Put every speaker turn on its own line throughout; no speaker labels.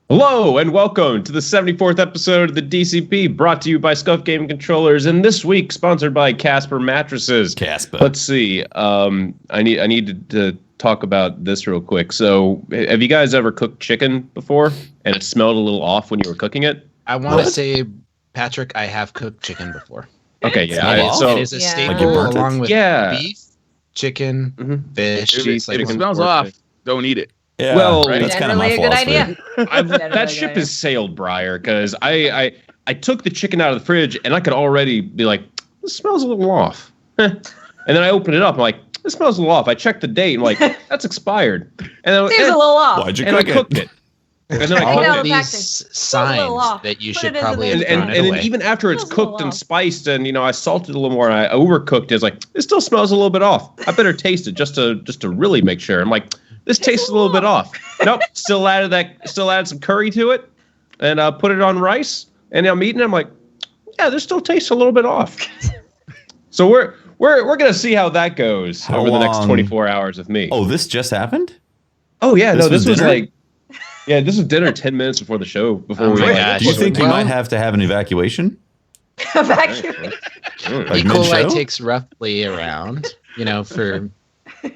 Hello and welcome to the 74th episode of the DCP, brought to you by Scuff Gaming Controllers, and this week sponsored by Casper Mattresses.
Casper.
Let's see. I need to talk about this real quick. So, have you guys ever cooked chicken before, and it smelled a little off when you were cooking it?
I want to say, Patrick, I have cooked chicken before.
Okay, yeah.
So it is a staple
Like
along with beef, chicken, fish.
If it smells off, don't eat it.
Yeah,
well,
that's kind of my
a good idea.
That ship has sailed, Briar, because I took the chicken out of the fridge and I could already be like, this smells a little off. And then I opened it up, I'm like, this smells a little off. I checked the date, and like, that's expired. And then,
Seems a little off.
Why'd you
and
cook
I cooked it. And then I
All
cooked
of
it.
these signs that you should probably have thrown
And
it
then
away.
even after it's cooked and spiced and, I salted a little more and I overcooked it, it's like, it still smells a little bit off. I better taste it just to really make sure. I'm like, this tastes a little bit off. Nope, still added some curry to it and put it on rice. And I'm eating it, I'm like, yeah, this still tastes a little bit off. So we're gonna see how that goes over the next 24 hours with me.
Oh, this just happened?
Oh yeah,
this was
like this was dinner 10 minutes before the show. Before we
gosh.
Do you think you might have to have an evacuation?
Evacuate.
E. coli takes roughly around, for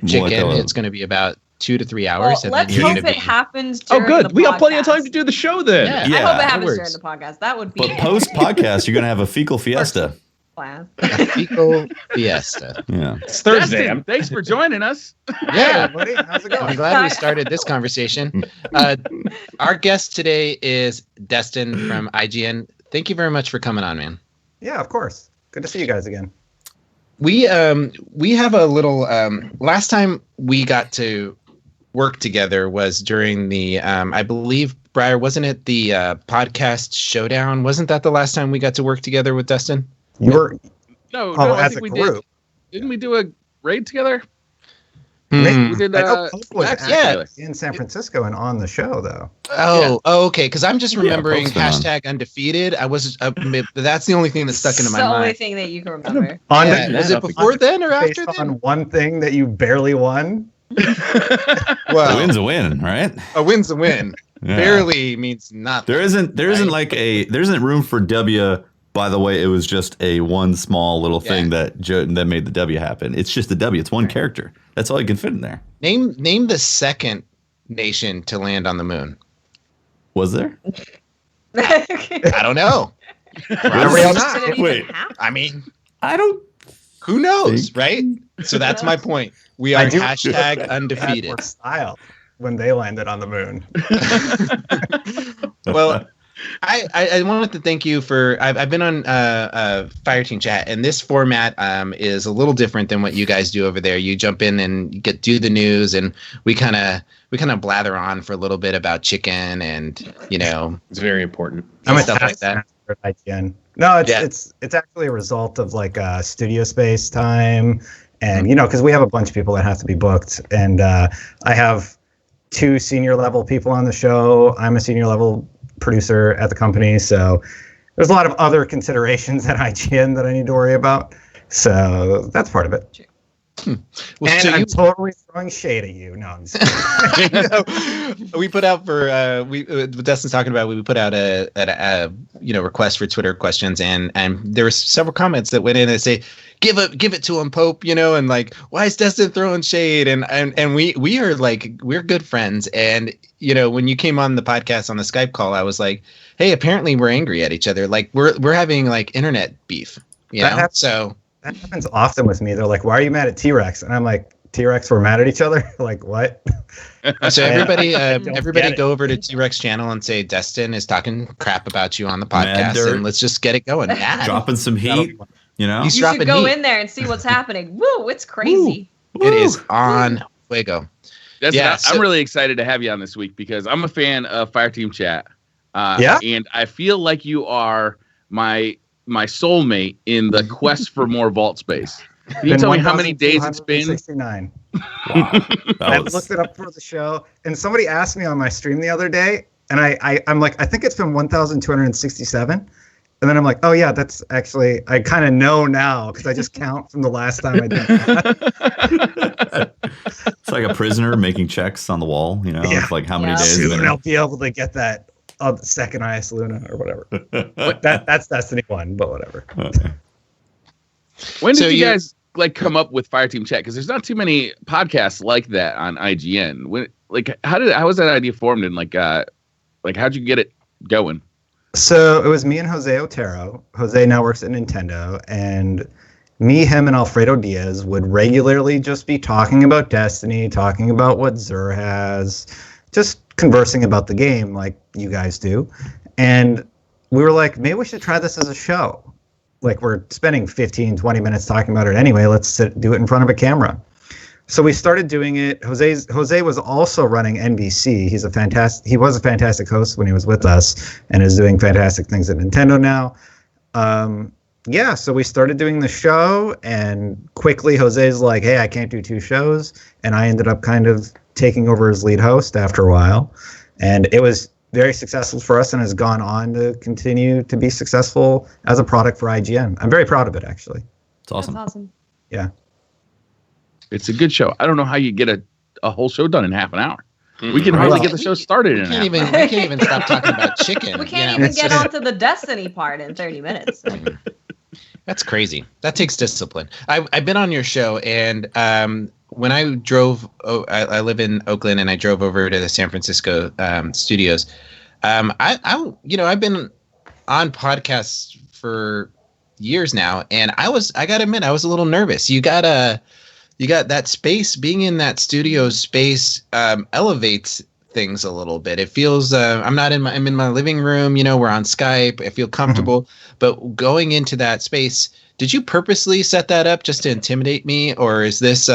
chicken, it's going to be about 2 to 3 hours.
Well, let's hope it happens
Oh,
during
good.
the
We got plenty of
podcast.
time to do the show then.
Yeah.
I hope it happens
works.
during the podcast. That would be
But post-podcast, you're going to have a fecal fiesta.
plan.
Fecal fiesta.
Yeah.
It's Thursday.
Destin, thanks for joining us.
Yeah,
buddy. How's it going?
I'm glad we started this conversation. Our guest today is Destin from IGN. Thank you very much for coming on, man.
Yeah, of course. Good to see you guys again.
We have a little last time we got to work together was during the I believe, Briar, wasn't it the podcast showdown? Wasn't that the last time we got to work together with Destin?
You were
No,
as
I
a
think we
group.
did. Didn't we do a raid together?
Hmm.
We did.
I know Pope was
Max
yeah.
together.
in San Francisco and on the show though.
Oh, okay. Because I'm just remembering
Pope's been on.
hashtag undefeated. I was that's the only thing that's stuck into my
It's the only
mind.
thing that you can remember.
On
Yeah,
the-
was it before then or
based
after
on
then?
one thing that you barely won.
A
Well,
win's a win, right?
a win's a win.
Yeah.
Barely means nothing.
There isn't room for W. By the way, it was just a one small little thing that made the W happen. It's just the W. It's one character. That's all you can fit in there.
Name the second nation to land on the moon.
Was there?
I don't know.
Probably
Did
not.
it even
Wait.
happen?
I mean,
I don't.
who knows, right? So that's my point. We are
I do-
hashtag
Had
undefeated.
more style when they landed on the moon.
Well, I wanted to thank you for I've been on Fireteam chat, and this format is a little different than what you guys do over there. You jump in and do the news, and we kind of blather on for a little bit about chicken and
It's very important.
I'm a
stuff like that.
taskmaster at IGN. No,
Yeah.
it's actually a result of like studio space time, and because we have a bunch of people that have to be booked, and I have 2 senior level people on the show. I'm a senior level producer at the company, so there's a lot of other considerations at IGN that I need to worry about. So that's part of it.
Well,
And
so
I'm
you-
totally throwing shade at you. No, I'm just kidding.
we put out for what Dustin's talking about. We put out a request for Twitter questions, and there were several comments that went in and say, give it to him, Pope, and like, why is Destin throwing shade? And we are like, we're good friends, and when you came on the podcast on the Skype call, I was like, hey, apparently we're angry at each other, like we're having like internet beef, so.
That happens often with me. They're like, why are you mad at T-Rex? And I'm like, T-Rex, we're mad at each other? Like, what?
So everybody
Don't get it.
go over to T-Rex channel and say Destin is talking crap about you on the podcast,
dirt.
and let's just get it going. Mad.
Dropping some heat.
He's
You
dropping
should go
heat.
in there and see what's happening. Woo, it's crazy.
It is on fuego.
Destin,
Yeah,
I'm really excited to have you on this week because I'm a fan of Fireteam chat.
Yeah?
And I feel like you are my soulmate in the quest for more vault space. Can you tell me how many days it's been?
1,269.
Wow.
I looked it up for the show, and somebody asked me on my stream the other day, and I'm like, I think it's been 1,267. And then I'm like, oh yeah, that's actually, I kind of know now because I just count from the last time I did that.
It's like a prisoner making checks on the wall.
Yeah.
It's like how many
Yeah.
days.
Soon
have been-
I'll be able to get that of the second highest Luna or whatever. That's Destiny 1, but whatever.
When did you guys like come up with Fireteam Chat? Because there's not too many podcasts like that on IGN. When how was that idea formed, and how'd you get it going?
So it was me and Jose Otero. Jose now works at Nintendo, and me, him, and Alfredo Diaz would regularly just be talking about Destiny, talking about what Zur has, just conversing about the game like you guys do. And we were like, maybe we should try this as a show. Like, we're spending 15, 20 minutes talking about it anyway. Let's do it in front of a camera. So we started doing it. Jose was also running NBC. He was a fantastic host when he was with us, and is doing fantastic things at Nintendo now. So we started doing the show, and quickly Jose's like, hey, I can't do 2 shows. And I ended up kind of taking over as lead host after a while. And it was very successful for us, and has gone on to continue to be successful as a product for IGN. I'm very proud of it, actually.
It's awesome.
That's awesome.
Yeah.
It's a good show. I don't know how you get a whole show done in half an hour. We can hardly get the show started in
We can't even stop talking about chicken.
We can't even get onto the Destiny part in 30 minutes.
That's crazy. That takes discipline. I've been on your show, and when I drove, I live in Oakland, and I drove over to the San Francisco studios. I've been on podcasts for years now, and I gotta admit, I was a little nervous. You got that space. Being in that studio space elevates things a little bit. It feels I'm in my living room. We're on Skype. I feel comfortable. But going into that space, did you purposely set that up just to intimidate me, or is this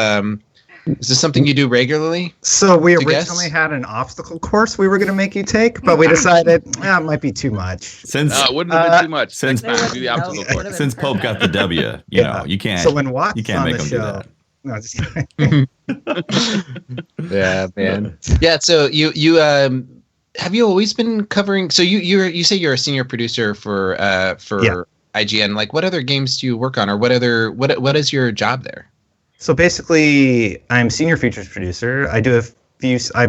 something you do regularly?
So we originally had an obstacle course we were going to make you take, but we decided it might be too much.
It wouldn't have been too much. Since
Pope got the W, you can't.
So when Watt's
you can't
on
make
the
him
show,
do that.
no, just
Yeah, man. Yeah. So you have you always been covering? So you say you're a senior producer for IGN. Like, what other games do you work on, or what is your job there?
So basically, I'm senior features producer. I've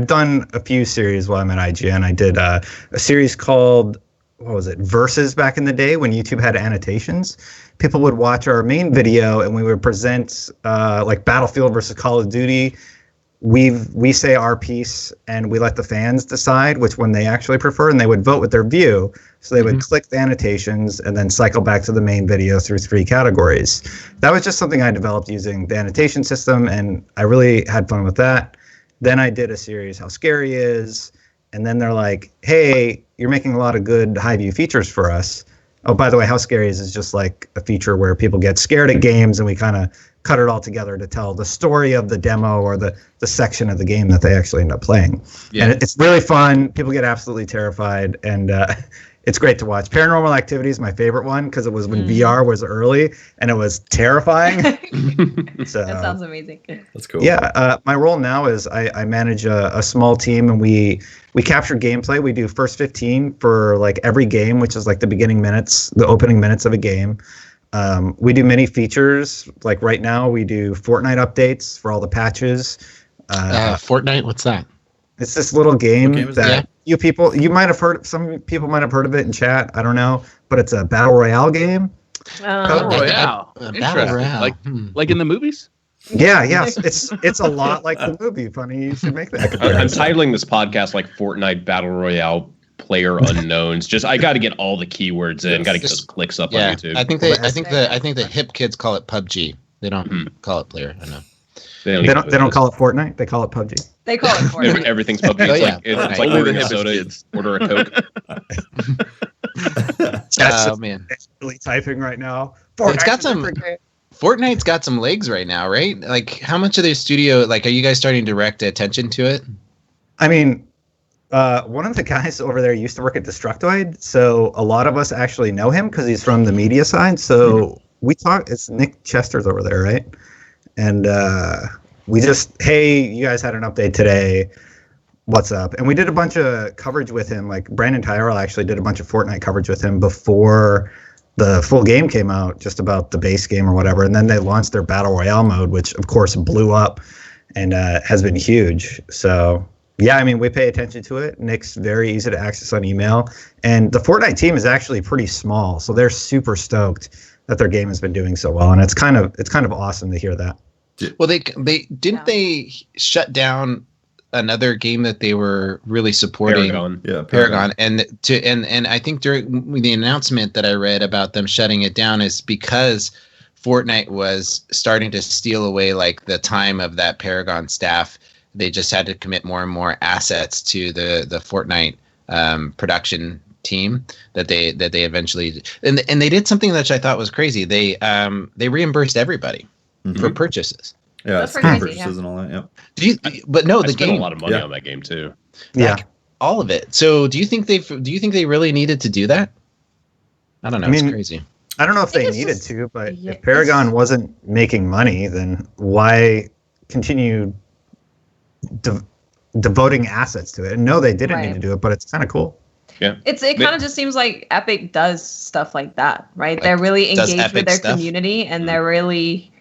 done a few series while I'm at IGN. I did a series called, what was it, Versus back in the day when YouTube had annotations. People would watch our main video, and we would present like Battlefield versus Call of Duty. We say our piece, and we let the fans decide which one they actually prefer, and they would vote with their view. So they would click the annotations and then cycle back to the main video through 3 categories. That was just something I developed using the annotation system, and I really had fun with that. Then I did a series, How Scary Is, and then they're like, hey, you're making a lot of good high view features for us. Oh, by the way, How Scary Is just like a feature where people get scared at games, and we kind of cut it all together to tell the story of the demo or the section of the game that they actually end up playing. Yeah. And it's really fun. People get absolutely terrified, and it's great to watch. Paranormal Activity is my favorite one because it was when VR was early, and it was terrifying. So,
that sounds amazing.
That's cool.
Yeah, my role now is I manage a small team, and we capture gameplay. We do first 15 for like every game, which is like the beginning minutes, the opening minutes of a game. We do many features. Like right now, we do Fortnite updates for all the patches.
Fortnite, what's that?
It's this little game that
that?
you might have heard. Some people might have heard of it in chat. I don't know, but it's a battle royale game.
Battle Royale.
Battle Royale.
Like in the movies?
Yeah, yes. It's a lot like the movie. Funny you should make that comparison.
I'm titling this podcast like Fortnite Battle Royale Player Unknowns. Just I got to get all the keywords in. Got to get those clicks up on YouTube.
I think the hip kids call it PUBG. They don't call it Player. I know.
They don't call it Fortnite. They call it PUBG.
They call it Fortnite.
Everything's PUBG. It's like ordering a soda, order a Coke.
Oh man,
really typing right now.
It's got some. Fortnite's got some legs right now, right? Like, how much of their studio? Like, are you guys starting to direct attention to it?
I mean, one of the guys over there used to work at Destructoid, so a lot of us actually know him because he's from the media side. So we talk. It's Nick Chester's over there, right? And we just, hey, you guys had an update today. What's up? And we did a bunch of coverage with him. Like Brandon Tyrell actually did a bunch of Fortnite coverage with him before the full game came out, just about the base game or whatever. And then they launched their Battle Royale mode, which of course blew up and has been huge. So Yeah, I mean, we pay attention to it. Nick's very easy to access on email. And the Fortnite team is actually pretty small, so they're super stoked that their game has been doing so well. And it's kind of awesome to hear that.
Well, they shut down another game that they were really supporting.
Paragon.
Yeah,
Paragon. And I think during the announcement that I read about them shutting it down is because Fortnite was starting to steal away like the time of that Paragon staff. They just had to commit more and more assets to the Fortnite production team that they eventually and they did something that I thought was crazy. They reimbursed everybody for purchases.
Yeah,
That's
Steam
crazy,
purchases and all that. Yeah.
I
The
spent
game,
a lot of money
Yeah.
on that game too.
Yeah.
all of it. So do you think they really needed to do that? I don't know.
I mean,
it's crazy.
I don't know if
think
they
it's
needed
just-
to, but
yeah,
if Paragon
it's-
wasn't making money, then why continue devoting assets to it? And no, they didn't need
Right.
to do it, but it's kind of cool.
It kind of just seems like Epic does stuff like that, right? They're really
does
engaged
Epic
with their
stuff?
community, and they're really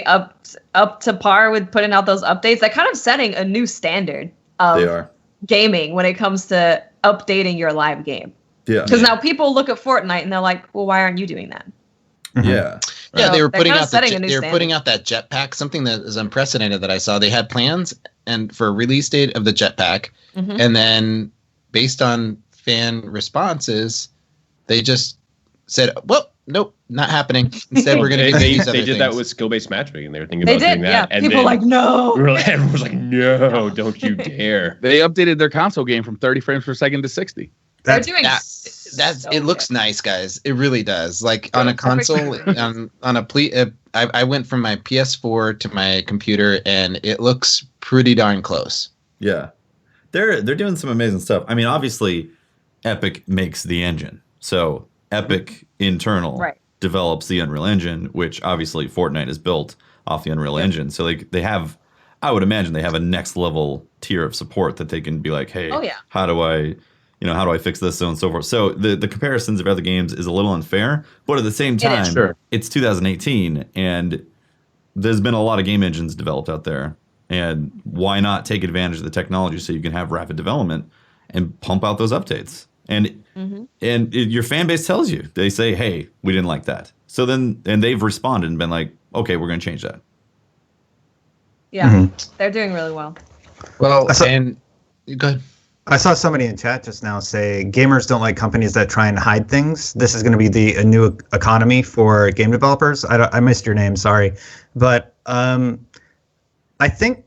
up to par with putting out those updates. They're kind of setting a new standard
They
of
are.
gaming when it comes to updating your live game.
Yeah.
Because now people look at Fortnite and they're like, "Well, why aren't you doing that?"
Yeah.
Yeah,
So
they were
they're
putting
kinda
out
setting a new
they were
standard.
putting out that jetpack, something that is unprecedented that I saw. They had plans and for a release date of the jetpack,
Mhm.
and then based on fan responses, they just said, "Well, nope, not happening." Instead, we're going to
They
these other
did that
things.
with skill-based matchmaking. They were thinking
They
about doing
did, yeah.
that. And
People
then
were like, "No."
everyone was like, "No, don't you dare!"
They updated their console game from 30 frames per second to 60.
They're
That's
doing
That's
so
it. Looks
good.
nice, guys. It really does. Like on a console, on a I went from my PS4 to my computer, and it looks pretty darn close.
Yeah. They're doing some amazing stuff. I mean, obviously, Epic makes the engine. So Epic internal
Right.
develops the Unreal Engine, which obviously Fortnite is built off the Unreal Engine. So they have, I would imagine they have a next level tier of support that they can be like, hey,
Oh, yeah.
how do I fix this, so on and so forth. So the comparisons of other games is a little unfair, but at the same
is.
time,
Sure.
it's 2018 and there's been a lot of game engines developed out there. And why not take advantage of the technology so you can have rapid development and pump out those updates? And your fan base tells you, they say, hey, we didn't like that. So then, and they've responded and been like, okay, we're going to change that.
Yeah, they're doing really well.
Well,
So-
and go ahead.
I saw somebody in chat just now say gamers don't like companies that try and hide things. This is going to be a new economy for game developers. I missed your name, sorry, but I think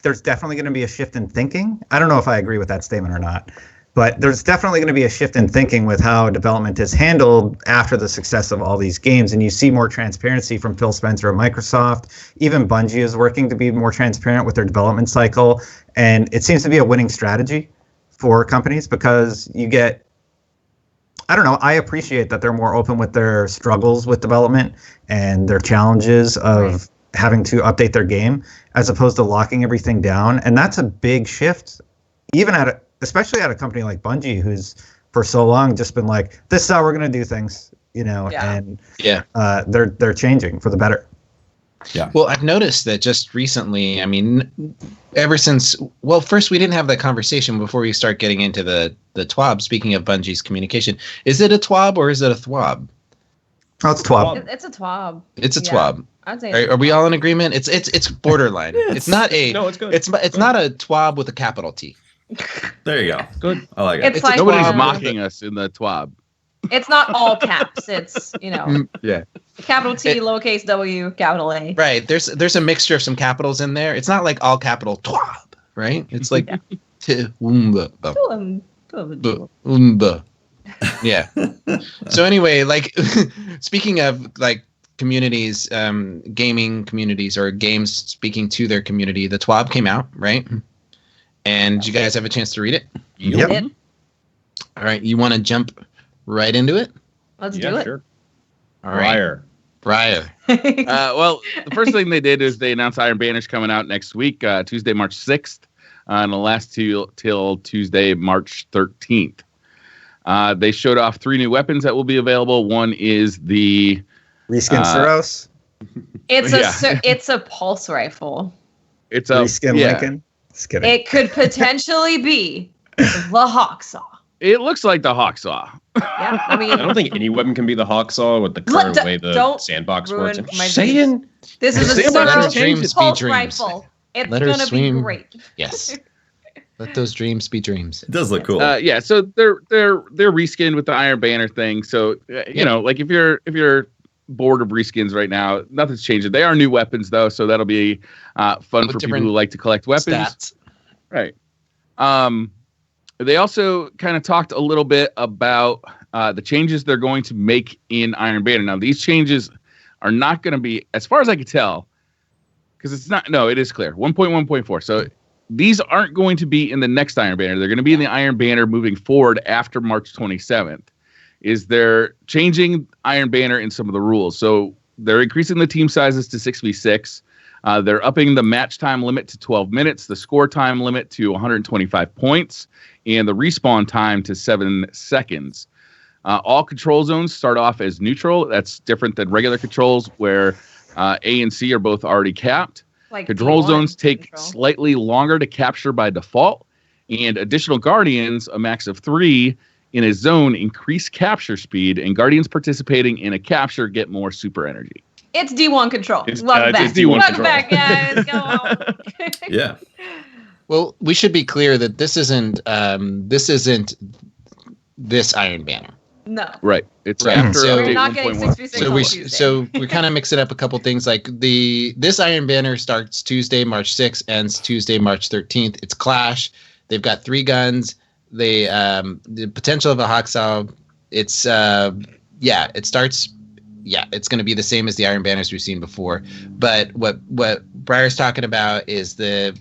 there's definitely going to be a shift in thinking. I don't know if I agree with that statement or not, but there's definitely going to be a shift in thinking with how development is handled after the success of all these games. And you see more transparency from Phil Spencer at Microsoft. Even Bungie is working to be more transparent with their development cycle. And it seems to be a winning strategy for companies because you get, I don't know, I appreciate that they're more open with their struggles with development and their challenges of having to update their game as opposed to locking everything down. And that's a big shift, even especially at a company like Bungie, who's for so long just been like, this is how we're going to do things,
Yeah.
and
Yeah.
they're changing for the better.
Well, I've noticed that just recently, I mean, ever since, well, first we didn't have that conversation before we start getting into the TWAB. Speaking of Bungie's communication, is it a TWAB or is it a THWAB?
Oh, it's TWAB.
It's a TWAB.
It's a
Yeah.
TWAB.
I'd say.
Are we all in agreement? It's borderline. It's not a.
No, it's good.
It's not a TWAB with a capital T.
There you go.
Good.
I like it.
It's like
Nobody's
um,
mocking us in the TWAB.
It's not all caps. It's
Yeah.
capital T, lowercase W, capital A.
Right. There's a mixture of some capitals in there. It's not like all capital TWAB, right? It's like Umba. Yeah. So anyway, like speaking of like communities, gaming communities or games speaking to their community, the TWAB came out, right? And did you guys have a chance to read it?
Yep.
Did?
All right. You want to jump right into it?
Let's
Yeah,
do it.
sure.
All right.
Briar.
Well, the first thing they did is they announced Iron Banish coming out next week, Tuesday, March 6th, and it'll last till Tuesday, March 13th. They showed off 3 new weapons that will be available. One is the
Reskin Suros,
It's
Yeah.
it's a pulse rifle.
it's a
reskin
yeah.
Lincoln. Just kidding.
It could potentially be the Hawksaw.
It looks like the Hawksaw.
Yeah, I mean,
I don't think any weapon can be the Hawksaw with the current way the
don't
sandbox
ruin
works. I'm
my
saying
this is a
Let her
Zero
dreams be
pulse
dreams.
rifle. It's
Let her
gonna
swim.
be great.
Yes. Let those dreams be dreams.
It does look cool.
Yeah, so they're reskinned with the Iron Banner thing. So you know, like if you're bored of reskins right now, nothing's changing. They are new weapons though, so that'll be fun
With
for people
different
who like to collect weapons.
Stats.
Right. They also kind of talked a little bit about the changes they're going to make in Iron Banner. Now, these changes are not going to be, as far as I can tell, because it's not. No, it is clear. 1.1.4. So these aren't going to be in the next Iron Banner. They're going to be in the Iron Banner moving forward after March 27th. Is they're changing Iron Banner in some of the rules. So they're increasing the team sizes to 6v6. They're upping the match time limit to 12 minutes, the score time limit to 125 points, and the respawn time to 7 seconds. All control zones start off as neutral. That's different than regular controls where A and C are both already capped.
Like
Control
D1
zones take
control.
slightly longer to capture by default, and additional guardians, a max of 3 in a zone, increase capture speed, and guardians participating in a capture get more super energy.
It's D1 control.
It's
Welcome back.
D1
Welcome
control.
back, guys. Go on.
Yeah.
Well, we should be clear that this isn't this Iron Banner.
No.
Right. It's
Right.
after
So-
We're
update
not getting
1.1.
6v6
So
on
we
Tuesday.
so we're kind of mixing up a couple things. Like this Iron Banner starts Tuesday, March 6th, ends Tuesday, March 13th. It's Clash. They've got 3 guns. They the potential of a Hawksaw. It's it starts. Yeah, it's going to be the same as the Iron Banners we've seen before. But what Briar's talking about is the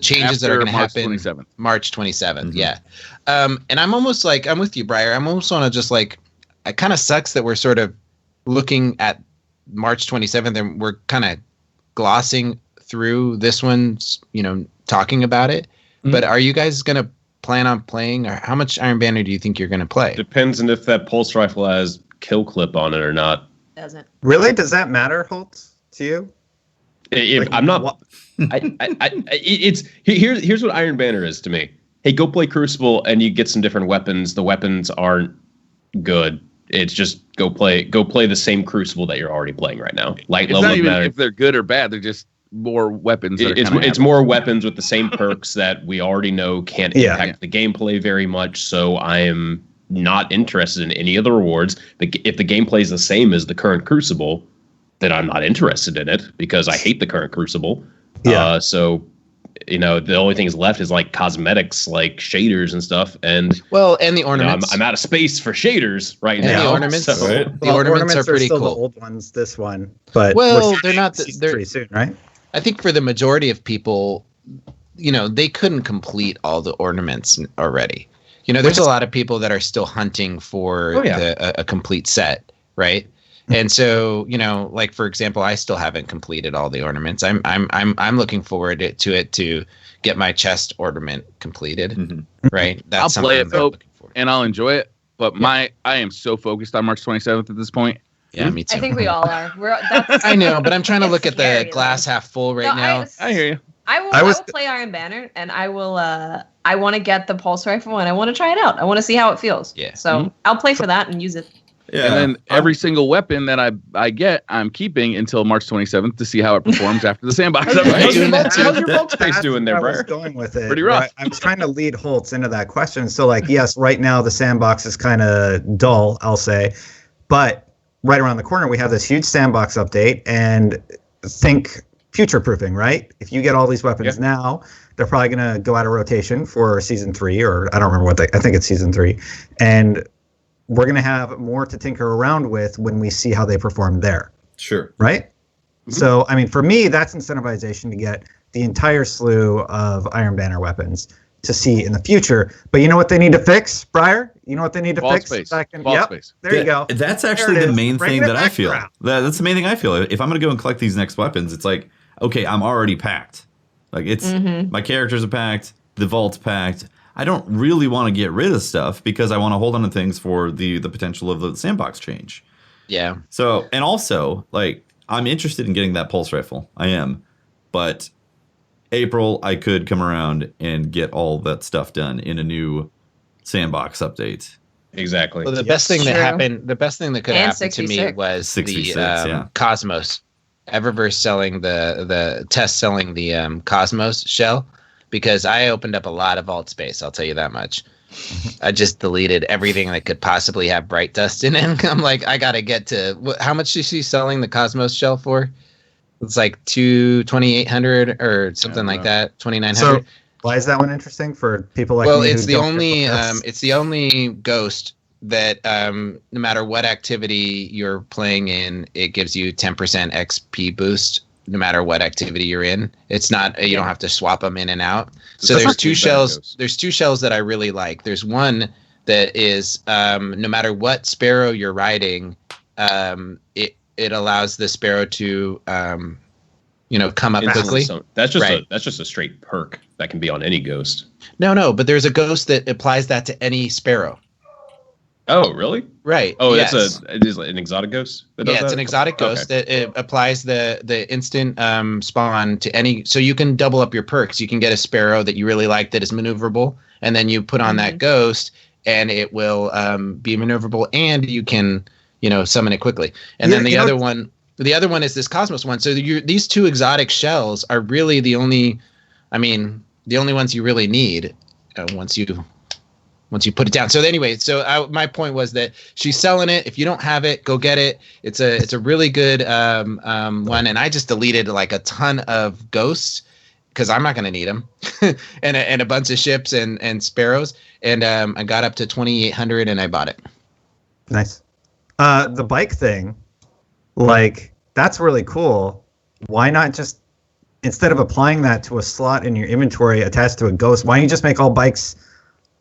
changes that are
After
going to
March
happen
27th.
March 27th.
Mhm.
Yeah. And I'm almost like, I'm with you, Briar. I'm almost want to just like, it kind of sucks that we're sort of looking at March 27th and we're kind of glossing through this one, talking about it.
Mhm.
But are you guys going to plan on playing, or how much Iron Banner do you think you're going to play?
Depends on if that pulse rifle has kill clip on it or not.
Doesn't.
Really? Does that matter, Holtz, to you?
If
Like,
I'm not,
what-
here's what Iron Banner is to me. Hey, go play Crucible and you get some different weapons. The weapons aren't good. It's just go play the same Crucible that you're already playing right now. Light
It's
level
not
doesn't
even
matter.
if they're good or bad. They're just more weapons. That are
It's
kinda
more weapons with the same perks that we already know can't
Yeah.
impact the gameplay very much. So I am not interested in any of the rewards. If the gameplay is the same as the current Crucible, then I'm not interested in it because I hate the current Crucible.
Yeah.
So the only things left is like cosmetics, like shaders and stuff. And
Well, and the
I'm
ornaments.
out of space for shaders right
And
now.
the ornaments.
So-
Right.
The ornaments are pretty
still
cool.
the old ones. This one, but
Well,
we're
they're not the-
season
they're-
3 soon, right?
I think for the majority of people, they couldn't complete all the ornaments already. There's a lot of people that are still hunting for
Oh, yeah.
a complete set, right? And so, like for example, I still haven't completed all the ornaments. I'm looking forward to it to get my chest ornament completed,
Mhm.
right? That's
I'll play
something
it,
I'm
Pope.
looking for.
and I'll enjoy it. But I am so focused on March 27th at this point.
Yeah, me too.
I think we all are. That's,
I know, but I'm trying to
It's
look at
scary,
the glass
though.
half full right
No,
now.
I hear you.
I will play Iron Banner, and I will. I want to get the pulse rifle, and I want to try it out. I want to see how it feels.
Yeah.
So
Mhm.
I'll play for that and use it.
Yeah.
And then every single weapon that I get, I'm keeping until March 27th to see how it performs after the sandbox.
How's
update.
your
doing that
bulk-
too.
how's your bulk space
That's
doing there,
where I was
Briar?
going with it.
Pretty rough.
Right? I was trying to lead Holtz into that question. So, yes, right now the sandbox is kind of dull, I'll say, but right around the corner we have this huge sandbox update, and think future-proofing, right? If you get all these weapons now, they're probably going to go out of rotation for season 3, or I don't remember I think it's season 3, and we're going to have more to tinker around with when we see how they perform there.
Sure.
Right? So, I mean, for me, that's incentivization to get the entire slew of Iron Banner weapons to see in the future. But you know what they need to fix, Briar? You know what they need to
Vault
fix?
space.
Back in-
Vault
yep,
space.
there you go.
That's
There
actually
it
the
is.
main
Bringing
thing
it
that I
back
feel.
around.
That's the main thing I feel. If I'm going to go and collect these next weapons, it's like, okay, I'm already packed. Like my characters are packed, the vault's packed. I don't really want to get rid of stuff because I want to hold on to things for the potential of the sandbox change.
Yeah.
So, and also, like, I'm interested in getting that pulse rifle. I am. But April, I could come around and get all that stuff done in a new sandbox update.
Exactly.
Well, the best thing that
True.
happened, the best thing that could
And
happen to me
66.
was
66,
the
yeah.
Cosmos. Eververse selling the test selling the Cosmos shell, because I opened up a lot of vault space. I'll tell you that much. I just deleted everything that could possibly have bright dust in it. I'm like, I gotta get to how much is she selling the Cosmos shell for? It's like 2,800 or something like that, 2,900.
So why is that one interesting for people like
Well,
me?
it's
who
the
don't
only
get books?
it's the only ghost that no matter what activity you're playing in, it gives you 10% XP boost no matter what activity you're in. It's not you don't have to swap them in and out. So
That's
there's
not
two
too bad,
shells.
Ghost.
There's two shells that I really like. There's one that is no matter what sparrow you're riding, it allows the sparrow to come up quickly.
That's just
Right.
that's just a straight perk that can be on any ghost.
No, but there's a ghost that applies that to any sparrow.
Oh, really?
Right.
Oh,
yes.
it is an exotic ghost. That does
Yeah, it's
that?
an exotic ghost that it applies the instant spawn to any. So you can double up your perks. You can get a sparrow that you really like that is maneuverable, and then you put on that ghost, and it will be maneuverable, and you can summon it quickly. And then the other one is this Cosmos one. So these two exotic shells are really the only ones you really need once you put it down. So anyway, my point was that she's selling it. If you don't have it, go get it. It's a really good one. And I just deleted like a ton of ghosts because I'm not going to need them, and a bunch of ships and sparrows. And I got up to 2,800 and I bought it.
Nice. The bike thing, like, that's really cool. Why not just, instead of applying that to a slot in your inventory attached to a ghost, why don't you just make all bikes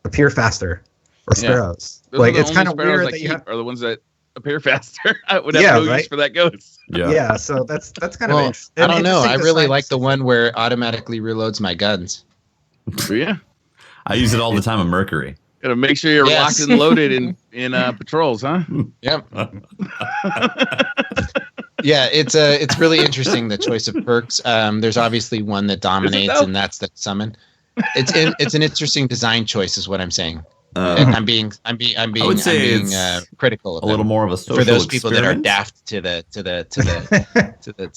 appear faster or sparrows?
Those
Like,
are the
it's kind of
only sparrows
weird
I
that you
keep
have.
are the ones that appear faster. I would have
Yeah,
no use
right?
for that ghost.
Yeah, so that's kind of interesting.
I don't know. I really
design
like the one where it automatically reloads my guns.
Yeah.
I use it all the time on Mercury.
Gotta make sure you're
Yes.
locked and loaded in patrols, huh?
Yep. Yeah, it's really interesting, the choice of perks. There's obviously one that dominates,
though?
and that's the summon. It's an interesting design choice, is what I'm saying.
Uh,
I'm being
would say
being
it's
critical of
a little
them
more of a social
for those people that are
experiment.
daft to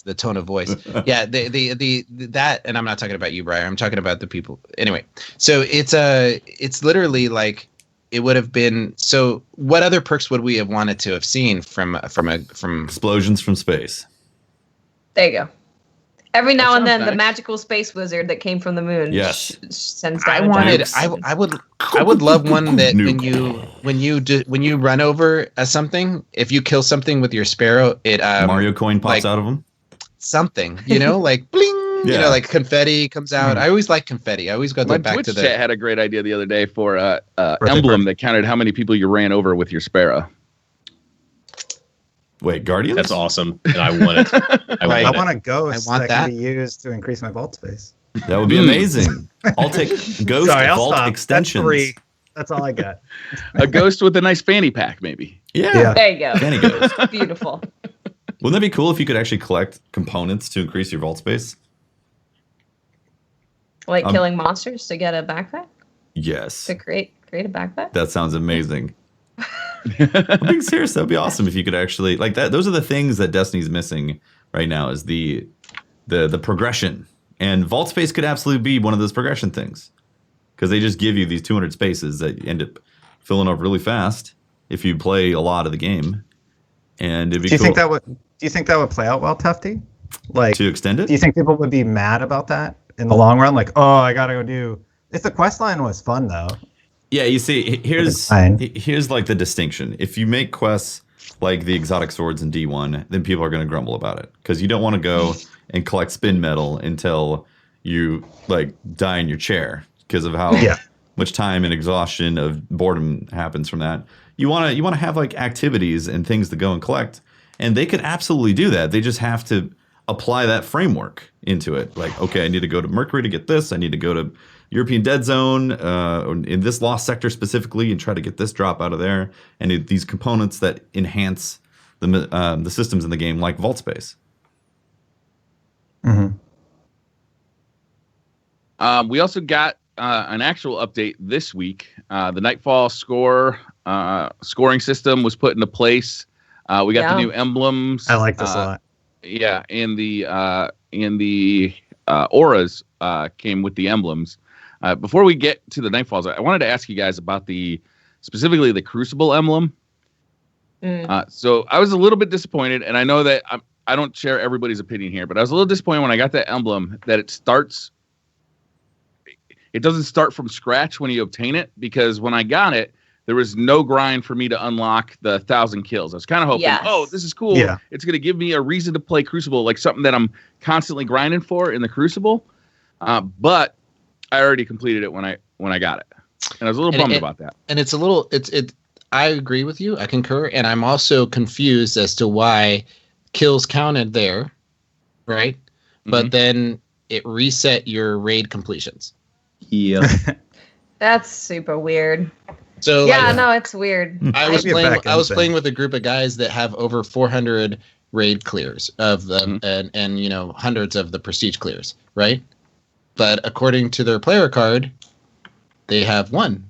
the tone of voice. Yeah, the that, and I'm not talking about you, Brian. I'm talking about the people. Anyway, so it's literally like it would have been. So what other perks would we have wanted to have seen from
Explosions from space.
There you go. Every now and
sounds
then, the
nice.
magical space wizard that came from the moon
Yes.
sends
I
damage
wanted.
out.
I would love one that
Nuke.
when you run over something, if you kill something with your sparrow, it
Mario coin pops
like-
out of them.
something, like bling,
Yeah.
like confetti comes out. I always like confetti. I always go
My
back
Twitch
to
chat had a great idea the other day for
Birthday
emblem that counted how many people you ran over with your sparrow.
Wait, Guardians?
That's awesome, and I want it. I
Right.
want
I
it.
want a ghost
I want
that
that.
can be used to increase my vault space.
That would be amazing. I'll take Ghost
Sorry, I'll
Vault
stop.
extensions.
That's 3. That's all I got.
A ghost with a nice fanny pack, maybe.
Yeah.
There you go.
Fanny Ghost.
Beautiful.
Wouldn't that be cool if you could actually collect components to increase your vault space?
Like killing monsters to get a backpack?
Yes.
To create a backpack?
That sounds amazing. I'm being serious. That'd be awesome if you could actually like that. Those are the things that Destiny's missing right now is the progression. And vault space could absolutely be one of those progression things. Because they just give you these 200 spaces that you end up filling up really fast if you play a lot of the game. And it'd be
Do you
cool
think that would play out well, Tufty? Like,
to extend it.
do you think people would be mad about that in the long run? Like, oh, I gotta go do. If the quest line was fun though.
Yeah, you see, here's
fine.
like the distinction. If you make quests like the exotic swords in D1, then people are going to grumble about it because you don't want to go and collect spin metal until you like die in your chair because of how much time and exhaustion of boredom happens from that. You want to have like activities and things to go and collect, and they could absolutely do that. They just have to apply that framework into it. Like, okay, I need to go to Mercury to get this. I need to go to European Dead Zone in this lost sector specifically and try to get this drop out of there. And these components that enhance the systems in the game, like vault space.
Mm-hmm.
We also got an actual update this week. The Nightfall scoring system was put into place. We got the new emblems.
I like this a lot.
Yeah, and the auras came with the emblems. Before we get to the Nightfalls, I wanted to ask you guys about specifically the Crucible emblem. So I was a little bit disappointed, and I know that I don't share everybody's opinion here, but I was a little disappointed when I got that emblem that it doesn't start from scratch when you obtain it, because when I got it, there was no grind for me to unlock the 1,000 kills. I was kind of hoping, oh, this is cool. Yeah. It's going to give me a reason to play Crucible, like something that I'm constantly grinding for in the Crucible. But I already completed it when I got it, and I was a little bummed about that.
And it's a little, I agree with you. I concur, and I'm also confused as to why kills counted there, right? But then it reset your raid completions.
Yeah,
that's super weird.
So
no, it's weird.
I was playing with a group of guys that have over 400 raid clears of them, and you know, hundreds of the prestige clears, right? But according to their player card, they have one.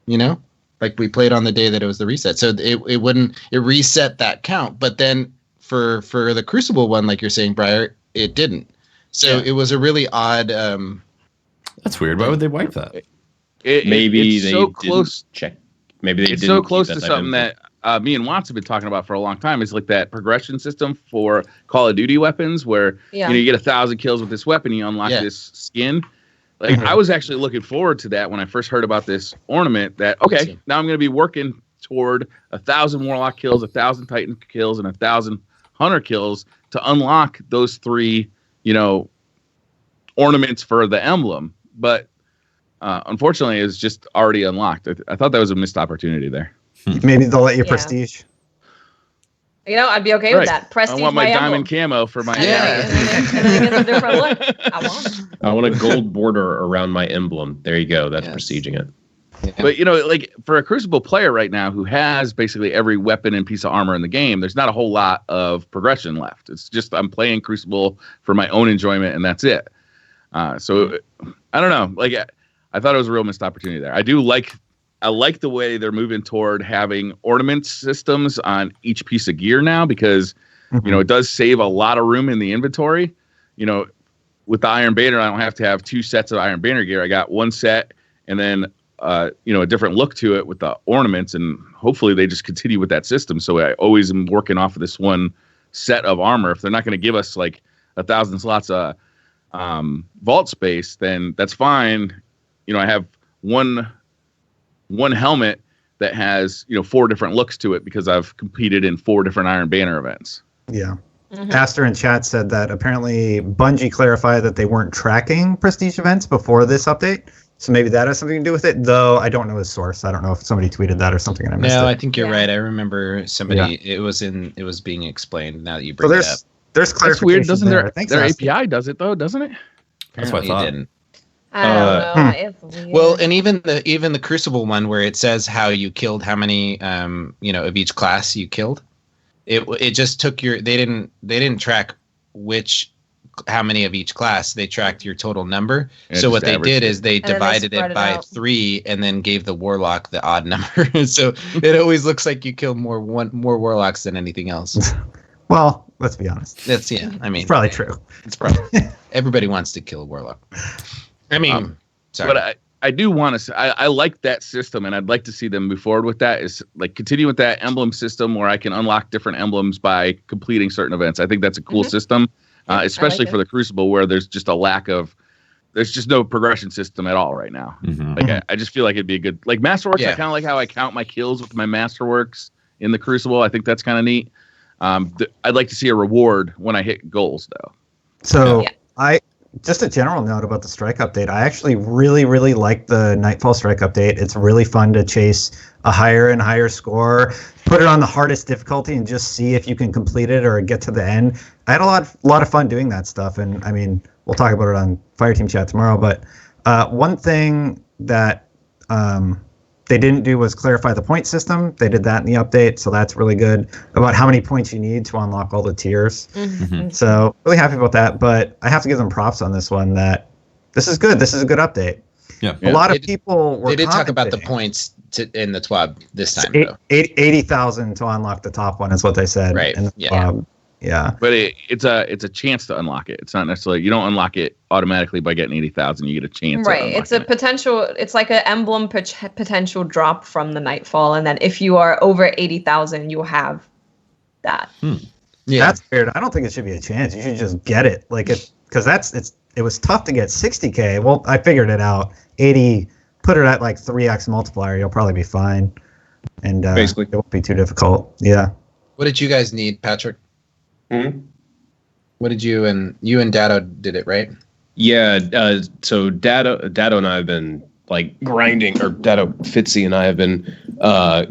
You know, like we played on the day that it was the reset, so it reset that count. But then for the Crucible one, like you're saying, Briar, it didn't. So it was a really odd.
That's weird. Why would they wipe that?
Maybe they
so close.
Check. Maybe they
it's
didn't
so close to
that
something that me and Watts have been talking about for a long time. Is like that progression system for Call of Duty weapons, where you get 1,000 kills with this weapon, you unlock this skin. Like I was actually looking forward to that when I first heard about this ornament. That now I'm going to be working toward 1,000 Warlock kills, 1,000 Titan kills, and 1,000 Hunter kills to unlock those 3, ornaments for the emblem. But unfortunately, it's just already unlocked. I thought that was a missed opportunity there.
Maybe they'll let you prestige.
I'd be okay with that. Prestige.
I want my diamond camo for my.
And then it gets a different look. I want it.
I want a gold border around my emblem. There you go. That's prestiging it.
Yeah. But like for a Crucible player right now who has basically every weapon and piece of armor in the game, there's not a whole lot of progression left. It's just I'm playing Crucible for my own enjoyment, and that's it. So I don't know. Like I thought it was a real missed opportunity there. I like the way they're moving toward having ornament systems on each piece of gear now, because it does save a lot of room in the inventory. With the Iron Banner, I don't have to have 2 sets of Iron Banner gear. I got 1 set, and then a different look to it with the ornaments, and hopefully they just continue with that system. So I always am working off of this one set of armor. If they're not going to give us like 1,000 slots of vault space, then that's fine. I have one helmet that has 4 different looks to it because I've competed in 4 different Iron Banner events.
Yeah. Aster in chat said that apparently Bungie clarified that they weren't tracking prestige events before this update. So maybe that has something to do with it, though I don't know his source. I don't know if somebody tweeted that or something and I missed it.
No, I think you're right. I remember somebody it was being explained now that you bring it up.
There's clarification.
That's weird, doesn't
there?
Their API does it though, doesn't it?
That's what I thought.
Didn't.
I don't know. It's weird.
Well, and even the Crucible one where it says how you killed, how many of each class you killed. It just took they didn't track how many of each class. They tracked your total number. So what they did is they divided it by 3 and then gave the Warlock the odd number. So it always looks like you killed more Warlocks than anything else.
Well, let's be honest.
That's it's
probably true.
It's probably everybody wants to kill a Warlock. I mean, sorry.
But I do want to say, I like that system, and I'd like to see them move forward with that. Is like continue with that emblem system where I can unlock different emblems by completing certain events. I think that's a cool system, especially for the Crucible, where there's just there's just no progression system at all right now. Like I just feel like it'd be a good, like Masterworks. I kind of like how I count my kills with my Masterworks in the Crucible. I think that's kind of neat. I'd like to see a reward when I hit goals, though.
So just a general note about the strike update. I actually really, really like the Nightfall strike update. It's really fun to chase a higher and higher score, put it on the hardest difficulty, and just see if you can complete it or get to the end. I had a lot of fun doing that stuff, and I mean, we'll talk about it on Fireteam chat tomorrow. But one thing that they didn't do was clarify the point system. They did that in the update, so that's really good, about how many points you need to unlock all the tiers. So really happy about that, but I have to give them props on this one, that this is good. This is a good update.
Yeah.
A lot of people were
They did talk about the
commenting.
points in the TWAB this time,
Eight-
though.
80,000 to unlock the top one is what they said.
Right.
in the
Yeah.
TWAB. Yeah.
But it's a chance to unlock it. It's not necessarily you don't unlock it automatically by getting 80,000. You get a chance.
Right. It's a potential. It's like an emblem potential drop from the Nightfall, and then if you are over 80,000, you'll have that.
Yeah.
That's weird. I don't think it should be a chance. You should just get it. Like it, because it was tough to get 60K. Well, I figured it out. 80, put it at like 3x multiplier. You'll probably be fine. And
Basically.
it won't be too difficult. Yeah.
What did you guys need, Patrick?
Mhm.
What did you and Dado did it, right?
Yeah, so Dado and I have been like grinding, or Dado Fitzy and I have been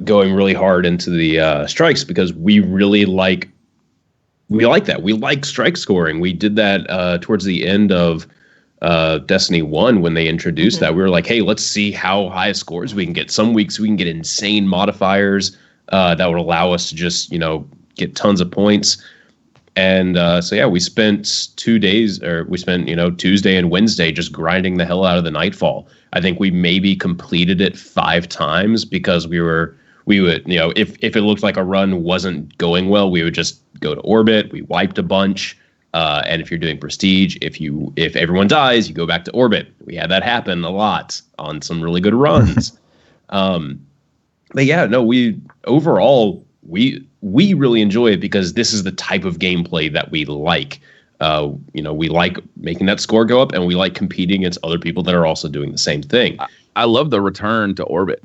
going really hard into the strikes because we really like that. We like strike scoring. We did that towards the end of Destiny 1 when they introduced that. We were like, hey, let's see how high scores we can get. Some weeks we can get insane modifiers that would allow us to just, get tons of points. And so, yeah, we spent 2 days, or we spent, Tuesday and Wednesday just grinding the hell out of the Nightfall. I think we maybe completed it 5 times because we would, if it looked like a run wasn't going well, we would just go to orbit. We wiped a bunch. And if you're doing prestige, if everyone dies, you go back to orbit. We had that happen a lot on some really good runs. But yeah, no, we really enjoy it because this is the type of gameplay that we like. We like making that score go up, and we like competing against other people that are also doing the same thing.
I love the return to orbit.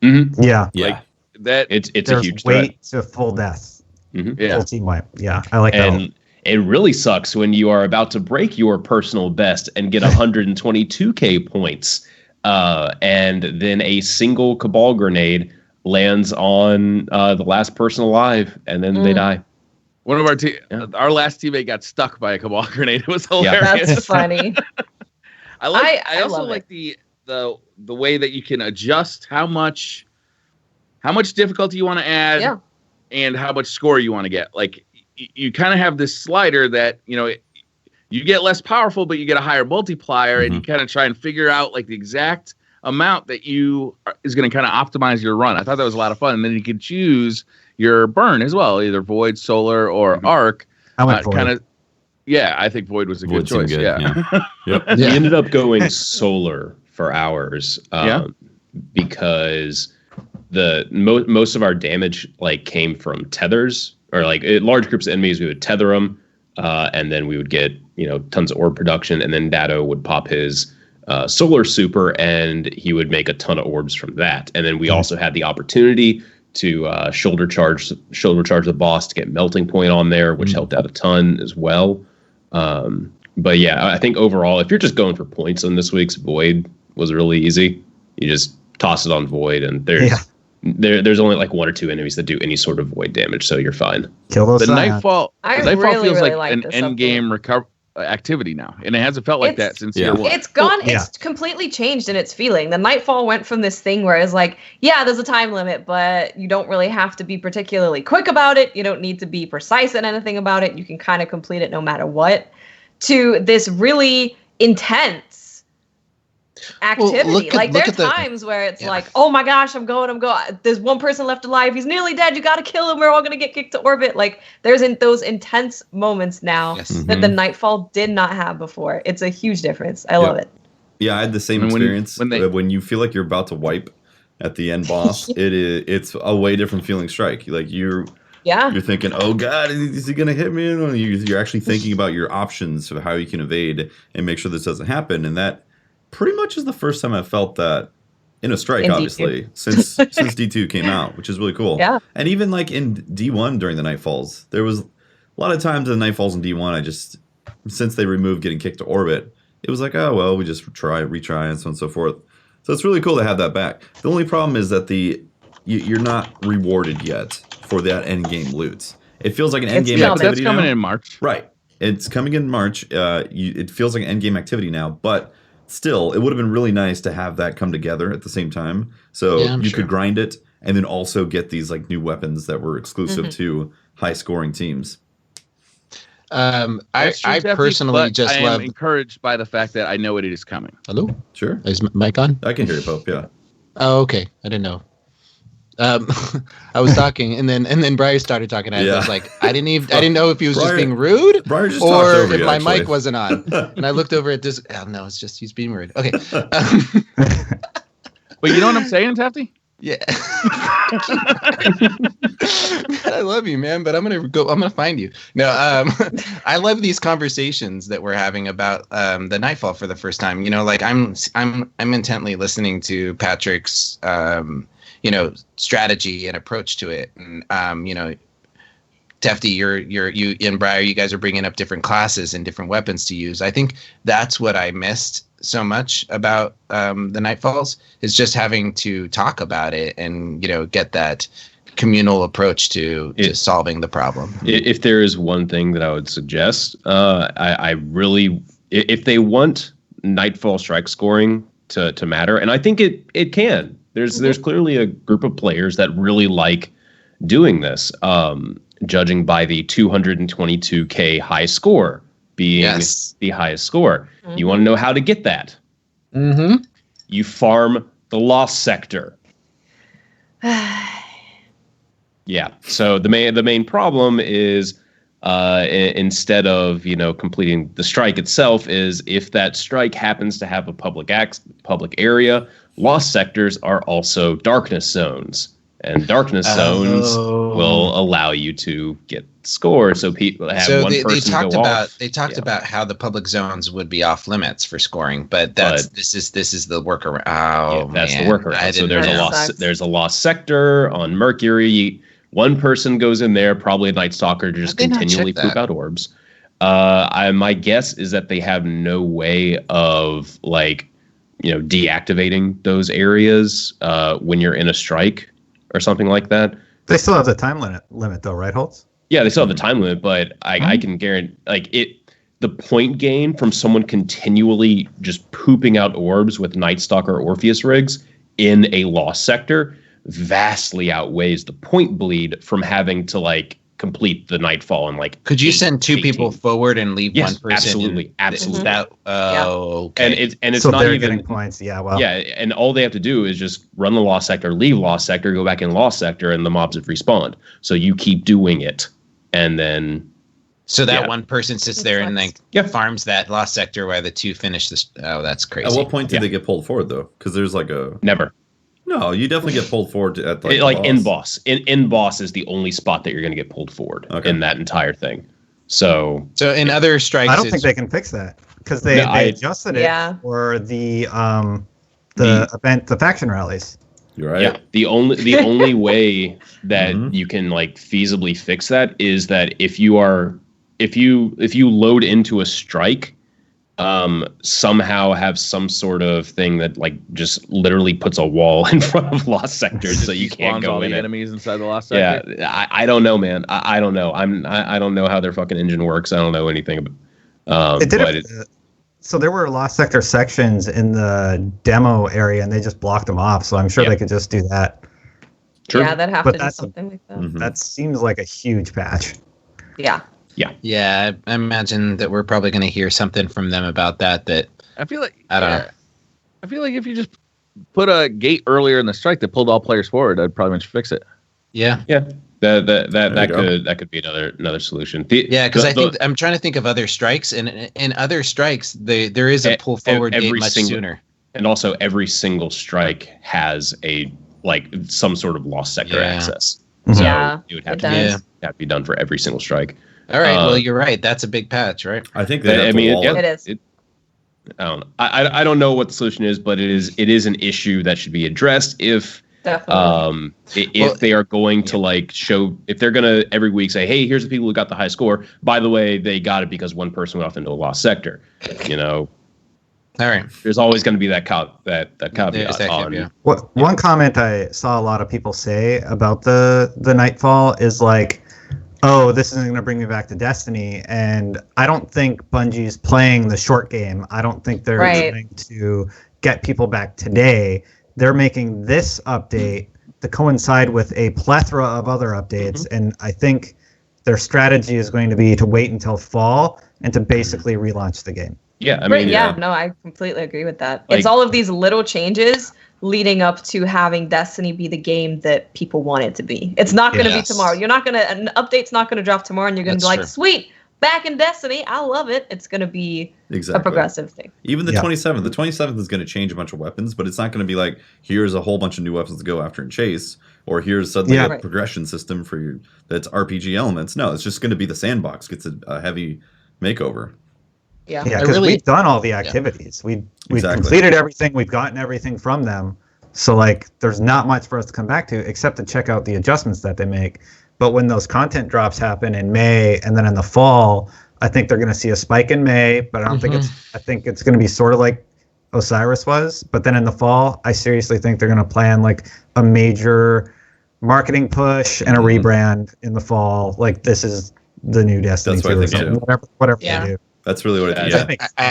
Mm-hmm.
Yeah.
Like that.
It's a
There's
huge threat.
weight to full death.
Mm-hmm.
Yeah.
Full team wipe. Yeah. I like that.
And it really sucks when you are about to break your personal best and get 122k points, and then a single Cabal grenade lands on the last person alive, and then they die.
One of our last teammate got stuck by a Cabal grenade. It was hilarious.
That's funny.
I also
love
like the way that you can adjust how much difficulty you want to add, and how much score you want to get. Like you kind of have this slider that you get less powerful, but you get a higher multiplier, and you kind of try and figure out like the exact amount that is going to kind of optimize your run. I thought that was a lot of fun, and then you can choose your burn as well, either Void, Solar, or Arc.
I went Void.
I think Void was a good
Void seemed
choice.
good,
Yeah.
Yep.
We ended up going solar for ours because the most of our damage came from tethers, or large groups of enemies. We would tether them, and then we would get tons of orb production, and then Dado would pop his solar super, and he would make a ton of orbs from that. And then we also had the opportunity to shoulder charge the boss to get melting point on there, which helped out a ton as well. But yeah, I think overall, if you're just going for points on this week's Void, was really easy. You just toss it on Void, and there's only 1 or 2 enemies that do any sort of Void damage, so you're fine.
Kill those
The
Scions.
Nightfall
really,
feels
really
like an
this
end game activity now, and it hasn't felt like that since year 1.
It's gone. It's completely changed in its feeling. The Nightfall went from this thing where it's like, yeah, there's a time limit, but you don't really have to be particularly quick about it. You don't need to be precise at anything about it. You can kind of complete it no matter what. To this really intense activity. There are times where it's like, oh my gosh, I'm going. There's one person left alive. He's nearly dead. You got to kill him. We're all going to get kicked to orbit. There's those intense moments now that the Nightfall did not have before. It's a huge difference. I love it.
Yeah, I had the same experience. When you feel like you're about to wipe at the end boss, it's a way different feeling strike. You're thinking, oh God, is he going to hit me? And you're actually thinking about your options of how you can evade and make sure this doesn't happen. And that pretty much is the first time I felt that in a strike, obviously, since D2 came out, which is really cool. Yeah. And even in D1 during the Nightfalls, there was a lot of times in the Nightfalls in D1, since they removed getting kicked to orbit, it was like, oh, well, we just retry, and so on and so forth. So it's really cool to have that back. The only problem is that you're not rewarded yet for that end game loot. It feels like an end game activity.
That's coming in March.
Right. It's coming in March. It feels like an end game activity now, but still, it would have been really nice to have that come together at the same time. So you could grind it and then also get these new weapons that were exclusive to high scoring teams.
That's true,
I
Jeffy,
personally
but
just
I am
love.
encouraged by the fact that I know it is coming.
Hello,
Sure.
is mic on?
I can hear you, Pope. Yeah.
Oh, okay. I didn't know. I was talking, and then Briar started talking. I was like, I didn't know if he was just
Briar-
being rude,
Briar just
or
talked over
if
you,
my
actually.
mic wasn't on. And I looked over at this. Oh no, it's just he's being rude. Okay.
But you know what I'm saying, Tefty?
Yeah. Man, I love you, man, but I'm gonna find you. No, I love these conversations that we're having about the Nightfall for the first time. You know, like I'm intently listening to Patrick's strategy and approach to it. And Tefty, you and Briar, you guys are bringing up different classes and different weapons to use. I think that's what I missed so much about the Nightfalls, is just having to talk about it and get that communal approach to solving the problem.
If there is one thing that I would suggest, I really, if they want Nightfall strike scoring to matter, and I think it can. There's clearly a group of players that really like doing this, judging by the 222K high score being the highest score. Mm-hmm. You want to know how to get that?
Mm-hmm.
You farm the lost sector. Yeah. So the main problem is instead of completing the strike itself, is if that strike happens to have a public area, lost sectors are also darkness zones, and darkness zones will allow you to get scores. So people have
they talked about how the public zones would be off limits for scoring, but this is the workaround. Oh,
that's
man.
the workaround. So there's a lost sector on Mercury. One person goes in there, probably a Night Stalker, to just continually poop out orbs. My guess is that they have no way of deactivating those areas when you're in a strike or something like that.
They still have the time limit though, right, Holtz?
Yeah, they still have the time limit, but I can guarantee the point gain from someone continually just pooping out orbs with Night Stalker Orpheus rigs in a lost sector vastly outweighs the point bleed from having to complete the Nightfall and
Could you send 2 people forward and leave one person?
Absolutely.
Okay.
And it's
so
not
they're
even
getting points. Yeah, well.
Yeah, and all they have to do is just run the lost sector, leave lost sector, go back in lost sector, and the mobs have respawned. So you keep doing it, and then
one person sits there and farms that lost sector while the 2 finish this. Oh, that's crazy.
At what point did they get pulled forward though? Because there's
never.
No, you definitely get pulled forward at
in boss. In boss is the only spot that you're going to get pulled forward in that entire thing. So
in other strikes,
I don't think they can fix that because they adjusted it for the event, the faction rallies.
You're right.
Yeah, the only way that you can feasibly fix that is that if you load into a strike, somehow have some sort of thing that just literally puts a wall in front of lost sectors so you can't go in.
Enemies inside the lost sector.
Yeah, I don't know, man. I don't know. I don't know how their fucking engine works. I don't know anything about.
So there were lost sector sections in the demo area, and they just blocked them off. So I'm sure they could just do that.
True.
Yeah, they'd have to do something like that.
Mm-hmm. That seems like a huge patch.
Yeah.
Yeah, I imagine that we're probably going to hear something from them about that.
I feel like I don't know. I feel like if you just put a gate earlier in the strike that pulled all players forward, I'd probably much it.
Yeah.
That could be another solution.
Because I think I'm trying to think of other strikes, and in other strikes, there is a pull forward gate much sooner.
And also, every single strike has some sort of lost sector access. So it would have to be done for every single strike.
All right. Well, you're right. That's a big patch, right?
I think
it is.
I don't know. I don't know what the solution is, but it is an issue that should be addressed if they are going to show, if they're going to every week say, hey, here's the people who got the high score. By the way, they got it because one person went off into a lost sector.
All right.
There's always going to be that caveat.
One comment I saw a lot of people say about the Nightfall is oh, this isn't going to bring me back to Destiny. And I don't think Bungie's playing the short game. I don't think they're trying to get people back today. They're making this update to coincide with a plethora of other updates. And I think their strategy is going to be to wait until fall and to basically relaunch the game.
Yeah, I mean,
no, I completely agree with that. It's all of these little changes leading up to having Destiny be the game that people want it to be. It's not going to be tomorrow. You're not going to, an update's not going to drop tomorrow and you're going to be like, sweet, back in Destiny, I love it. It's going to be a progressive thing.
Even the 27th. The 27th is going to change a bunch of weapons, but it's not going to be like, here's a whole bunch of new weapons to go after and chase, or here's suddenly a progression system for you that's RPG elements. No, it's just going to be the sandbox gets a heavy makeover.
Yeah, because we've done all the activities. We've completed everything. We've gotten everything from them. So, like, there's not much for us to come back to except to check out the adjustments that they make. But when those content drops happen in May and then in the fall, I think they're going to see a spike in May. But I don't think I think it's going to be sort of like Osiris was. But then in the fall, I seriously think they're going to plan like a major marketing push and a rebrand in the fall. Like, this is the new Destiny.
That's what I think too.
Whatever they do.
That's really what I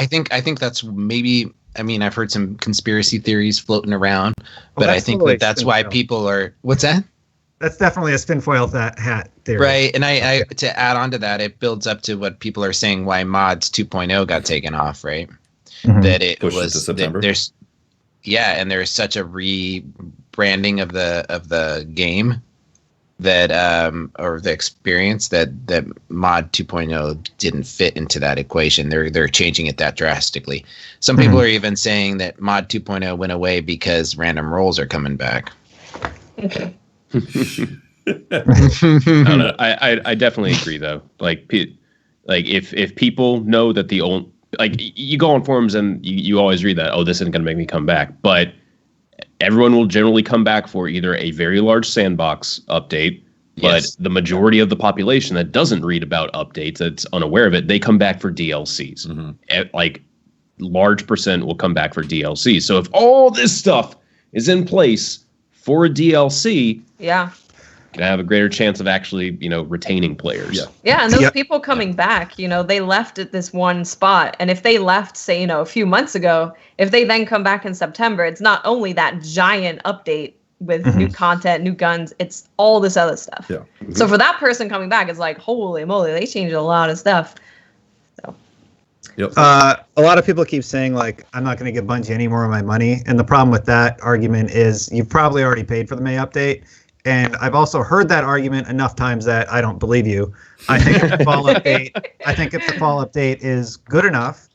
think.
I think that's maybe. I mean, I've heard some conspiracy theories floating around, but I think that's why people are. What's that?
That's definitely a tinfoil hat theory,
right? And I to add on to that, it builds up to what people are saying why mods 2.0 got taken off, right? That it
pushed
was
to September.
And there's such a rebranding of the game that or the experience that mod 2.0 didn't fit into that equation. They're changing it that drastically. Some people are even saying that mod 2.0 went away because random rolls are coming back.
I don't know. I definitely agree though. Like if people know that the old, like, you go on forums and you always read that, oh, this isn't going to make me come back, but everyone will generally come back for either a very large sandbox update, but the majority of the population that doesn't read about updates, that's unaware of it, they come back for DLCs. Like, large percent will come back for DLC. So if all this stuff is in place for a DLC, gonna have a greater chance of actually, retaining players.
And those people coming back, they left at this one spot, and if they left, say, a few months ago, if they then come back in September, it's not only that giant update with new content, new guns, it's all this other stuff. So for that person coming back, it's like, holy moly, they changed a lot of stuff. So
a lot of people keep saying, like, I'm not going to give Bungie any more of my money, and the problem with that argument is you've probably already paid for the May update. And I've also heard that argument enough times that I don't believe you. I think if the fall update is good enough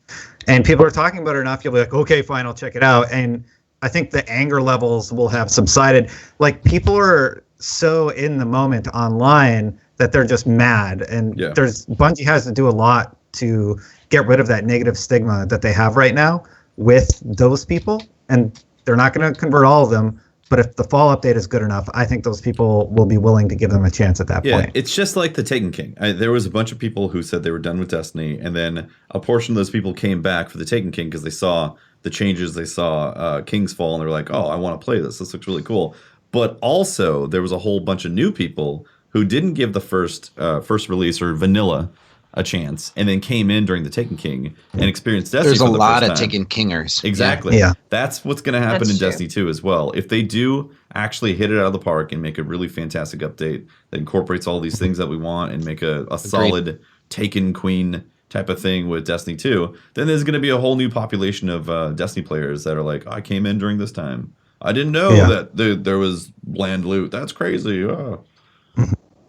and people are talking about it enough, you'll be like, okay, fine, I'll check it out. And I think the anger levels will have subsided. Like, people are so in the moment online that they're just mad. And Bungie has to do a lot to get rid of that negative stigma that they have right now with those people. And they're not going to convert all of them. But if the fall update is good enough, I think those people will be willing to give them a chance at that point.
It's just like the Taken King. There was a bunch of people who said they were done with Destiny, and then a portion of those people came back for the Taken King because they saw the changes, they saw King's Fall, and they were like, oh, I want to play this. This looks really cool. But also, there was a whole bunch of new people who didn't give the first release or vanilla a chance, and then came in during the Taken King and experienced Destiny.
There's
for
a
the
lot
first
of
time.
Taken Kingers.
Exactly.
Yeah.
That's what's going to happen
That's
in
true.
Destiny 2 as well. If they do actually hit it out of the park and make a really fantastic update that incorporates all these things that we want and make a solid Taken Queen type of thing with Destiny 2, then there's going to be a whole new population of Destiny players that are like, I came in during this time. I didn't know that there was bland loot. That's crazy. Oh.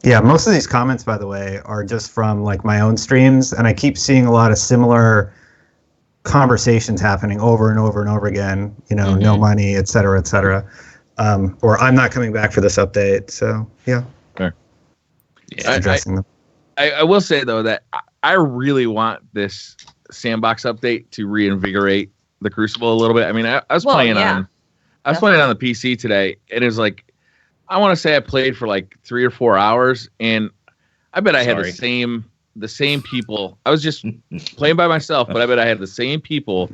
Yeah, most of these comments, by the way, are just from like my own streams, and I keep seeing a lot of similar conversations happening over and over and over again. No money, et cetera, or I'm not coming back for this update. So addressing them.
I will say though that I really want this sandbox update to reinvigorate the Crucible a little bit. I mean, I was playing on the PC today, and it was like, I want to say I played for like 3 or 4 hours, and I bet I had the same people. I was just playing by myself, but I bet I had the same people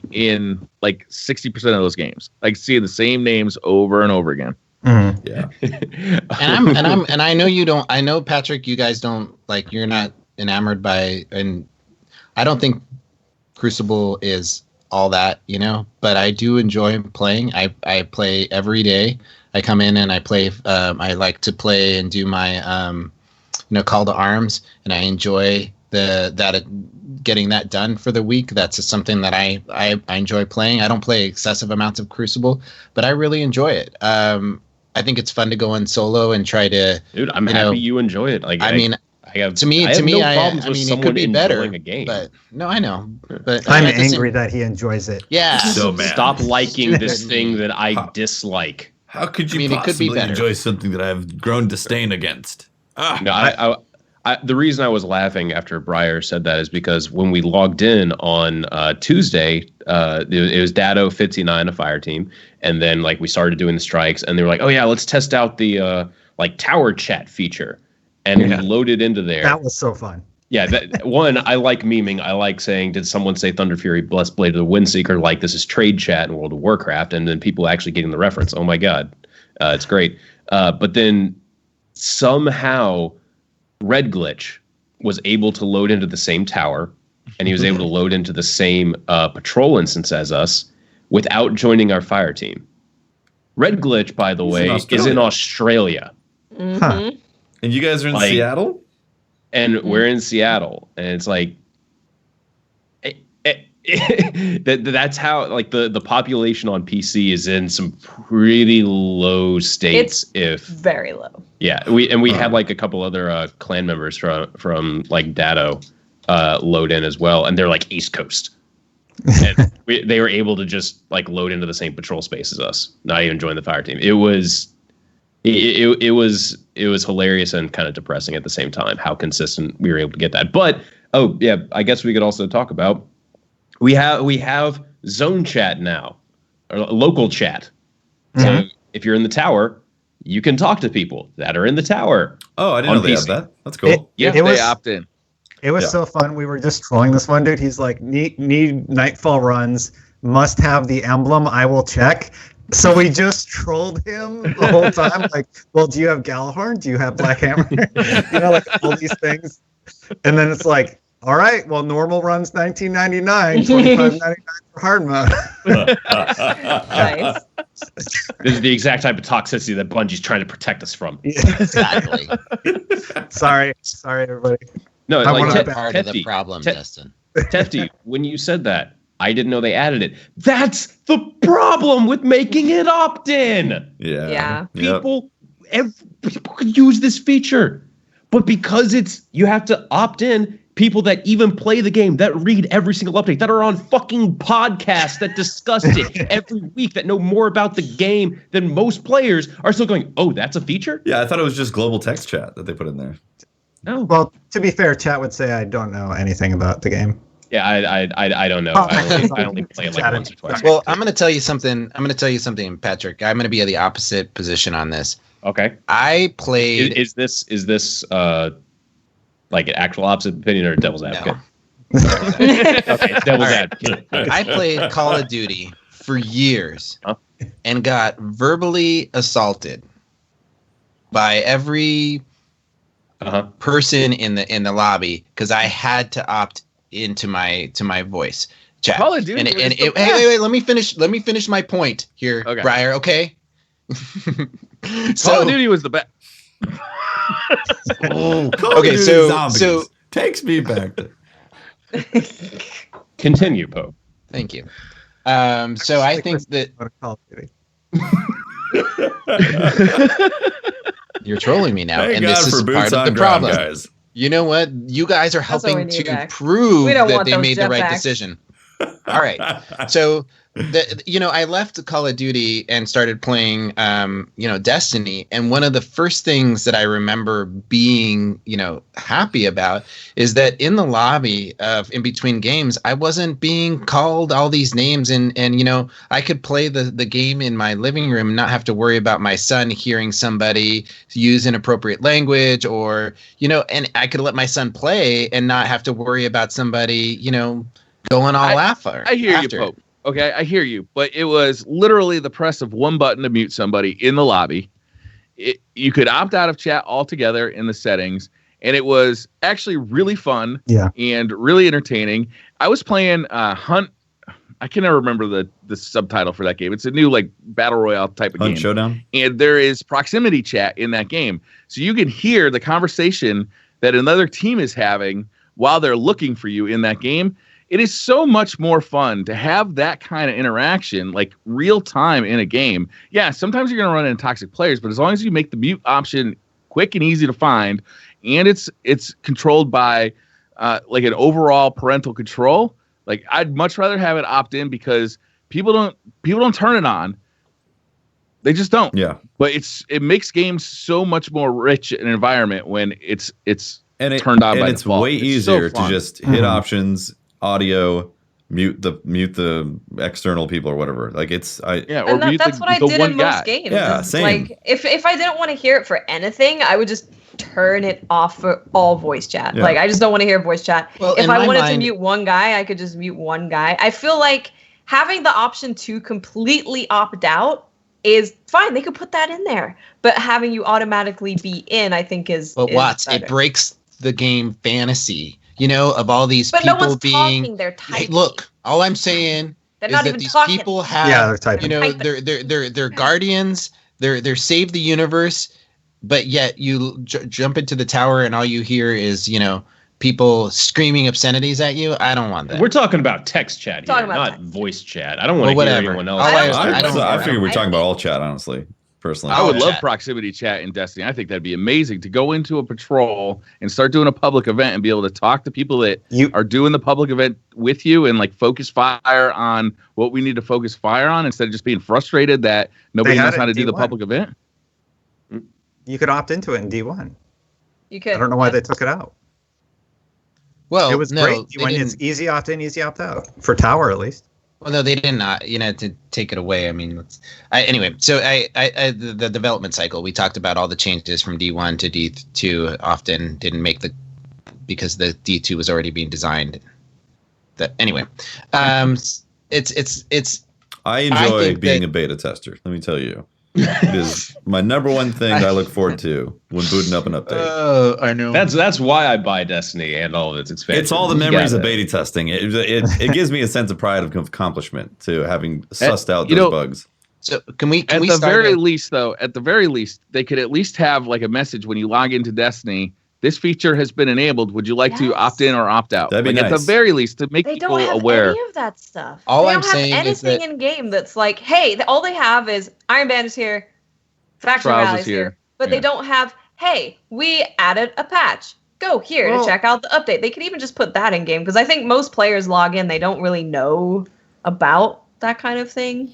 in like 60% of those games, like seeing the same names over and over again.
Yeah.
and I know you don't. I know, Patrick, you guys don't, like, you're not enamored by, and I don't think Crucible is all that, but I do enjoy playing. I play every day. I come in and I play. I like to play and do my call to arms, and I enjoy getting that done for the week. That's just something that I enjoy playing. I don't play excessive amounts of Crucible, but I really enjoy it. I think it's fun to go in solo and try to.
Dude, I'm happy you enjoy it. Like,
I mean,
I have
to me,
no problems with
it
someone
could be better.
enjoying a game.
But no, I know. But
I'm
at the same-
angry that he enjoys it.
Yeah.
So mad.
Stop liking this thing that I dislike.
How could you
I mean, it could be
possibly
better.
enjoy something that I've grown disdain against?
No, I the reason I was laughing after Breyer said that is because when we logged in on Tuesday, it was Dado, Fitzy9, a Fireteam, and then like we started doing the strikes, and they were like, "Oh yeah, let's test out the like tower chat feature," and we loaded into there.
That was so fun.
Yeah, that one, I like memeing. I like saying, "Did someone say Thunder Fury, Blessed Blade of the Windseeker?" Like this is trade chat in World of Warcraft, and then people actually getting the reference. Oh my god, it's great. But then somehow Red Glitch was able to load into the same tower, and he was able to load into the same patrol instance as us without joining our fire team. Red Glitch, by the way, is in Australia.
Huh.
And you guys are in
Like-
Seattle?
And we're in Seattle, and it's like that's how like the population on PC is in some pretty low states.
Very low.
Yeah, we had like a couple other clan members from like Dado load in as well, and they're like East Coast. And they were able to just like load into the same patrol space as us, not even join the fire team. It was hilarious and kind of depressing at the same time how consistent we were able to get that. But I guess we could also talk about we have zone chat now, or local chat. So if you're in the tower, you can talk to people that are in the tower.
Oh, I didn't know they had that. That's cool.
If
It
they
was-
opt in.
It was so fun. We were just trolling this one dude. He's like, need Nightfall runs, must have the emblem. I will check. So we just trolled him the whole time. Like, well, do you have Galahorn? Do you have Black Hammer? Like all these things. And then it's like, all right, well, normal runs $19.99, $25.99 for hard mode.
Nice.
This is the exact type of toxicity that Bungie's trying to protect us from.
Exactly.
Sorry, everybody.
No,
I
like
wanna-
Part of the problem, Destin.
Tefty, when you said that, I didn't know they added it. That's the problem with making it opt-in.
Yeah.
People could use this feature, but because you have to opt in, people that even play the game, that read every single update, that are on fucking podcasts that discuss it every week, that know more about the game than most players, are still going, "Oh, that's a feature?"
Yeah, I thought it was just global text chat that they put in there.
No.
Well, to be fair, chat would say I don't know anything about the game.
Yeah, I don't know. I only play it like once or twice.
Well, I'm going to tell you something. Patrick. I'm going to be in the opposite position on this.
Okay.
I played.
Is this like an actual opposite opinion or devil's advocate? Okay, devil's advocate.
I played Call of Duty for years and got verbally assaulted by every person in the lobby because I had to opt into my voice chat.
Call of Duty.
Hey, let me finish my point here,
Okay.
Briar. Okay.
Call of Duty was the best.
Call of
Okay,
Duty
so-
Zombies
so-
takes me back.
Continue, Pope.
Thank you. So I think that
Call of Duty.
you're trolling me now,
Thank
and
God
this
for
is
boots
part of
on
the
ground,
problem.
guys.
You know what? You guys are
That's what we
helping
need
to
back.
prove
We don't
that
want
they
those
made the right
jetpacks.
decision. All right. So, I left Call of Duty and started playing, Destiny. And one of the first things that I remember being, happy about is that in the lobby in between games, I wasn't being called all these names. And I could play the game in my living room and not have to worry about my son hearing somebody use inappropriate language or, and I could let my son play and not have to worry about somebody, going all after.
I hear you, Pope. Okay, I hear you. But it was literally the press of one button to mute somebody in the lobby. You could opt out of chat altogether in the settings. And it was actually really fun
Yeah.
and really entertaining. I was playing Hunt. I can never remember the subtitle for that game. It's a new like battle royale type of
Hunt
game.
Showdown.
And there is proximity chat in that game, so you can hear the conversation that another team is having while they're looking for you in that game. It is so much more fun to have that kind of interaction, like real time in a game. Yeah, sometimes you're going to run into toxic players, but as long as you make the mute option quick and easy to find, and it's controlled by like an overall parental control, like I'd much rather have it opt in because people don't turn it on. They just don't.
Yeah.
But it makes games so much more rich an environment when it's turned on by
it's
default.
way
It's
easier
so fun.
to just hit options, audio, mute the external people or whatever. Like it's
or
And
mute
that's what I
the
did
one
in
guy.
most games.
Yeah,
It's
same.
Like if I didn't want to hear it for anything, I would just turn it off for all voice chat.
Yeah.
Like I just don't want to hear voice chat.
Well,
If
in
I
my
wanted to
mind-
mute one guy, I could just mute one guy. I feel like having the option to completely opt out is fine. They could put that in there. But having you automatically be in, I think is
But
is
Watts,
better.
it breaks the game fantasy, of all these
But no
people
one's
being.
talking, they're
Hey,
typing.
look, all I'm saying
They're
is
not
that
even
these
talking.
people have,
Yeah, they're typing.
they're guardians, they're save the universe, but yet you jump into the tower and all you hear is, people screaming obscenities at you. I don't want that.
We're talking about text chat here,
Talking about
not
text.
voice chat. I don't want to
Well,
hear
whatever.
anyone else.
All
I
don't-
figured we're
I
talking about
think-
all chat, honestly, personally.
I would
Oh,
love
chat.
proximity chat in Destiny. I think that'd be amazing to go into a patrol and start doing a public event and be able to talk to people that are doing the public event with you and like focus fire on what we need to focus fire on instead of just being frustrated that nobody
They had
knows
it
how to
in
do the
D1.
public event.
You could opt into it in D1.
You could.
I don't know why they took it out.
Well,
It was
no,
great.
they
When
didn't-
it's easy opt in, easy opt out for Tower at least.
Well, no, they did not. To take it away. I mean, anyway. So, the development cycle. We talked about all the changes from D1 to D2. Often didn't make because the D2 was already being designed. Anyway, it's.
I
I
enjoy
think
being
that-
a beta tester. Let me tell you, it is my number one thing that I look forward to when booting up an update.
Oh, I know.
That's why I buy Destiny and all of its expansions.
It's all the
You
memories
got
of
it.
beta testing. It gives me a sense of pride of accomplishment to having sussed out
you
those
know,
bugs.
So can we
At the
start
very
it?
least, though, they could at least have like a message when you log into Destiny. This feature has been enabled. Would you like to
Yes.
opt in or opt out?
That'd be
Like, at
nice.
the very least, to make
They
people
don't have
aware.
any of that stuff.
All
they
I'm
don't have
saying is
anything
that-
in game that's like, hey, all they have is Iron Band is here, Faction
Trials
Rally
is
is here,
here.
but they don't have, hey, we added a patch. Go here
Well-
to check out the update. They could even just put that in game because I think most players log in, they don't really know about that kind of thing.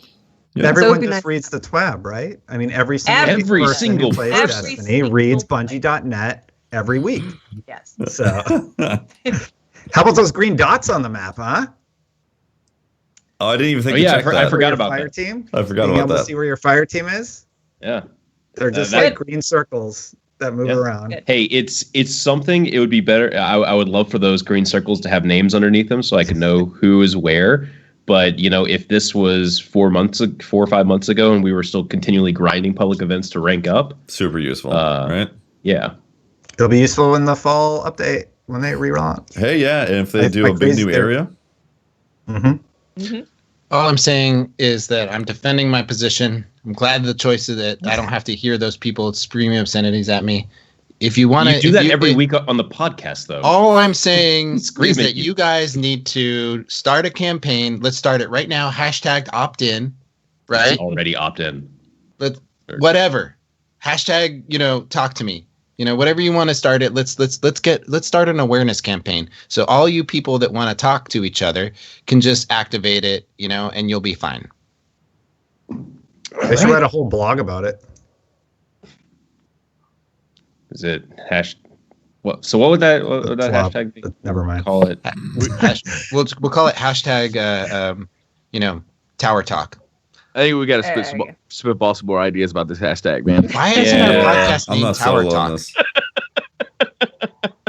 Yeah.
Everyone
it'd be
just
nice.
reads the TWAB, right? I mean, every single
Every
person
single
who plays
person.
Destiny
Every
reads
single
Bungie.net every week.
Yes.
So, how about those green dots on the map, huh?
Oh, I didn't even think
Oh,
to
yeah,
check
I
that.
forgot
Your
about
fire
that.
team.
I forgot
Being
about
able to
that.
see where your fire team is.
Yeah.
They're just
that-
like green circles that move
Yeah.
around.
Good.
Hey, it's something. It would be better. I would love for those green circles to have names underneath them so I could know who is where. But if this was 4 or 5 months ago, and we were still continually grinding public events to rank up,
Super useful,
Uh,
right?
yeah,
It'll be useful in the fall update when they relaunch.
Hey, yeah, and if they
I-
do
I
a big
crazy
new
there.
area,
Mm-hmm.
All I'm saying is that I'm defending my position. I'm glad of the choice of that I don't have to hear those people screaming obscenities at me. If you want
you do that every
week.
week on the podcast, though.
All I'm saying is
Scream at
that
you.
you guys need to start a campaign. Let's start it right now. Hashtag opt-in, right?
Already opt in.
But whatever. Hashtag, talk to me. Whatever you want to start it. Let's start an awareness campaign. So all you people that want to talk to each other can just activate it, and you'll be fine.
They should write a whole blog about it.
Is it hash? What? So what would that
Flop.
hashtag be?
Never mind.
Call it.
We'll call it hashtag, Tower Talk.
I think we got to
There you go.
spitball some more ideas about this hashtag, man.
Why isn't
Yeah.
our podcast
I'm
named
not
Tower
solo on
Talk?
this.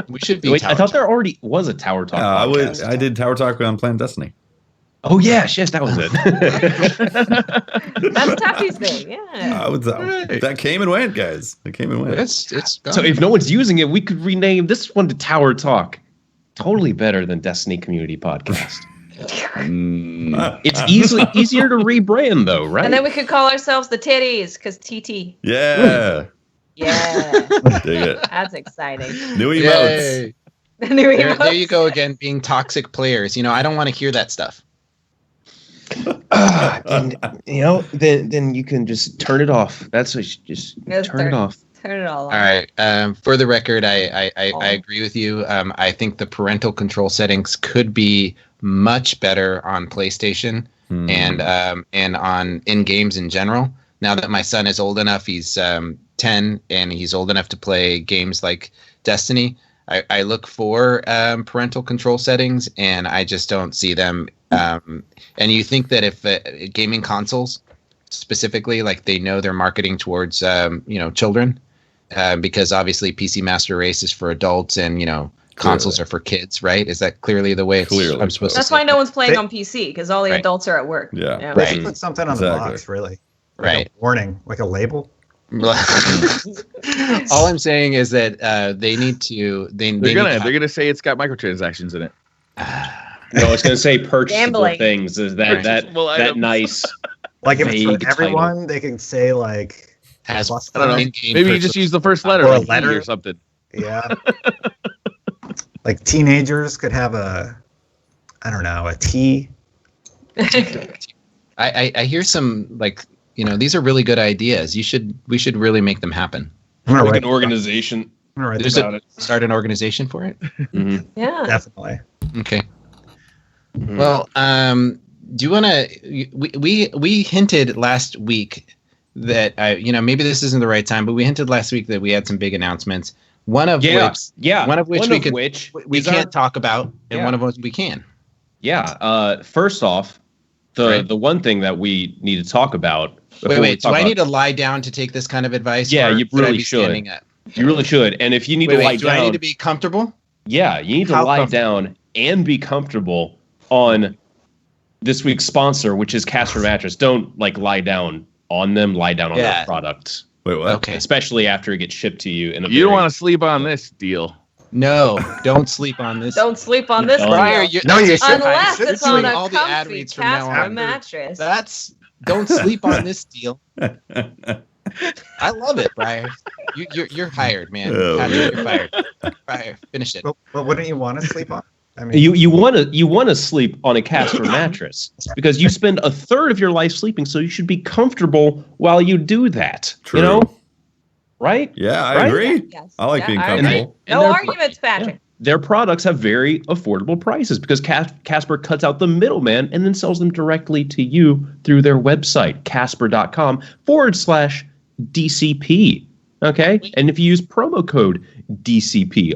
We should be
Wait,
Tower
I thought
Talk.
there already was a Tower Talk. podcast.
I did Tower Talk on Planet Destiny.
Oh yes, that was it.
That's Taffy's thing. Yeah.
That came and went, guys. It came and went.
It's gone.
So if no one's using it, we could rename this one to Tower Talk. Totally better than Destiny Community Podcast. It's easier to rebrand though, right?
And then we could call ourselves the Titties, because TT.
Yeah.
Yeah.
Dig it.
That's exciting.
New emotes.
Yay.
New
There
emotes.
you go again, being toxic players. I don't want to hear that stuff.
And, then you can just turn it off. That's what just turn it off.
Turn it all off.
All right. For the record, I agree with you. I think the parental control settings could be much better on PlayStation and on in games in general. Now that my son is old enough, he's 10 and he's old enough to play games like Destiny. I look for parental control settings, and I just don't see them. And you think that if gaming consoles specifically, like they know they're marketing towards children, because obviously PC Master Race is for adults and consoles are for kids, right? Is that clearly the way I'm supposed to?
That's why no one's playing on PC, because all the adults are at work.
Yeah.
They should put something on the box, really. Like a warning, like a label.
All I'm saying is that they need to.
They're gonna say it's got microtransactions in it.
No, it's going to say purchasable
Gambling.
things. Is that nice?
Like if it's
vague
for everyone, they can say like
Has
plus
I don't know.
in-game
Maybe you
purchase.
just use the first letter,
Or a
like E
letter.
or something.
Yeah. Like teenagers could have a T.
I hear some these are really good ideas. We should really make them happen.
I'm gonna
Like
write
an organization.
I'm gonna write
There's
this
about it.
Start an organization for it.
Mhm.
Yeah.
definitely.
Okay. Well, do you want to? We hinted last week that maybe this isn't the right time, but we hinted last week that we had some big announcements. One of which we can't talk about, and one of which we can.
Yeah. First off, the one thing that we need to talk about.
Wait. Do I need to lie down to take this kind of advice?
Yeah,
or
you
should I
really
be
should.
standing up?
You really should. And if you need to lie
do
down,
I need to be comfortable?
yeah, you need to
How
lie
comfortable?
down and be comfortable on this week's sponsor, which is Casper Mattress. Don't lie down on them. Lie down on their product.
Wait, what?
Okay.
Especially after it gets shipped to you.
You don't want to sleep on this deal.
No, don't sleep on this.
Don't sleep on this.
Don't.
Briar,
deal.
No, you should.
Unless
You're
it's on
doing
a
all the ad
comfy
reads from now
Casper
on.
mattress.
Don't sleep on this deal. I love it, Briar. You're hired, man.
Oh,
You're fired. Briar, finish it.
But wouldn't you want to sleep on? I mean,
You want to sleep on a Casper mattress because you spend a third of your life sleeping, so you should be comfortable while you do that.
True.
Right?
Yeah, I
Right?
agree.
Yes.
I like
Yeah,
being
I
comfortable.
agree. No
they're-
arguments, Patrick.
Their products have very affordable prices because Casper cuts out the middleman and then sells them directly to you through their website, casper.com/DCP. Okay? And if you use promo code DCP,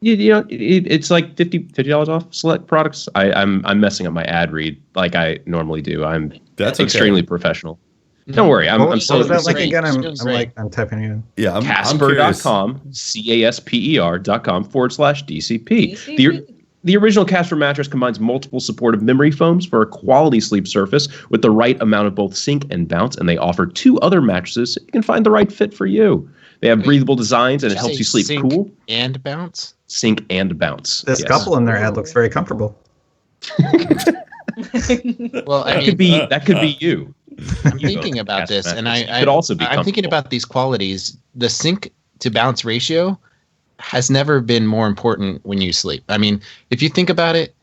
it's like $50 off select products. I'm messing up my ad read like I normally do. I'm
That's okay.
extremely professional. Don't worry. I'm
what
so
was that like
great.
again?
Doing great.
I'm typing it in.
Yeah, I'm curious.
Casper.com, CASPER.com/DCP. The original Casper mattress combines multiple supportive memory foams for a quality sleep surface with the right amount of both sink and bounce, and they offer 2 other mattresses so you can find the right fit for you. They have breathable designs, and it helps you sleep cool.
And bounce.
Sink and bounce.
This
Yes.
couple in their ad looks very comfortable.
Well, I mean,
That could be you.
I'm thinking about this, and
It could also be
I'm thinking
comfortable.
about these qualities. The sink to bounce ratio has never been more important when you sleep. I mean, if you think about it,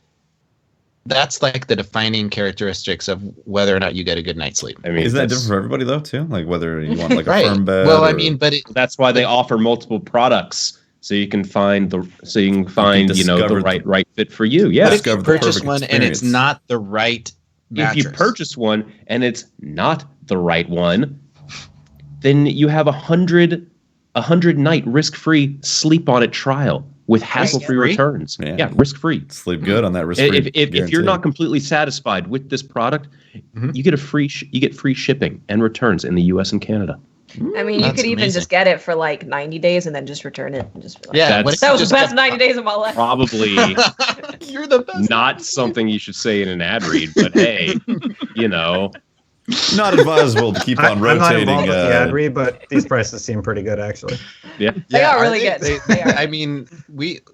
that's like the defining characteristics of whether or not you get a good night's sleep.
I mean,
Isn't that
that's-
different for everybody though, too? Like whether you want like a
Right.
firm bed.
Well, I
or-
mean, but
That's why they offer multiple products, so you can find the
discover
right fit for you. Yeah.
what if you
discover the
purchase
perfect
one and it's
experience.
not the right mattress?
If you purchase one and it's not the right one, then you have a 100-night risk-free sleep on it trial with hassle-free
Risk-free?
returns.
Yeah.
Yeah, risk-free.
sleep good on that risk.
If you're not completely satisfied with this product,
Mhm.
you get free shipping and returns in the U.S. and Canada.
I mean, you
That's
could even
amazing.
just get it for like 90 days and then just return it. And just be like,
Yeah,
That's-
what if
that
you
was the
just
best
kept-
90 days of my life.
Probably
You're the best.
not something you should say in an ad read, but hey,
Not advisable to keep on
I'm not
rotating.
involved with the ad read, but these prices seem pretty good, actually.
Yeah.
They are really
they?
good. They are.
I mean,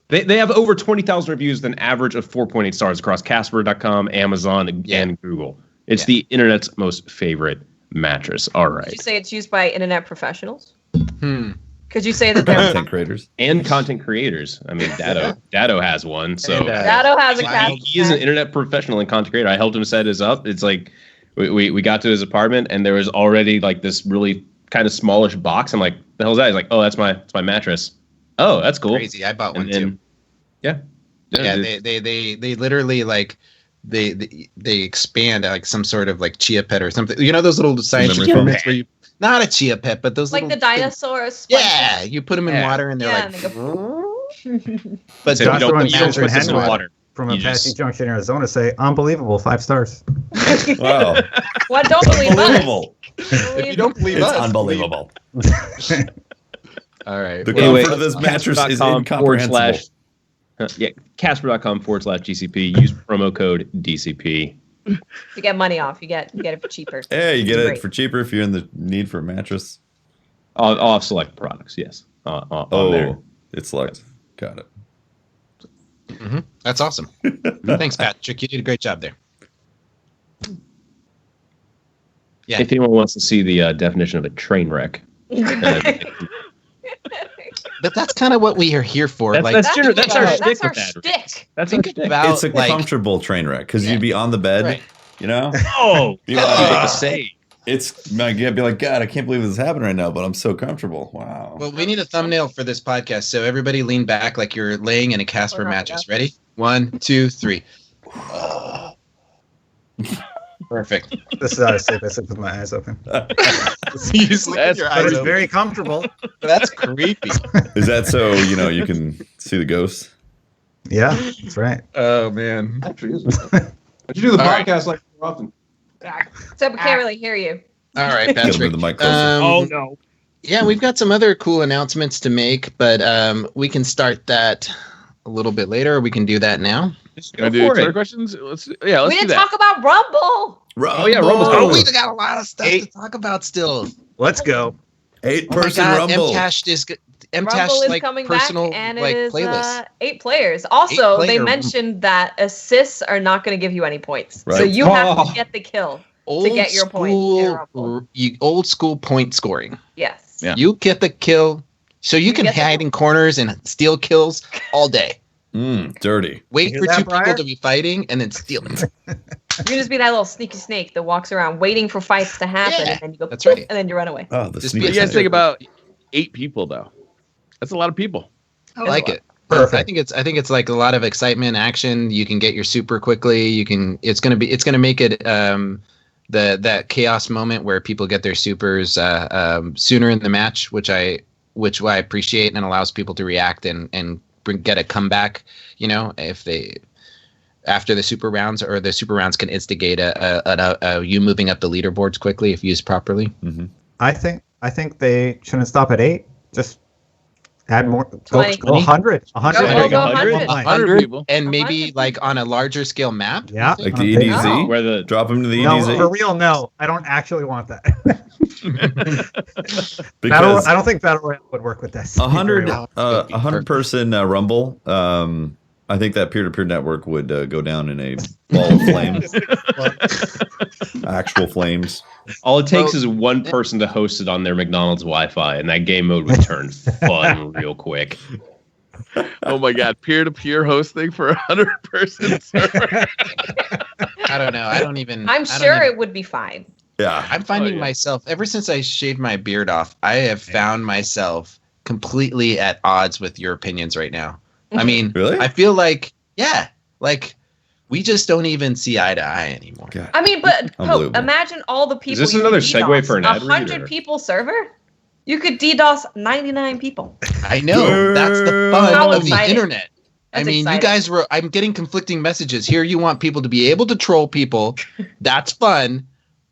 They have over 20,000 reviews with an average of 4.8 stars across Casper.com, Amazon, and Google. It's the internet's most favorite mattress. All right.
Did you say it's used by internet professionals? Could you say that they're
Content creators.
And content creators. I mean, Dado has one. So
And,
Dado has a
he is an internet professional and content creator. I helped him set his up. It's like we got to his apartment and there was already like this really kind of smallish box. I'm like, the hell's that? He's like, oh, that's my mattress. Oh, that's cool.
crazy. I bought one
And then,
too.
Yeah.
They literally like they expand like some sort of like chia pet or something. You know those little science
Memory foam?
experiments where you not a chia pet, but those
like
little
the dinosaurs.
Yeah, you put them in
Yeah.
water and they're
Yeah,
like.
and they go,
But
So you
Joshua
don't,
and
you don't
Spencer
put this in
Henry
water.
From
You
Apache
just-
Junction, Arizona, say unbelievable, 5 stars.
Wow.
well, don't believe us.
Unbelievable.
if you don't believe
It's
us,
unbelievable.
all right.
The
well,
comfort of this mattress is incomprehensible.
Casper.com/GCP. Use promo code DCP.
You get money off. You get it for cheaper.
Hey, you get
Great.
it for cheaper if you're in the need for a mattress.
I'll have select products. Yes. On there.
It's select. Got it.
That's awesome. Thanks, Patrick. You did a great job there. Yeah.
If anyone wants to see the definition of a train wreck,
But that's kind of what we are here for.
That's-
like,
that's our
that's
shtick
our
with that.
shtick.
that's
think
our shtick.
about
It's a
like,
comfortable train wreck because
Yeah.
you'd be on the bed,
Right.
you know?
Oh,
You'd
that's to say.
It's you'd be like, God, I can't believe this is happening right now, but I'm so comfortable. Wow.
Well, we need a thumbnail for this podcast, so everybody lean back like you're laying in a Casper mattress. Ready? 1, 2, 3. Perfect.
This is how I sleep. I sleep with my eyes open.
You just look at
That's-
your
But
eyes
it's
open.
very comfortable.
That's creepy.
Is that so you can see the ghosts?
Yeah, that's right.
Oh man.
Actually, is. But you do the
All right.
podcast like more often.
Except we can't really hear you.
All right,
Get 'em to
Patrick.
the mic closer.
No.
Yeah, we've got some other cool announcements to make, but we can start that a little bit later. Or we can do that now.
Can I do Twitter questions? Let's
we
do
didn't
that.
talk about Rumble.
Oh, yeah, Rumble's
Oh,
coming.
we've got a lot of stuff to talk about still.
Let's go.
8-person
oh my God,
rumble.
MTash is
Rumble
MTash
is
like
coming
personal
back, and
like
it is
playlist.
8 players. Also,
8
they
player-
mentioned that assists are not going to give you any points, so
Right.
you have
Oh.
to get the kill.
Old
get your point in Rumble.
old school point scoring.
Yes.
Yeah.
You get the kill, so you can
get the
hide in corners and steal kills all day.
Dirty.
Wait
hear
for
that,
2
Briar?
people to be fighting and then steal it.
You can just be that little sneaky snake that walks around waiting for fights to happen,
Yeah,
and then you go,
that's
"Boop,"
right.
and then you run away.
Oh, the
Just
sneak
be
What do you guys
Hunter.
think about 8 people though? That's a lot of people.
I like it.
Perfect.
I think it's like a lot of excitement, action. You can get your super quickly. You can. It's gonna make it that chaos moment where people get their supers sooner in the match, which I appreciate, and allows people to react and get a comeback. You know, if they after the super rounds, or the super rounds can instigate a you moving up the leaderboards quickly if used properly.
I think they shouldn't stop at 8. Just add more. Go
20.
100. 100.
Go 100.
100 people.
And maybe
100
like on a larger scale map.
Yeah.
Like the EDZ?
Oh.
Where the
Drop them to the
No,
EDZ?
for real, no. I don't actually want that.
Because
I don't think Battle Royale would work with this.
100
well. That'd be
100 person rumble. I think that peer-to-peer network would go down in a ball of flames. Actual flames.
all it takes is one person to host it on their McDonald's Wi-Fi, and that game mode would turn fun real quick.
Oh my God, peer-to-peer hosting for 100-person server.
I don't know. I don't even.
I'm
I don't
sure
even-
it would be fine.
Yeah.
I'm finding
yeah.
myself ever since I shaved my beard off. I have found myself completely at odds with your opinions right now. I mean,
Really?
I feel like we just don't even see eye to eye anymore.
God.
I mean, but Pope,
Unbelievable.
imagine all the people.
this
you
another
could
segue
DDoS.
for an ad read,
100
or-
people server. You could DDoS 99 people.
I know that's the fun
How
of the
exciting.
internet. I
That's
mean,
exciting.
you guys were. I'm getting conflicting messages here. You want people to be able to troll people. That's fun.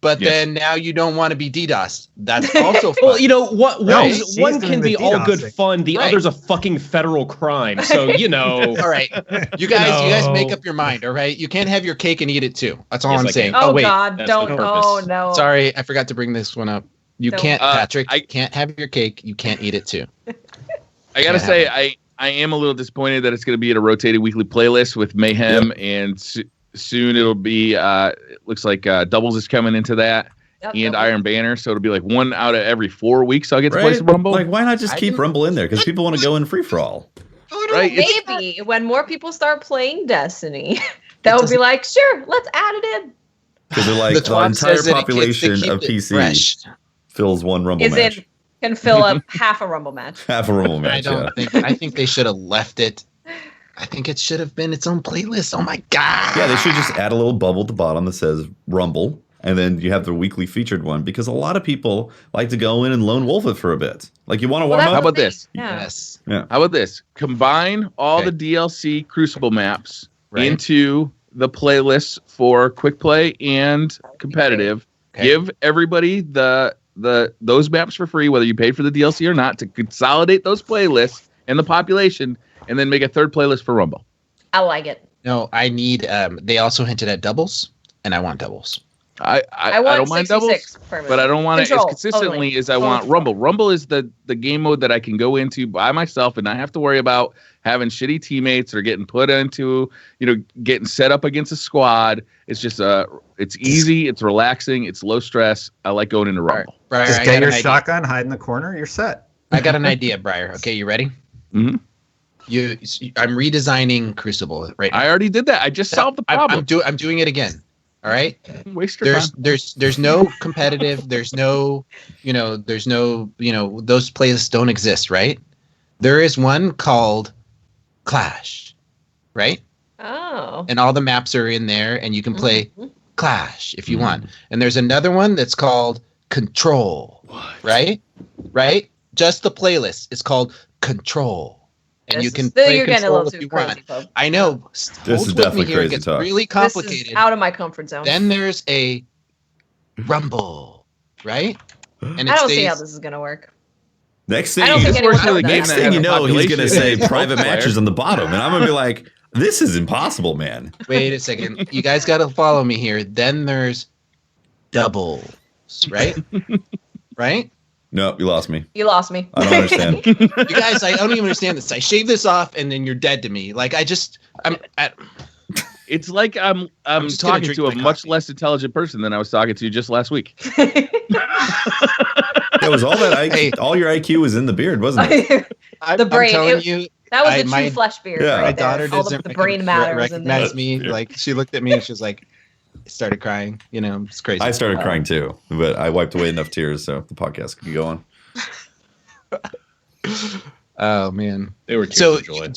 but
Yes.
then now you don't want to be DDoS. That's also fun.
Well, you know what?
Right.
One can be all good
DDoSing.
fun. The
Right.
other's a fucking federal crime. So you know.
All right, you guys
No.
make up your mind. All right, you can't have your cake and eat it too. That's all
Yes,
I'm
I
saying.
can.
Oh,
wait,
God,
that's
don't.
the
Oh,
purpose.
no.
sorry, I forgot to bring this one up. You
Don't.
can't, Patrick.
I-
You can't have your cake. You can't eat it too.
I gotta
Yeah.
say, I am a little disappointed that it's going to be at a rotating weekly playlist with Mayhem, and soon it'll be. It looks like Doubles is coming into that,
Yep,
and
yep.
Iron Banner, so it'll be like 1 out of every 4 weeks. I'll get to play
Right?
some Rumble.
Like, why not just
I
keep
do-
Rumble in there? Because people want to go in free for all.
right? It's-
Maybe when more people start playing Destiny, they'll be
doesn't-
like, sure, let's add it in.
Because they're like, the
twat
entire
says that it keeps-
population
they keep
of
it
PC
fresh.
fills one Rumble
Is
match.
it can fill up half a Rumble match?
Half a Rumble
I
match, yeah.
don't think. I think they should have left it. I think it should have been its own playlist. Oh my god.
Yeah, they should just add a little bubble at the bottom that says Rumble, and then you have the weekly featured one, because a lot of people like to go in and lone wolf it for a bit. Like, you want to warm
that's
How
up?
the
about
thing.
this?
Yeah.
Yes.
How about this? Combine all
Okay.
the DLC Crucible maps
Right.
into the playlists for quick play and competitive.
Okay.
Give everybody those maps for free, whether you paid for the DLC or not, to consolidate those playlists and the population, and then make a third playlist for Rumble.
I like it.
No, I need. They also hinted at doubles, and I want doubles.
I
want
don't mind doubles,
66 permanent.
but I don't want it as
Control,
consistently
totally.
as I want
Totally.
Rumble. Rumble is the game mode that I can go into by myself and not have to worry about having shitty teammates or getting put into, getting set up against a squad. It's just it's easy, it's relaxing, it's low stress. I like going into Rumble.
Briar,
Just
I
get
got
your
an idea.
shotgun, hide in the corner, you're set.
I got an idea, Briar. Okay, you ready?
Mhm.
I'm redesigning Crucible right now.
I already did that. I just solved the problem.
I'm doing it again. All right.
Waste your time.
There's no competitive. There's no those playlists don't exist, right? There is one called Clash, right?
Oh.
And all the maps are in there, and you can play
Mhm.
Clash if you want. And there's another one that's called Control, right? Right? Just the playlist. It's called Control, and you can play
You're getting a
Control
little
if
too
you
crazy,
want.
Pope.
I know.
This is
Hold with me
definitely
here. It
crazy
gets
talk.
really
This
complicated.
is out of my comfort zone.
Then there's a Rumble, right? And
I don't see
stays-
how this is gonna work.
Next thing,
I don't think anyone
Works with a
does
game
that.
next
that
thing
has
you
a
know, he's going to
population.
say private
Player.
matches on the bottom. And I'm going to be like, this is impossible, man.
Wait a second. You guys got to follow me here. Then there's doubles, right? Right?
No, you lost me.
You lost me.
I don't understand.
You guys, I don't even understand this. I shave this off, and then you're dead to me. Like
It's like I'm
just gonna
talking
drink
to a
my
much
coffee.
less intelligent person than I was talking to just last week.
That was all that
Hey.
all your IQ was in the beard, wasn't it?
The brain,
I'm telling
it-
you,
That was
I-
the
my-
true flesh beard.
Yeah.
right
my
there.
daughter
All
doesn't
the brain matter was in there.
recognize me. Like she looked at me and she was like, started crying. It's crazy.
I started crying too, but I wiped away enough tears so the podcast could go on.
Oh man.
They were tears
So
of joy.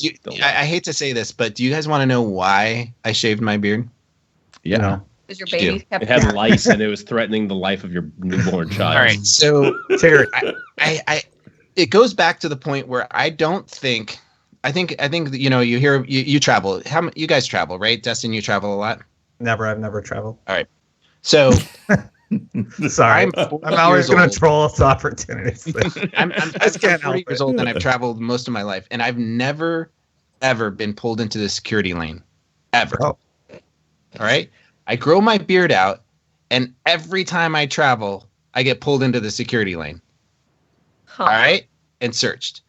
I hate to say this, but do you guys want to know why I shaved my beard?
You know.
Because your
You
baby kept
It had lice and it was threatening the life of your newborn child.
All right. So
Cheers.
I it goes back to the point where I think that, you travel. You guys travel, right? Destin, you travel a lot.
I've never traveled.
So
Sorry.
I'm 40
I'm always
years
going
old.
to troll its opportunities.
I'm
just can't
40
help
years
it.
old and I've traveled most of my life, and I've never ever been pulled into the security lane, ever.
Oh.
All right. I grow my beard out, and every time I travel, I get pulled into the security lane.
Huh.
All right, and searched.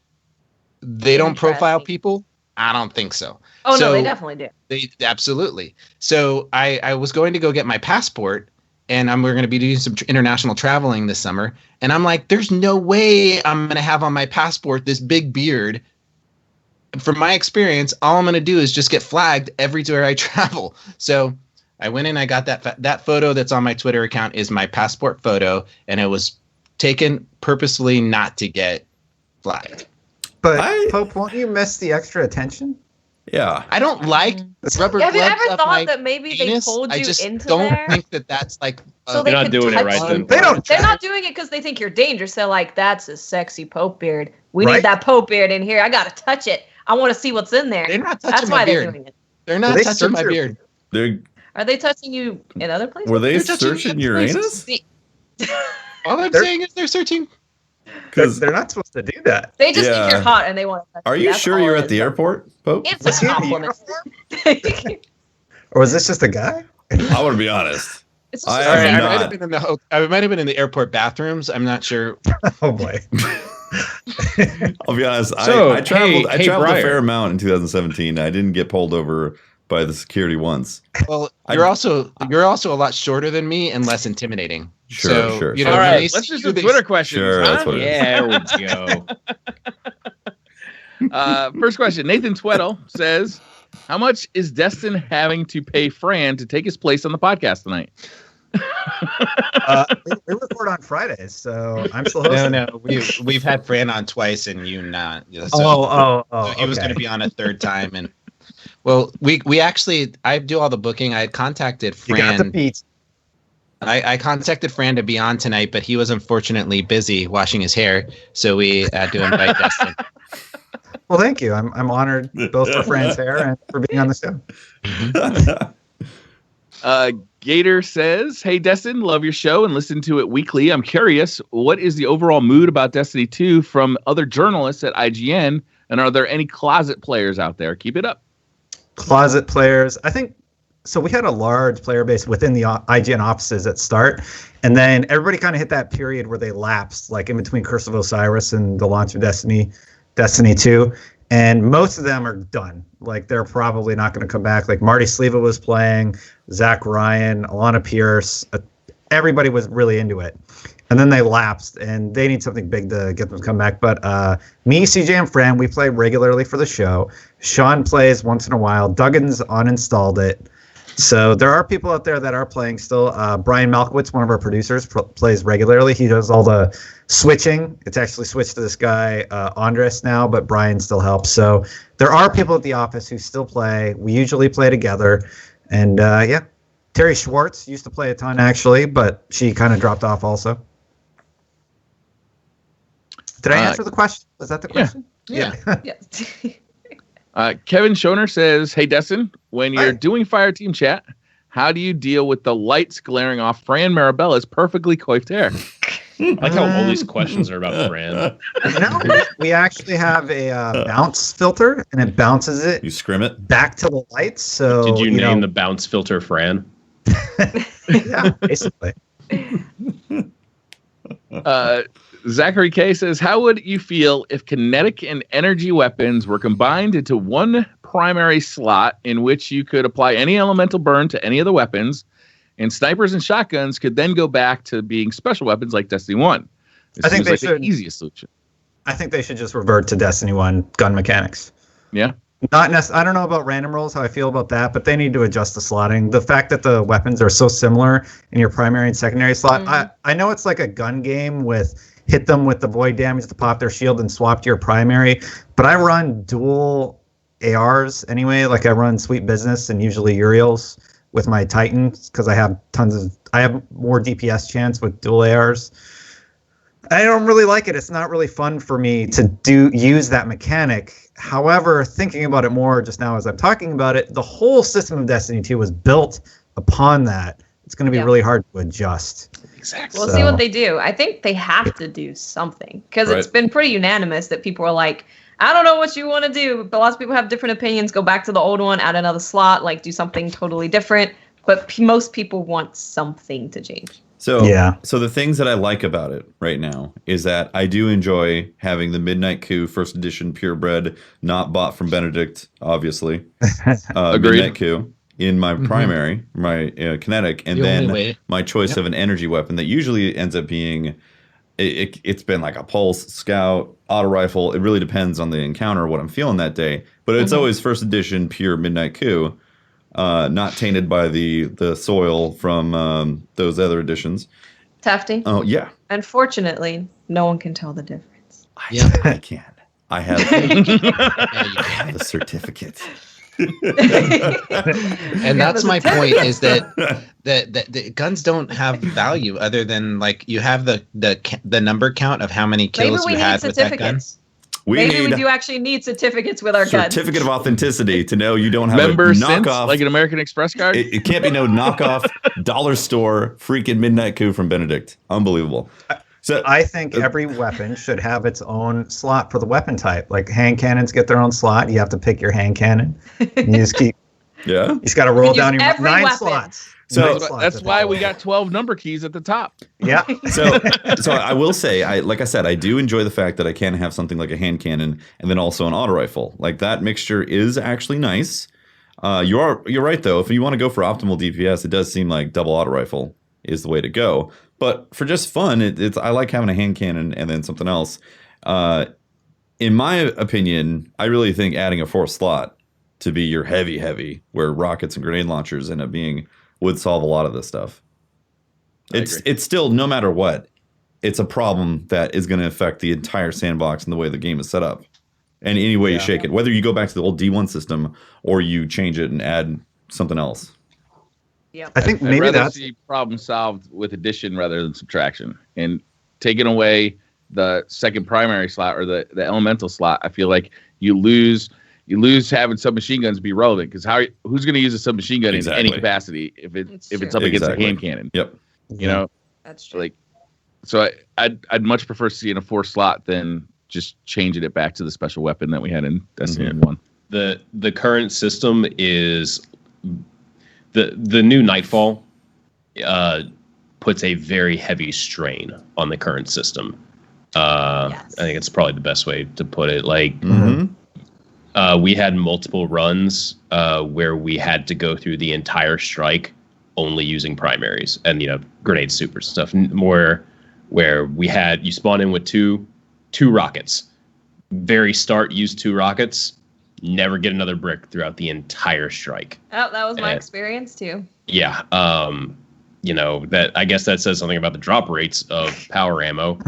They don't profile
Interesting.
people. I don't think so.
Oh no,
So-
they definitely do.
They absolutely. So I was going to go get my passport, and we're going to be doing some international traveling this summer. And I'm like, there's no way I'm going to have on my passport this big beard. From my experience, all I'm going to do is just get flagged everywhere I travel. So I went in, I got that photo that's on my Twitter account is my passport photo, and it was taken purposefully not to get flagged.
But
I-
Pope, won't you miss the extra attention?
Yeah.
I don't like rubber
Have you
gloves
ever
up my
thought that maybe
penis.
they pulled
I
you
just
into
don't
there?
think that that's like.
So
They're
they
not
could
doing it
touch
right then.
you?
They don't.
They're not doing it because they think you're dangerous. They're like, that's a sexy Pope beard. We
Right.
need that Pope beard in here. I gotta touch it. I want to see what's in there.
They're not touching
That's
my
why they're
beard.
doing it.
They're not
They
touching my
censor-
beard.
They're
Are they touching you in other places?
Were they
They're touching
searching
your
Uranus?
All I'm
They're-
saying is they're searching.
Because
They're not supposed to do that.
They just think
Yeah.
you're hot and they want to touch
are
you.
you
That's
sure
all
you're
it
at the
is.
airport, Pope?
It's
Was
a
he in
compliment.
uniform? Or was this just a guy?
I want to be honest.
It's
I
just
am
Sorry, I
not-
might have been in the I might have been in the airport bathrooms. I'm not sure.
Oh boy.
I'll be honest.
So,
I traveled.
hey,
I traveled a
Briar.
fair amount in 2017. I didn't get pulled over by the security once.
Well,
I-
you're also a lot shorter than me and less intimidating.
Sure,
so,
sure,
You
sure.
know,
All
when
right,
they
let's
see
do
you,
some
they-
Twitter questions.
Sure,
huh?
that's what it is.
Yeah, there we go.
First question. Nathan Tweddle says, how much is Destin having to pay Fran to take his place on the podcast tonight?
We record on Fridays, so I'm still
No,
hosting.
no, we've had Fran on twice and you not. So,
Oh.
so he was
okay.
going to be on a third time, and well, we actually I do all the booking. I had contacted
You got the
Fran.
beats.
I contacted Fran to be on tonight, but he was unfortunately busy washing his hair, so we had to invite Destin.
Well, thank you. I'm honored both for Fran's hair and for being on the show.
Gator says, hey, Destin, love your show and listen to it weekly. I'm curious, what is the overall mood about Destiny 2 from other journalists at IGN? And are there any closet players out there? Keep it up.
Closet players. I think so. We had a large player base within the IGN offices at start, and then everybody kind of hit that period where they lapsed, like in between Curse of Osiris and the launch of Destiny 2. And most of them are done. Like they're probably not going to come back. Like Marty Sleva was playing, Zach Ryan, Alana Pierce. Everybody was really into it. And then they lapsed, and they need something big to get them to come back. But me, CJ, and Fran, we play regularly for the show. Sean plays once in a while. Duggan's uninstalled it. So there are people out there that are playing still. Brian Malkowitz, one of our producers, plays regularly. He does all the switching. It's actually switched to this guy, Andres, now, but Brian still helps. So there are people at the office who still play. We usually play together. And yeah, Terry Schwartz used to play a ton, actually, but she kind of dropped off also. Did I answer the question? Was that the question?
Yeah.
Yes.
Kevin Schoner says, hey, Destin, when you're
Hi.
doing Fireteam chat, how do you deal with the lights glaring off Fran Marabella's perfectly coiffed hair?
I like how all these questions are about Fran.
No, we actually have a bounce filter, and it bounces it
You scrim it.
back to the lights. So
Did you name
know,
the bounce filter Fran?
yeah, basically.
Zachary K says, how would you feel if kinetic and energy weapons were combined into one primary slot in which you could apply any elemental burn to any of the weapons, and snipers and shotguns could then go back to being special weapons like Destiny 1? This
I think
seems
they
like
should.
the easiest solution.
I think they should just revert to Destiny 1 gun mechanics.
Yeah.
Not I don't know about random rolls, how I feel about that, but they need to adjust the slotting. The fact that the weapons are so similar in your primary and secondary slot, I know it's like a gun game with hit them with the void damage to pop their shield and swap to your primary, but I run dual ARs anyway. Like I run Sweet Business and usually Uriel's with my Titans because I have more DPS chance with dual ARs. I don't really like it. It's not really fun for me to use that mechanic. However, thinking about it more just now as I'm talking about it, the whole system of Destiny 2 was built upon that. It's going to be really hard to adjust.
Exactly.
We'll see what they do. I think they have to do something because it's been pretty unanimous that people are like, I don't know what you want to do, but lots of people have different opinions. Go back to the old one, add another slot, like do something totally different. But most people want something to change.
So
Yeah.
So the things that I like about it right now is that I do enjoy having the Midnight Coup First Edition Purebred, not bought from Benedict, obviously.
Agreed.
Midnight Coup in my primary, my kinetic, and
The only
then
way.
my choice of an energy weapon that usually ends up being. It's been like a pulse, scout, auto rifle. It really depends on the encounter, what I'm feeling that day. But it's always First Edition pure Midnight Coup, not tainted by the soil from those other editions.
Tafty.
Oh yeah,
Unfortunately, no one can tell the difference.
I can. I have
Yeah, you can.
the certificate.
And that's my point is that the guns don't have value other than like you have the number count of how many
Maybe
kills
we
you
need
had with that gun.
certificates. Maybe we do actually need certificates with our guns.
Certificate of authenticity to know you don't have
member
a
since,
knockoff,
like an American Express card.
It can't be no knockoff dollar store freaking midnight coup from Benedict. Unbelievable. So
I think every weapon should have its own slot for the weapon type. Like hand cannons get their own slot. You have to pick your hand cannon. And you just keep.
Yeah.
You just got to roll down your 9
weapon.
slots.
So
that's why we got 12 number keys at the top.
Yeah.
So I will say, like I said, I do enjoy the fact that I can have something like a hand cannon and then also an auto rifle. Like that mixture is actually nice. You're right though. If you want to go for optimal DPS, it does seem like double auto rifle is the way to go. But for just fun, it's I like having a hand cannon and then something else. In my opinion, I really think adding a 4th slot to be your heavy, where rockets and grenade launchers end up being, would solve a lot of this stuff. It's still, no matter what, it's a problem that is going to affect the entire sandbox and the way the game is set up. And any way you shake it, whether you go back to the old D1 system or you change it and add something else.
Yeah,
I think
I'd
maybe
rather
that's
see problem solved with addition rather than subtraction. And taking away the second primary slot or the elemental slot, I feel like you lose having submachine guns be relevant, because who's going to use a submachine gun in any capacity if it's up against a hand cannon?
Yep.
You know,
that's true.
Like, so I'd much prefer seeing a 4th slot than just changing it back to the special weapon that we had in Destiny 1.
The current system is the new Nightfall puts a very heavy strain on the current system. I think it's probably the best way to put it. Like, we had multiple runs where we had to go through the entire strike only using primaries and, grenade super stuff. More where you spawn in with two rockets. Very start, use 2 rockets. Never get another brick throughout the entire strike.
Oh, that was my experience too.
Yeah. That, I guess that says something about the drop rates of power ammo,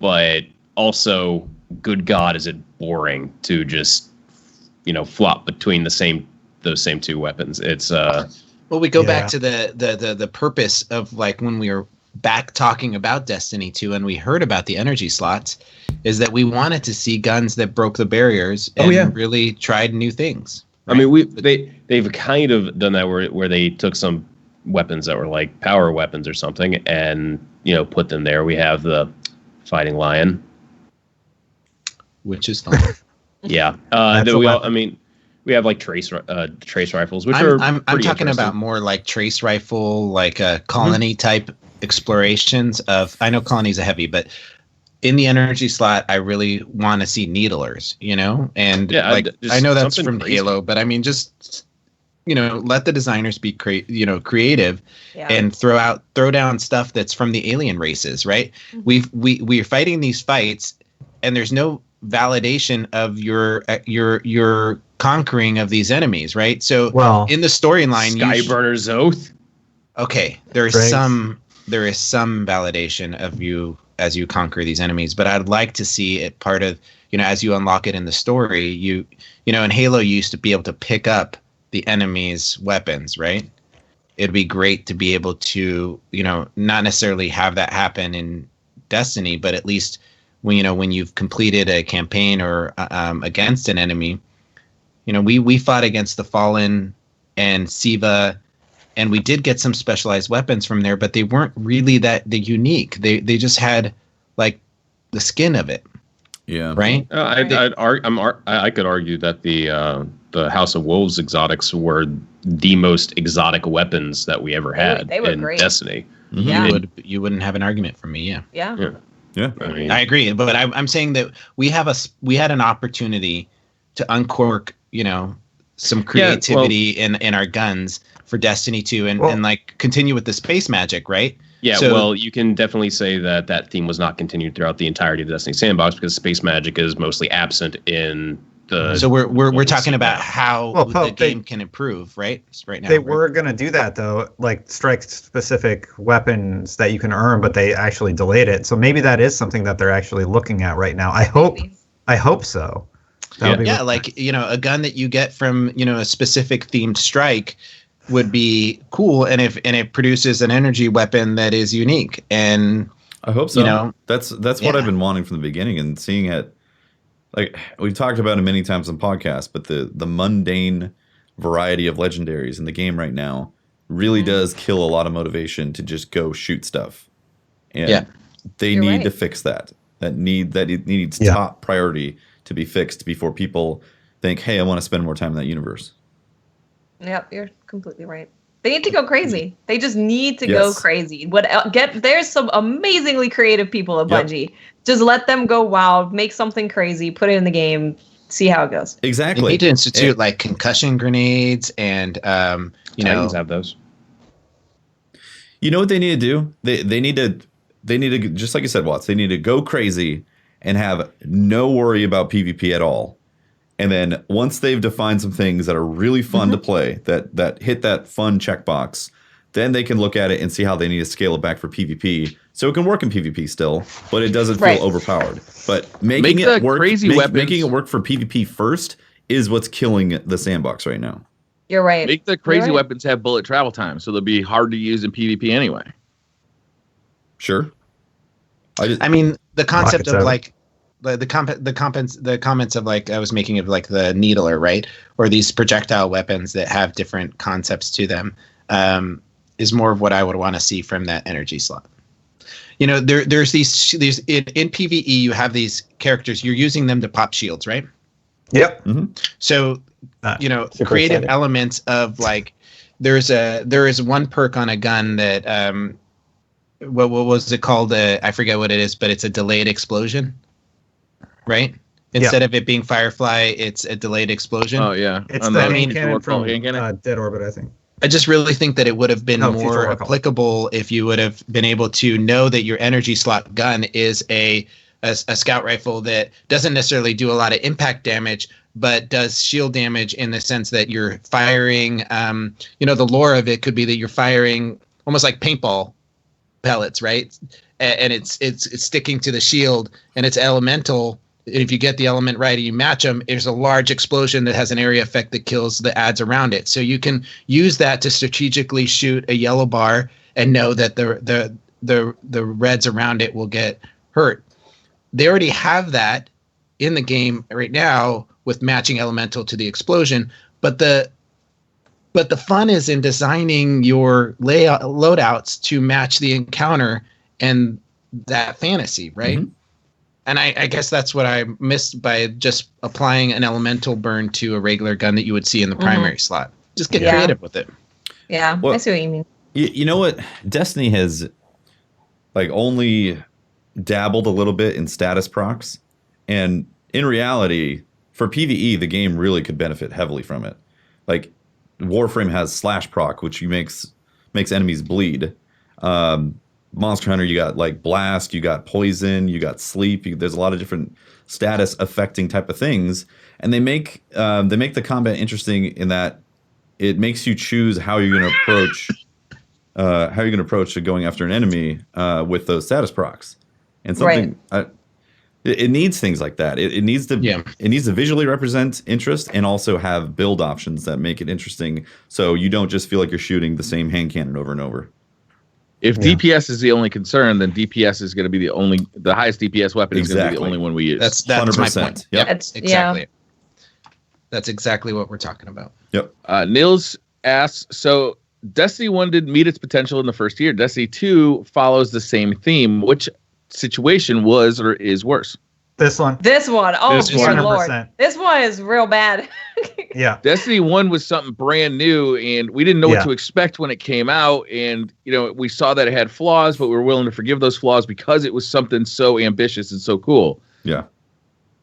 but also, good God, is it boring to just, flop between those same 2 weapons. It's
Well, we go back to the purpose of, like, when we were back talking about Destiny 2 and we heard about the energy slots, is that we wanted to see guns that broke the barriers and really tried new things. Right?
I mean, they've kind of done that where they took some weapons that were like power weapons or something and, put them there. We have the Fighting Lion,
which is fun.
Yeah. We have like trace rifles, which
I'm talking about more like trace rifle, like colony type explorations of. I know colony's a heavy, but in the energy slot, I really want to see needlers, and I know that's from crazy. Halo, but I mean, just let the designers be creative and throw down stuff that's from the alien races, right? Mm-hmm. We're fighting these fights, and there's no validation of your conquering of these enemies, right? So in the storyline,
Skyburner's Oath.
Okay, there is some validation of you as you conquer these enemies, but I'd like to see it part of, as you unlock it in the story, in Halo you used to be able to pick up the enemy's weapons, right? It'd be great to be able to, not necessarily have that happen in Destiny, but at least when you've completed a campaign or against an enemy, we fought against the Fallen and Siva, and we did get some specialized weapons from there, but they weren't really that unique. They just had like the skin of it.
Yeah.
Right.
I could argue that the House of Wolves exotics were the most exotic weapons that we ever had in great. Destiny.
Mm-hmm. Yeah. You wouldn't have an argument from me. Yeah.
Yeah.
Yeah.
I agree, but I'm saying that we had an opportunity to uncork, some creativity in our guns for Destiny 2 and like continue with the space magic, right?
Yeah, so, you can definitely say that theme was not continued throughout the entirety of the Destiny sandbox because space magic is mostly absent in the.
So we're talking about how the game can improve, right? Right now
they were going to do that though, like strike specific weapons that you can earn, but they actually delayed it. So maybe that is something that they're actually looking at right now. I hope so.
Like a gun that you get from a specific themed strike would be cool, and if it produces an energy weapon that is unique, and
I hope so. That's what I've been wanting from the beginning, and seeing it like we've talked about it many times on podcasts, but the mundane variety of legendaries in the game right now really does kill a lot of motivation to just go shoot stuff. And they
You're
need
right.
to fix that. It needs top priority to be fixed before people think, hey, I want to spend more time in that universe.
Yep, you're completely right. They need to go crazy. They just need to go crazy. There's some amazingly creative people at Bungie. Just let them go wild, make something crazy, put it in the game, see how it goes.
Exactly.
They need to institute like concussion grenades and
Titans have those.
You know what they need to do? They need to just like you said, Watts, they need to go crazy and have no worry about PvP at all. And then once they've defined some things that are really fun to play, that hit that fun checkbox, then they can look at it and see how they need to scale it back for PvP. So it can work in PvP still, but it doesn't feel overpowered. But making it work for PvP first is what's killing the sandbox right now.
You're right.
Make the crazy weapons have bullet travel time, so they'll be hard to use in PvP anyway.
Sure.
I mean, the concept of like the comments of like I was making of like the needler, right? Or these projectile weapons that have different concepts to them is more of what I would want to see from that energy slot. You know, there's these in PvE you have these characters, you're using them to pop shields, right?
Yep.
Mm-hmm.
So creative elements of like there is one perk on a gun that what was it called? I forget what it is, but it's a delayed explosion, right? Instead of it being Firefly, it's a delayed explosion.
Oh yeah,
it's the hand cannon from Dead Orbit, I think.
I just really think that it would have been more applicable if you would have been able to know that your energy slot gun is a scout rifle that doesn't necessarily do a lot of impact damage, but does shield damage in the sense that you're firing. The lore of it could be that you're firing almost like paintball pellets, right? And it's sticking to the shield, and it's elemental. If you get the element right and you match them, there's a large explosion that has an area effect that kills the adds around it. So you can use that to strategically shoot a yellow bar and know that the reds around it will get hurt. They already have that in the game right now with matching elemental to the explosion, but the fun is in designing your loadouts to match the encounter and that fantasy, right? Mm-hmm. And I guess that's what I missed by just applying an elemental burn to a regular gun that you would see in the primary slot. Just get creative with it.
Yeah, I see what you mean.
You know what? Destiny has like only dabbled a little bit in status procs, and in reality, for PvE, the game really could benefit heavily from it. Like Warframe has slash proc, which makes enemies bleed. Monster Hunter, you got like blast, you got poison, you got sleep. There's a lot of different status affecting type of things, and they make the combat interesting in that it makes you choose how you're going to approach to going after an enemy with those status procs. And something it needs things like that. It needs to visually represent interest and also have build options that make it interesting, so you don't just feel like you're shooting the same hand cannon over and over.
If DPS is the only concern, then DPS is going to be the highest DPS weapon is going to be the only one we use.
That's 100%. My point.
Yep.
Exactly. That's exactly what we're talking about.
Yep.
Nils asks, so Destiny 1 didn't meet its potential in the first year. Destiny 2 follows the same theme. Which situation was or is worse?
This one.
Oh, dear Lord. This one is real bad.
Yeah.
Destiny 1 was something brand new, and we didn't know what to expect when it came out. And, we saw that it had flaws, but we were willing to forgive those flaws because it was something so ambitious and so cool.
Yeah.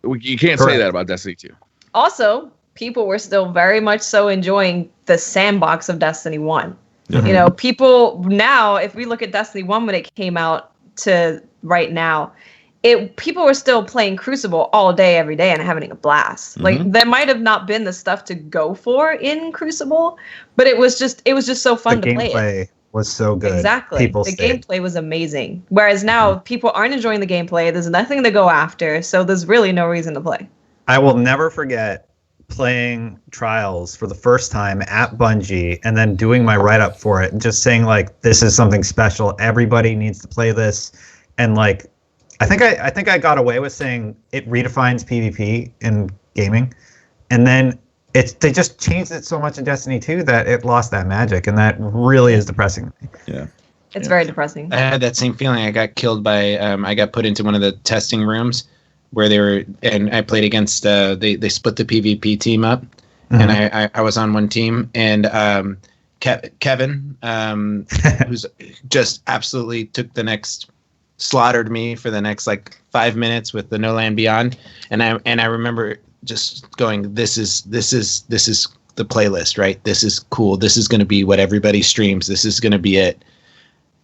You can't say that about Destiny 2.
Also, people were still very much so enjoying the sandbox of Destiny 1.
Mm-hmm.
People now, if we look at Destiny 1 when it came out to right now, people were still playing Crucible all day, every day, and having a blast.
Mm-hmm.
Like there might have not been the stuff to go for in Crucible, but it was just so fun to play.
The gameplay was so good.
Exactly. Gameplay was amazing. Whereas now people aren't enjoying the gameplay. There's nothing to go after, so there's really no reason to play.
I will never forget playing Trials for the first time at Bungie and then doing my write-up for it and just saying like, this is something special. Everybody needs to play this. And like, I think I got away with saying it redefines PvP in gaming, and then they just changed it so much in Destiny 2 that it lost that magic, and that really is depressing.
Yeah.
It's very depressing.
I had that same feeling. I got killed by. I got put into one of the testing rooms where they were, and I played against. They split the PvP team up, and I was on one team, and Kevin, who's just absolutely slaughtered me for the next like 5 minutes with the No Land Beyond, and I remember just going, this is the playlist, right? This is cool. This is going to be what everybody streams. This is going to be it.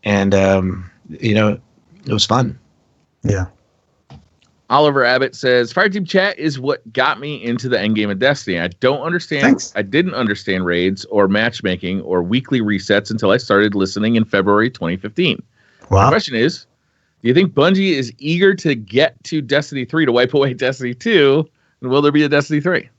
And, it was fun.
Yeah.
Oliver Abbott says, Fireteam chat is what got me into the endgame of Destiny. I didn't understand raids or matchmaking or weekly resets until I started listening in February 2015.
Wow.
The question is, do you think Bungie is eager to get to Destiny 3 to wipe away Destiny 2? And will there be a Destiny 3?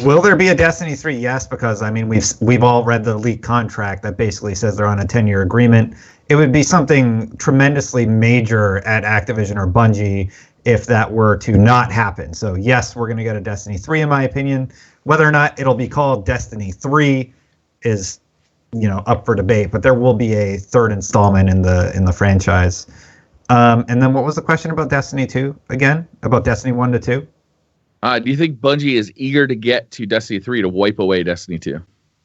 Will there be a Destiny 3? Yes, because I mean we've all read the leaked contract that basically says they're on a 10-year agreement. It would be something tremendously major at Activision or Bungie if that were to not happen. So yes, we're going to get a Destiny 3 in my opinion. Whether or not it'll be called Destiny 3 is up for debate, but there will be a third installment in the franchise. And then what was the question about Destiny 2 again? About Destiny 1 to 2?
Do you think Bungie is eager to get to Destiny 3 to wipe away Destiny 2?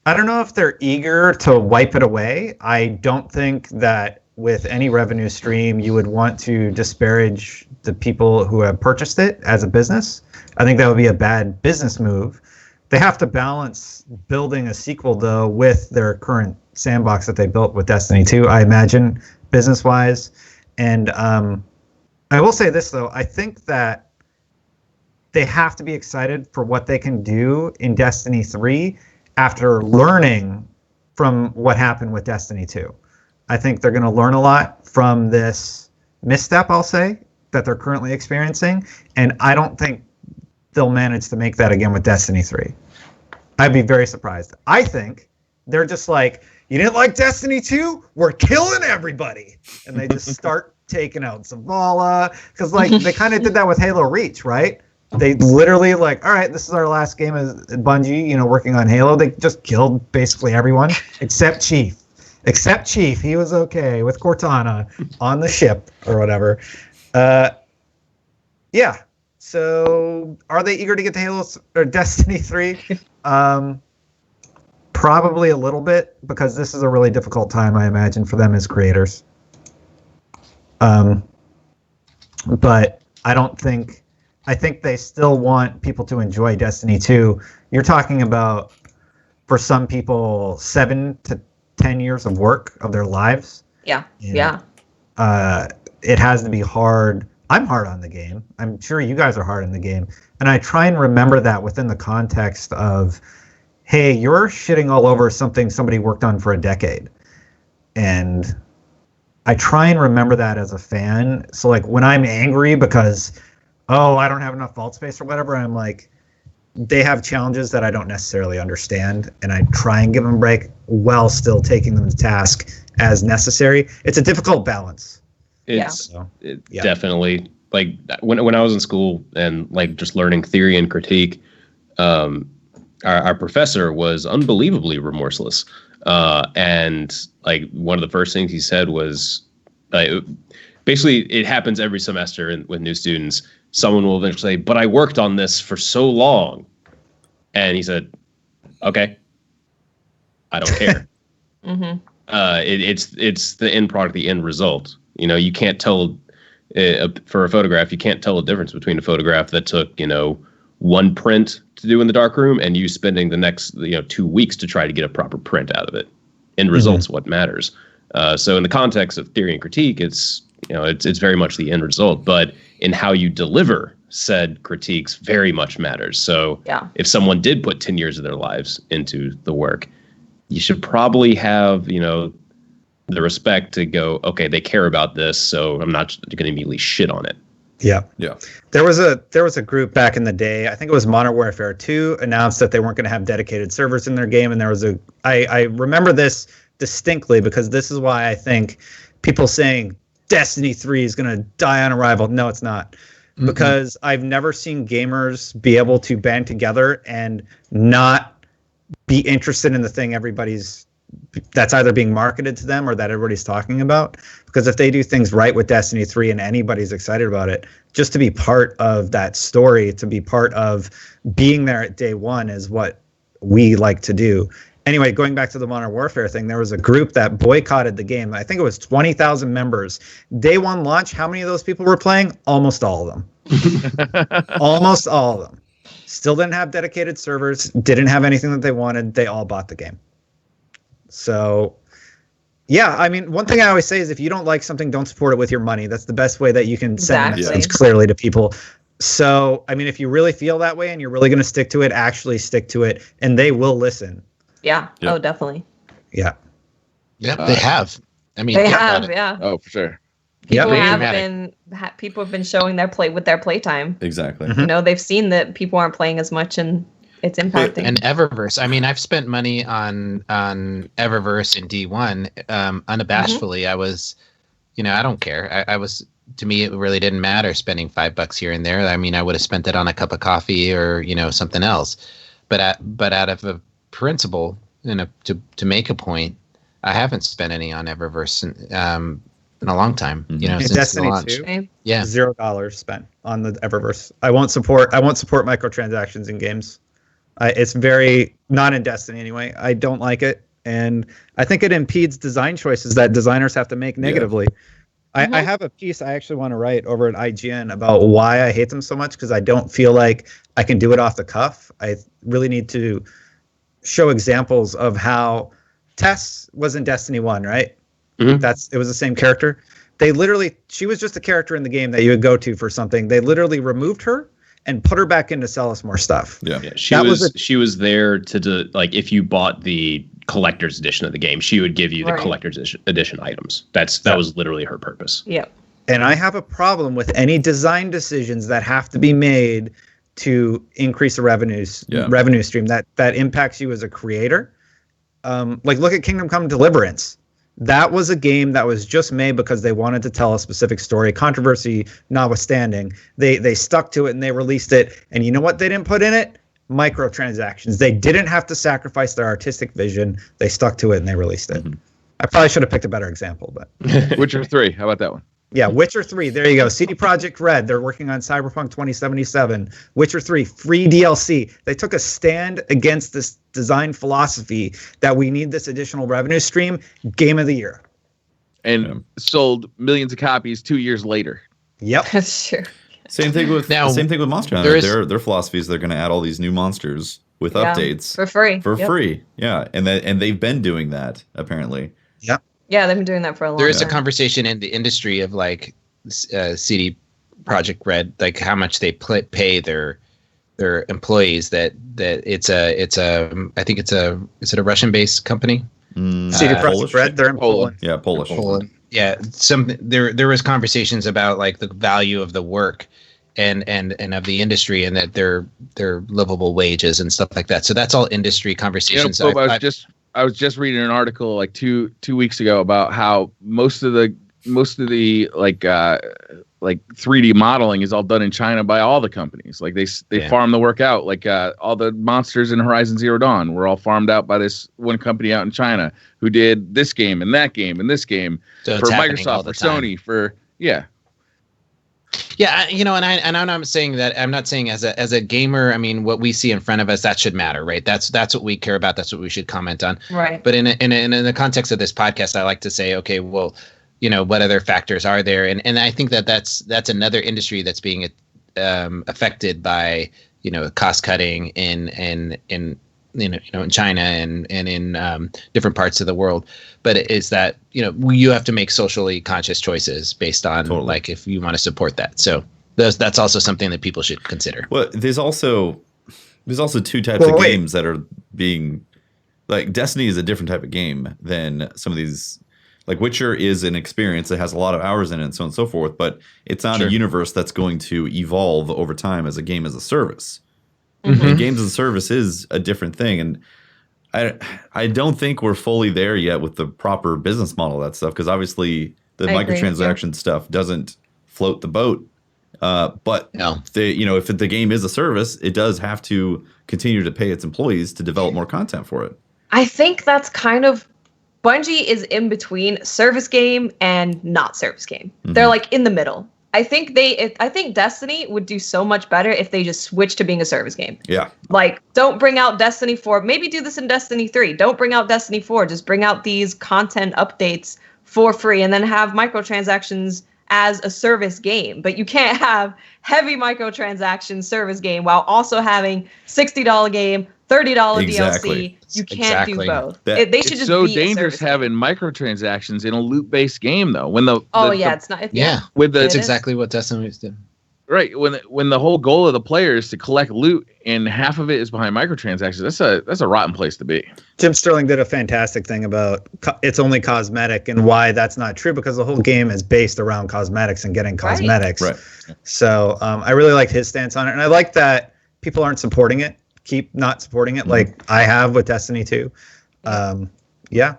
I don't know if they're eager to wipe it away. I don't think that with any revenue stream you would want to disparage the people who have purchased it as a business. I think that would be a bad business move. They have to balance building a sequel, though, with their current sandbox that they built with Destiny 2, I imagine, business-wise. And I will say this, though. I think that they have to be excited for what they can do in Destiny 3 after learning from what happened with Destiny 2. I think they're going to learn a lot from this misstep, I'll say, that they're currently experiencing. And I don't think they'll manage to make that again with Destiny 3. I'd be very surprised. I think they're just like, you didn't like Destiny 2? We're killing everybody. And they just start taking out Zavala. Because they kind of did that with Halo Reach, right? They literally all right, this is our last game as Bungie, working on Halo. They just killed basically everyone except Chief. Except Chief. He was okay with Cortana on the ship or whatever. Yeah. So are they eager to get to Halo or Destiny 3? Probably a little bit, because this is a really difficult time, I imagine, for them as creators. But I think they still want people to enjoy Destiny 2. You're talking about, for some people, 7 to 10 years of work of their lives.
Yeah.
It has to be hard. I'm hard on the game. I'm sure you guys are hard on the game. And I try and remember that within the context of, hey, you're shitting all over something somebody worked on for a decade. And I try and remember that as a fan. So when I'm angry because, I don't have enough vault space or whatever, I'm like, they have challenges that I don't necessarily understand. And I try and give them a break while still taking them to task as necessary. It's a difficult balance.
It's definitely when I was in school and just learning theory and critique, our professor was unbelievably remorseless. And one of the first things he said was, basically it happens every semester with new students. Someone will eventually say, but I worked on this for so long. And he said, okay, I don't care.
Mm-hmm.
It's the end product, the end result. You can't tell for a photograph, you can't tell the difference between a photograph that took, one print to do in the darkroom and you spending the next, 2 weeks to try to get a proper print out of it. End result's what matters. So in the context of theory and critique, it's very much the end result, but in how you deliver said critiques very much matters. So if someone did put 10 years of their lives into the work, you should probably have, the respect to go, okay, they care about this, so I'm not going to immediately shit on it.
Yeah. There was a group back in the day, I think it was Modern Warfare 2, announced that they weren't going to have dedicated servers in their game, and I remember this distinctly because this is why I think people saying, Destiny 3 is going to die on arrival. No, it's not. Because I've never seen gamers be able to band together and not be interested in the thing that's either being marketed to them or that everybody's talking about. Because if they do things right with Destiny 3 and anybody's excited about it, just to be part of that story, to be part of being there at day one is what we like to do. Anyway, going back to the Modern Warfare thing, there was a group that boycotted the game. I think it was 20,000 members. Day one launch, how many of those people were playing? Almost all of them. Almost all of them. Still didn't have dedicated servers, didn't have anything that they wanted. They all bought the game. So, yeah, I mean, one thing I always say is if you don't like something, don't support it with your money. That's the best way that you can send a message clearly to people. So, I mean, if you really feel that way and you're really going to stick to it, actually stick to it, and they will listen.
Yeah.
Yep.
Oh, definitely.
Yeah.
Yep, they have. I mean,
They have, yeah.
Oh, for sure.
People
Yep.
have been showing their playtime.
Exactly.
Mhm.
You know, they've seen that people aren't playing as much and it's impacting.
And Eververse. I mean, I've spent money on Eververse in D1 unabashedly. I was, I don't care. I was, to me, it really didn't matter spending $5 here and there. I mean, I would have spent it on a cup of coffee or something else. But out of a principle, to make a point, I haven't spent any on Eververse in a long time. Since
Destiny
the launch.
2,
Yeah,
$0 spent on the Eververse. I won't support microtransactions in games. It's very not in Destiny anyway. I don't like it, and I think it impedes design choices that designers have to make negatively. Yeah. I have a piece I actually want to write over at IGN about why I hate them so much, because I don't feel like I can do it off the cuff. I really need to show examples of how Tess was in Destiny 1, right?
Mhm.
It was the same character. She was just a character in the game that you would go to for something. They literally removed her and put her back in to sell us more stuff.
Yeah.
She was there to like, if you bought the collector's edition of the game, she would give you the collector's edition items. That was literally her purpose.
Yep.
And I have a problem with any design decisions that have to be made to increase the revenue stream that impacts you as a creator. Like, look at Kingdom Come Deliverance. That was a game that was just made because they wanted to tell a specific story, controversy notwithstanding. They stuck to it and they released it. And you know what they didn't put in it? Microtransactions. They didn't have to sacrifice their artistic vision. They stuck to it and they released it. Mm-hmm. I probably should have picked a better example, but
Witcher 3. How about that one?
Yeah, Witcher 3. There you go. CD Projekt Red. They're working on Cyberpunk 2077. Witcher 3, free DLC. They took a stand against this design philosophy that we need this additional revenue stream. Game of the year.
And sold millions of copies 2 years later.
Yep.
That's true.
Same thing with Monster Hunter. Their philosophy is they're going to add all these new monsters with updates
for free.
Free. Yeah, and they've been doing that apparently.
Yep.
Yeah, they've been doing that for a long time.
There is a conversation in the industry of like CD Projekt Red, like how much they pay their employees. That it's a I think is it a Russian based company?
CD Projekt Red. They're in Poland.
Yeah, Polish.
Poland. Yeah, there was conversations about like the value of the work and of the industry, and that their livable wages and stuff like that. So that's all industry conversations.
I was just reading an article like two weeks ago about how most of the like 3D modeling is all done in China by all the companies. Like they farm the work out. Like all the monsters in Horizon Zero Dawn were all farmed out by this one company out in China who did this game and that game and this game for Microsoft, for Sony, for
Yeah, and I'm not saying that. I'm not saying as a gamer. I mean, what we see in front of us, that should matter, right? That's what we care about. That's what we should comment on.
Right.
But in the context of this podcast, I like to say, okay, well, what other factors are there? And I think that's another industry that's being affected by cost cutting in China and in different parts of the world. But it is that you have to make socially conscious choices based on like if you want to support that. So that's also something that people should consider.
Well, there's also two types of games that are being like Destiny is a different type of game than some of these. Like Witcher is an experience that has a lot of hours in it and so on and so forth, but it's not a universe that's going to evolve over time as a game as a service. Mm-hmm. And games as a service is a different thing. And I don't think we're fully there yet with the proper business model of that stuff, because obviously The
I agree,
microtransaction stuff doesn't float the boat. But
No.
if the game is a service, it does have to continue to pay its employees to develop more content for it.
I think that's kind of Bungie is in between service game and not service game. They're like in the middle. I think Destiny would do so much better if they just switch to being a service game.
Yeah.
Like, don't bring out Destiny 4. Maybe do this in Destiny 3. Don't bring out Destiny 4. Just bring out these content updates for free and then have microtransactions as a service game. But you can't have heavy microtransactions service game while also having $60 game, $30
Exactly.
DLC. You can't do both.
That-
They should
It's
just
so
be a
dangerous
service game.
having microtransactions in a loot-based game, though. When the
It's not.
Yeah.
with the
It
That's
is.
exactly what Destiny did.
right when the whole goal of the player is to collect loot and half of it is behind microtransactions, that's a rotten place to be.
Jim Sterling did a fantastic thing about it's only cosmetic and why that's not true, because the whole game is based around cosmetics and getting cosmetics.
Right.
So I really liked his stance on it. And I like that people aren't supporting it, keep not supporting it like I have with Destiny 2. Yeah.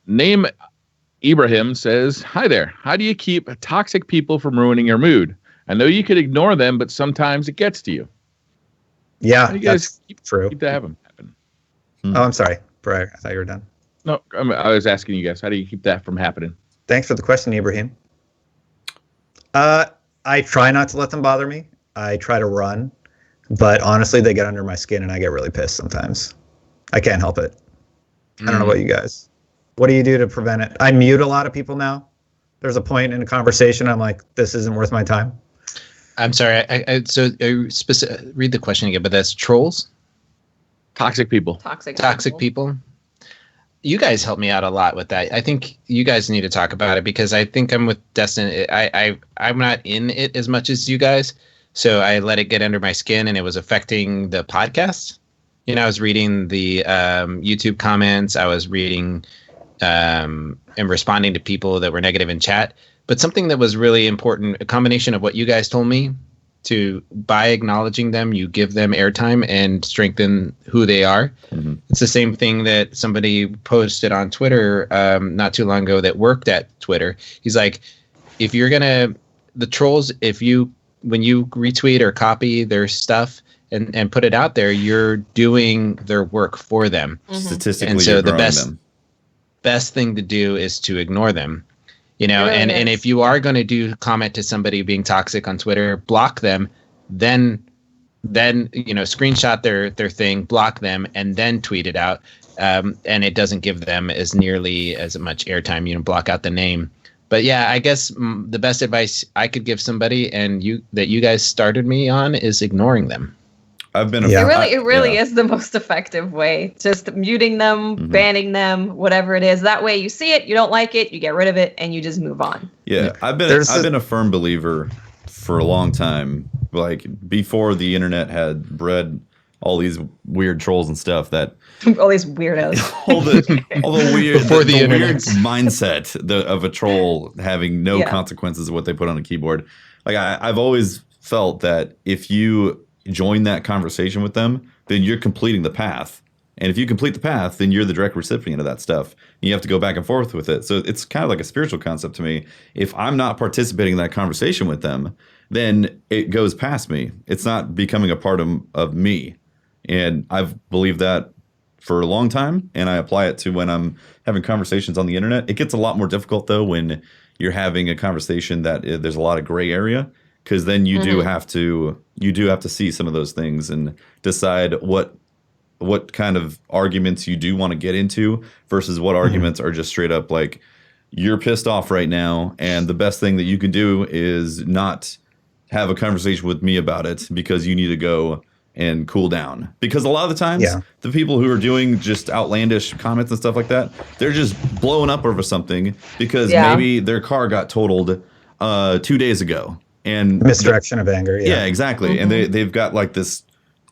Name Ibrahim says, "Hi there. How do you keep toxic people from ruining your mood? I know you could ignore them, but sometimes it gets to you.
Yeah,
How do you guys
that's
keep
true.
that happen?
Oh, I'm sorry, Brad. I thought you were done.
No, I was asking you guys, how do you keep that from happening?
Thanks for the question, Ibrahim. I try not to let them bother me. I try to run, but honestly, they get under my skin and I get really pissed sometimes. I can't help it. I don't know about you guys. What do you do to prevent it? I mute a lot of people now. There's a point in a conversation I'm like, this isn't worth my time.
I'm sorry. So read the question again, but that's trolls?
Toxic people.
Toxic
people. You guys help me out a lot with that. I think you guys need to talk about it because I think I'm with Destin. I'm not in it as much as you guys. So I let it get under my skin and it was affecting the podcast. You know, I was reading the YouTube comments. I was reading and responding to people that were negative in chat. But something that was really important, a combination of what you guys told me, to by acknowledging them, you give them airtime and strengthen who they are. Mm-hmm. It's the same thing that somebody posted on Twitter not too long ago that worked at Twitter. He's like, if you're gonna, the trolls, when you retweet or copy their stuff and put it out there, you're doing their work for them.
Mm-hmm. Statistically,
and so the
best
thing to do is to ignore them. You know, and if you are going to comment to somebody being toxic on Twitter, block them, then screenshot their thing, block them, and then tweet it out. And it doesn't give them as nearly as much airtime. Block out the name. But yeah, I guess the best advice I could give somebody, and that you guys started me on, is ignoring them.
I've been.
It really is the most effective way. Just muting them, mm-hmm. banning them, whatever it is. That way, you see it, you don't like it, you get rid of it, and you just move on.
Yeah, I've been a firm believer for a long time. Like before the internet had bred all these weird trolls and stuff. That
all these weirdos.
all the weird
before the
weird mindset of a troll having no consequences of what they put on a keyboard. Like I've always felt that if you join that conversation with them, then you're completing the path. And if you complete the path, then you're the direct recipient of that stuff. And you have to go back and forth with it. So it's kind of like a spiritual concept to me. If I'm not participating in that conversation with them, then it goes past me. It's not becoming a part of me. And I've believed that for a long time. And I apply it to when I'm having conversations on the internet. It gets a lot more difficult, though, when you're having a conversation that there's a lot of gray area. Because then you do have to see some of those things and decide what kind of arguments you do want to get into versus what arguments are just straight up like you're pissed off right now and the best thing that you can do is not have a conversation with me about it because you need to go and cool down. Because a lot of the times the people who are doing just outlandish comments and stuff like that, they're just blowing up over something because maybe their car got totaled 2 days ago. And
misdirection of anger.
Yeah, exactly. Mm-hmm. And they've got like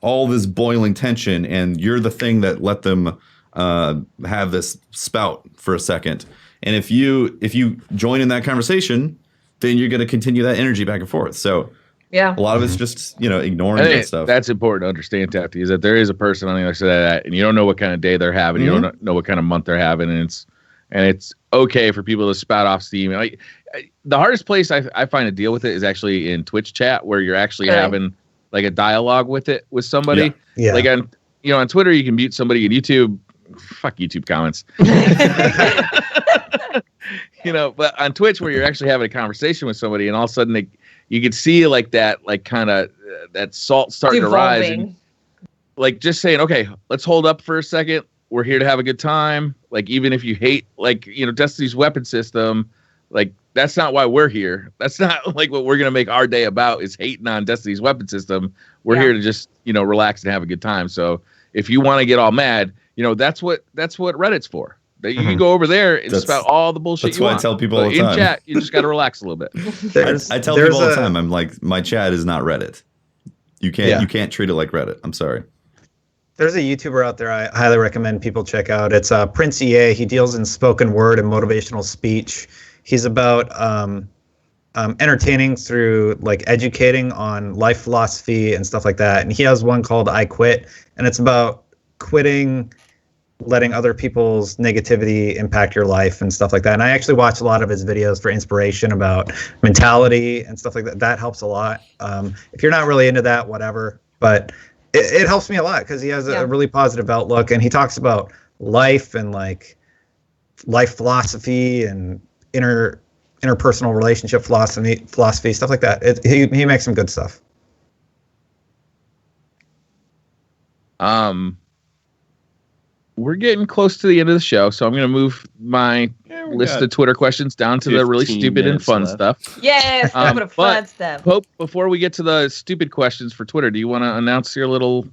all this boiling tension, and you're the thing that let them have this spout for a second. And if you join in that conversation, then you're going to continue that energy back and forth. So a lot of it's just ignoring that stuff.
That's important to understand, Tafty, is that there is a person on the other side of that, and you don't know what kind of day they're having, you don't know what kind of month they're having, and and it's okay for people to spout off steam. Like the hardest place I find to deal with it is actually in Twitch chat, where you're actually having like a dialogue with somebody.
Yeah.
Like on Twitter you can mute somebody, and YouTube, fuck YouTube comments. But on Twitch, where you're actually having a conversation with somebody, and all of a sudden you could see like that, like kind of that salt starting to rise, and like just saying, okay, let's hold up for a second. We're here to have a good time. Like, even if you hate, like, Destiny's weapon system, like, that's not why we're here. That's not like what we're going to make our day about, is hating on Destiny's weapon system. We're here to just, relax and have a good time. So if you want to get all mad, that's what Reddit's for. That you can go over there and spout all the bullshit you want.
That's why I tell people all the time.
In chat, you just got to relax a little bit.
I tell people all the time, I'm like, my chat is not Reddit. You can't treat it like Reddit. I'm sorry.
There's a YouTuber out there I highly recommend people check out. It's Prince EA. He deals in spoken word and motivational speech. He's about entertaining through like educating on life philosophy and stuff like that. And he has one called I Quit, and it's about quitting letting other people's negativity impact your life and stuff like that. And I actually watch a lot of his videos for inspiration about mentality and stuff like that. That helps a lot. If you're not really into that, whatever, but it helps me a lot because he has a really positive outlook, and he talks about life and like life philosophy and interpersonal relationship philosophy, stuff like that. He makes some good stuff.
We're getting close to the end of the show, so I'm going to move my list of Twitter questions down to the really stupid and fun stuff.
Yeah, stupid and fun stuff.
Pope, before we get to the stupid questions for Twitter, do you want to announce your little do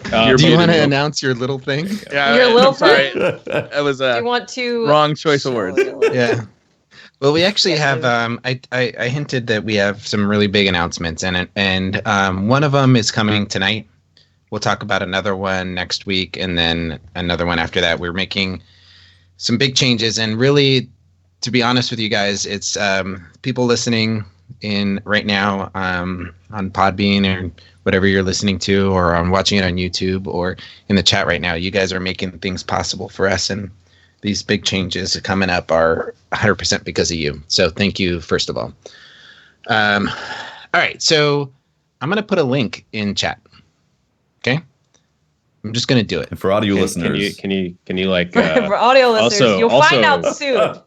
you
want to announce your little thing?
Yeah,
your little
thing. Sorry, that was a wrong choice of words.
Yeah. Well, we actually have. I hinted that we have some really big announcements, and one of them is coming tonight. We'll talk about another one next week, and then another one after that. We're making some big changes, and really, to be honest with you guys, it's people listening in right now on Podbean or whatever you're listening to, or on watching it on YouTube, or in the chat right now. You guys are making things possible for us, and these big changes coming up are 100% because of you. So thank you, first of all. All right, so I'm going to put a link in chat. Okay, I'm just gonna do it.
And for audio listeners,
can you like
for audio listeners, you'll find out soon.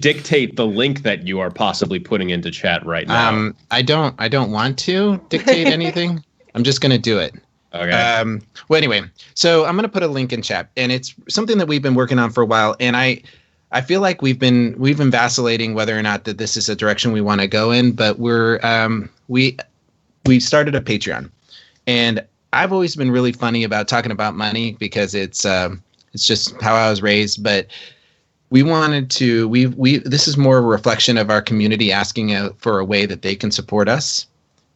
Dictate the link that you are possibly putting into chat right now.
I don't want to dictate anything. I'm just gonna do it.
Okay.
Well, anyway, so I'm gonna put a link in chat, and it's something that we've been working on for a while, and I feel like we've been vacillating whether or not that this is a direction we want to go in, but we started a Patreon, and I've always been really funny about talking about money because it's just how I was raised. But we wanted to this is more a reflection of our community asking for a way that they can support us,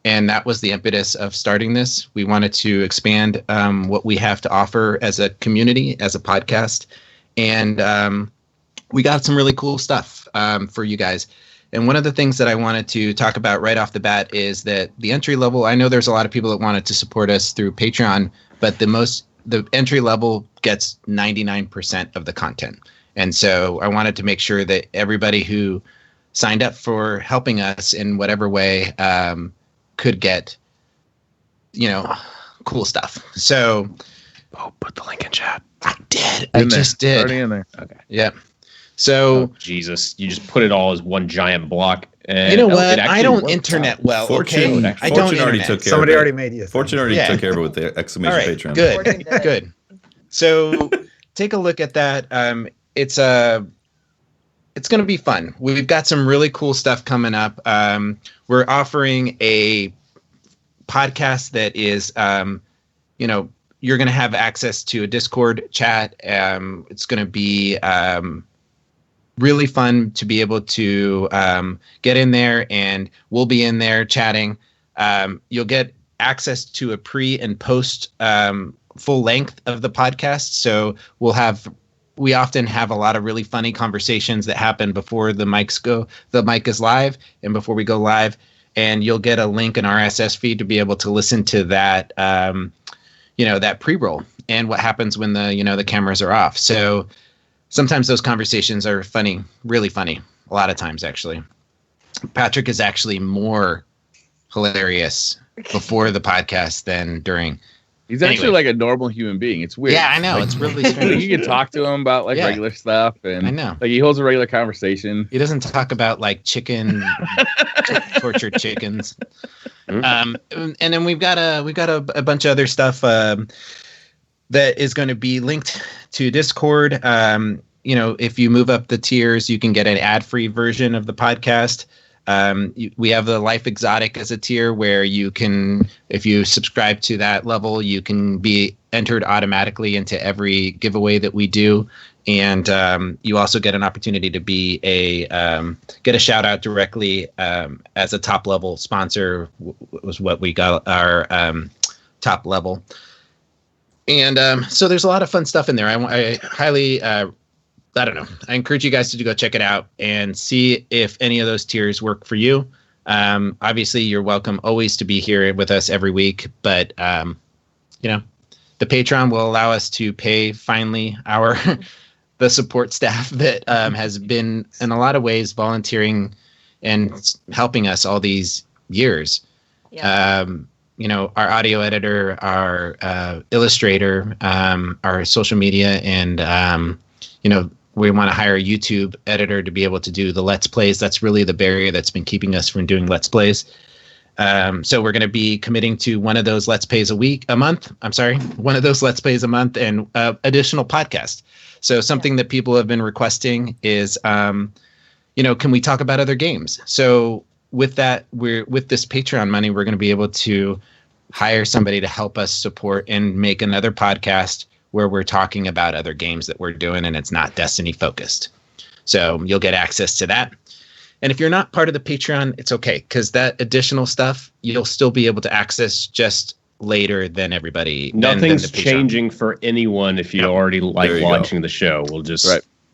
and that was the impetus of starting this. We wanted to expand what we have to offer as a community, as a podcast, and we got some really cool stuff for you guys. And one of the things that I wanted to talk about right off the bat is that the entry level, I know there's a lot of people that wanted to support us through Patreon, but the entry level gets 99% of the content. And so I wanted to make sure that everybody who signed up for helping us in whatever way could get, cool stuff. So
put the link in chat.
I did. I just did.
Already in there.
Okay. Yeah. So
Jesus, you just put it all as one giant block. And
you know what? I don't internet well.
Fortune,
okay, I don't.
Fortune already took care
Somebody
of it.
already made you.
Fortune already took care of it with the exclamation
all right,
Patreon.
Good, good. So take a look at that. It's going to be fun. We've got some really cool stuff coming up. We're offering a podcast that is, you're going to have access to a Discord chat. It's going to be really fun to be able to get in there, and we'll be in there chatting. You'll get access to a pre and post full length of the podcast. So we often have a lot of really funny conversations that happen before the mic is live and before we go live. And you'll get a link in RSS feed to be able to listen to that, that pre-roll and what happens when the cameras are off. So sometimes those conversations are funny, really funny. A lot of times, actually. Patrick is actually more hilarious before the podcast than during.
He's actually like a normal human being. It's weird.
Yeah, I know. It's really strange.
You can talk to him about regular stuff, and
I know.
Like he holds a regular conversation.
He doesn't talk about like chicken, tortured chickens. And then we've got a bunch of other stuff that is going to be linked to Discord. If you move up the tiers, you can get an ad-free version of the podcast. We have the Life Exotic as a tier where you can, if you subscribe to that level, you can be entered automatically into every giveaway that we do. And you also get an opportunity to be get a shout out directly as a top level sponsor was what we got our top level. And so there's a lot of fun stuff in there. I highly I don't know. I encourage you guys to go check it out and see if any of those tiers work for you. Obviously, you're welcome always to be here with us every week, but the Patreon will allow us to pay finally the support staff that has been in a lot of ways volunteering and helping us all these years. Yeah. Our audio editor, our illustrator, our social media, and we want to hire a YouTube editor to be able to do the Let's Plays. That's really the barrier that's been keeping us from doing Let's Plays. So we're going to be committing to one of those Let's Plays a month. One of those Let's Plays a month and additional podcast. So something that people have been requesting is, can we talk about other games? So with that, with this Patreon money, we're going to be able to hire somebody to help us support and make another podcast where we're talking about other games that we're doing and it's not Destiny focused. So you'll get access to that. And if you're not part of the Patreon, it's okay, because that additional stuff you'll still be able to access just later than everybody.
Nothing's changing for anyone if you already like watching the show. We'll just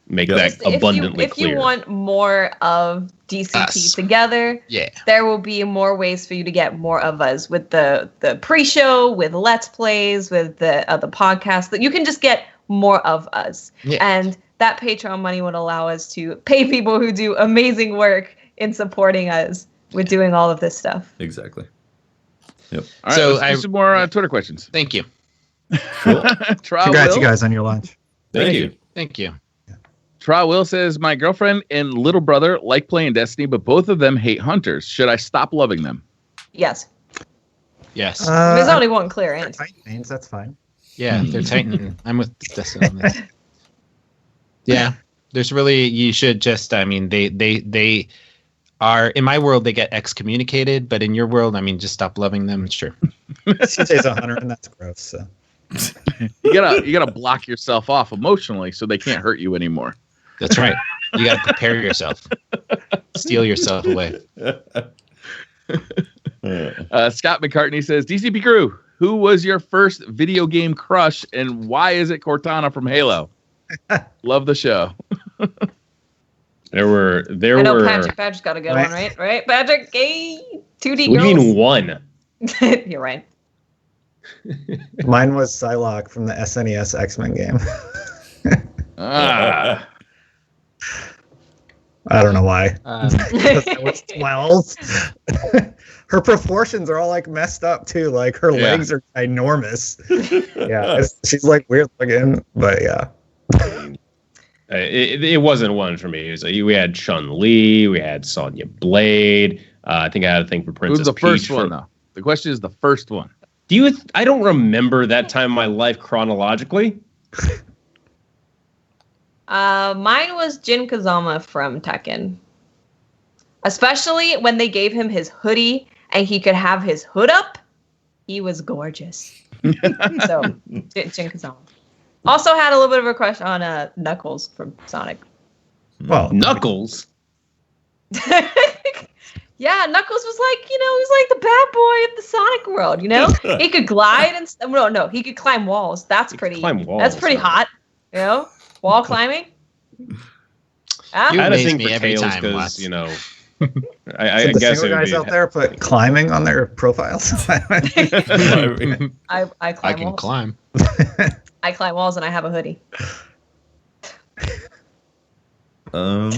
make that abundantly clear.
If you want more of DCP together, there will be more ways for you to get more of us with the pre-show, with Let's Plays, with the podcast, that you can just get more of us. Yeah. And that Patreon money would allow us to pay people who do amazing work in supporting us with doing all of this stuff.
Exactly.
Yep. All right, so let's do some more Twitter questions.
Thank you.
Cool.
Congrats, you guys, on your launch.
Thank you. Thank you.
Tra Will says, my girlfriend and little brother like playing Destiny, but both of them hate hunters. Should I stop loving them?
Yes.
Yes.
There's only one clear answer.
Titan, that's fine.
Yeah, they're Titan. I'm with Destiny on this. Yeah. There's really, you should just, they are, in my world, they get excommunicated, but in your world, just stop loving them. Sure.
CJ's a hunter, and that's gross, so.
You gotta block yourself off emotionally so they can't hurt you anymore.
That's right. You gotta prepare yourself. Steal yourself away.
Scott McCartney says, DCP crew, who was your first video game crush and why is it Cortana from Halo? Love the show.
There were.
I know Patrick's got a good one, right? Right, Patrick? Hey, 2D girls.
We mean one.
You're right.
Mine was Psylocke from the SNES X-Men game.
Ah.
I don't know why. Because I was 12. Her proportions are all like messed up too. Like her legs are enormous. Yeah, she's like weird looking, but yeah.
It wasn't one for me. It was we had Chun-Li, we had Sonya Blade. I think I had a thing for Princess Peach.
Who's the first one though? The question is the first one.
I don't remember that time in my life chronologically.
Mine was Jin Kazama from Tekken. Especially when they gave him his hoodie and he could have his hood up. He was gorgeous. So, Jin Kazama. Also had a little bit of a crush on Knuckles from Sonic.
Well, Knuckles?
Yeah, Knuckles was like, he was like the bad boy of the Sonic world, He could glide and no, he could climb walls. That's pretty hot, Wall climbing.
I had a thing for Tails because, I
the
guess
single
it would
guys
be.
out there put climbing on their profiles.
I
I
climb
can
walls.
climb.
I climb walls and I have a hoodie.
Climb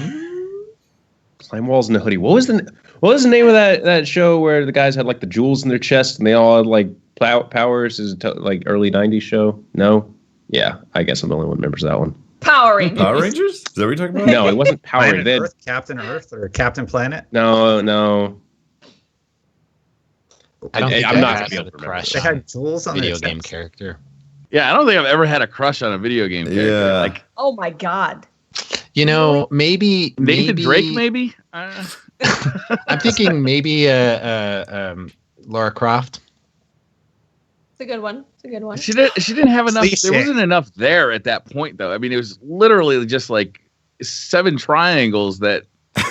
walls in a hoodie. What was the name of that show where the guys had like the jewels in their chest and they all had like powers? Is it like early '90s show? No. Yeah, I guess I'm the only one who remembers that one.
Power Rangers.
Power Rangers? Is that what you're talking about?
No, it wasn't Power
Planet
Rangers. They had-
Earth, Captain Earth, or Captain Planet.
No.
I don't think
I'm
I
not
have
gonna be able
a
to
crush
They
on
had jewels on
video
their
game
chest.
character.
Yeah, I don't think I've ever had a crush on a video game character.
Yeah.
Like
Oh my god.
You know, maybe
Nathan Drake, maybe?
I'm thinking maybe Laura Croft.
It's a good one. It's a good one.
She didn't have enough.
Cliche.
There wasn't enough there at that point, though. I mean, it was literally just like 7 triangles that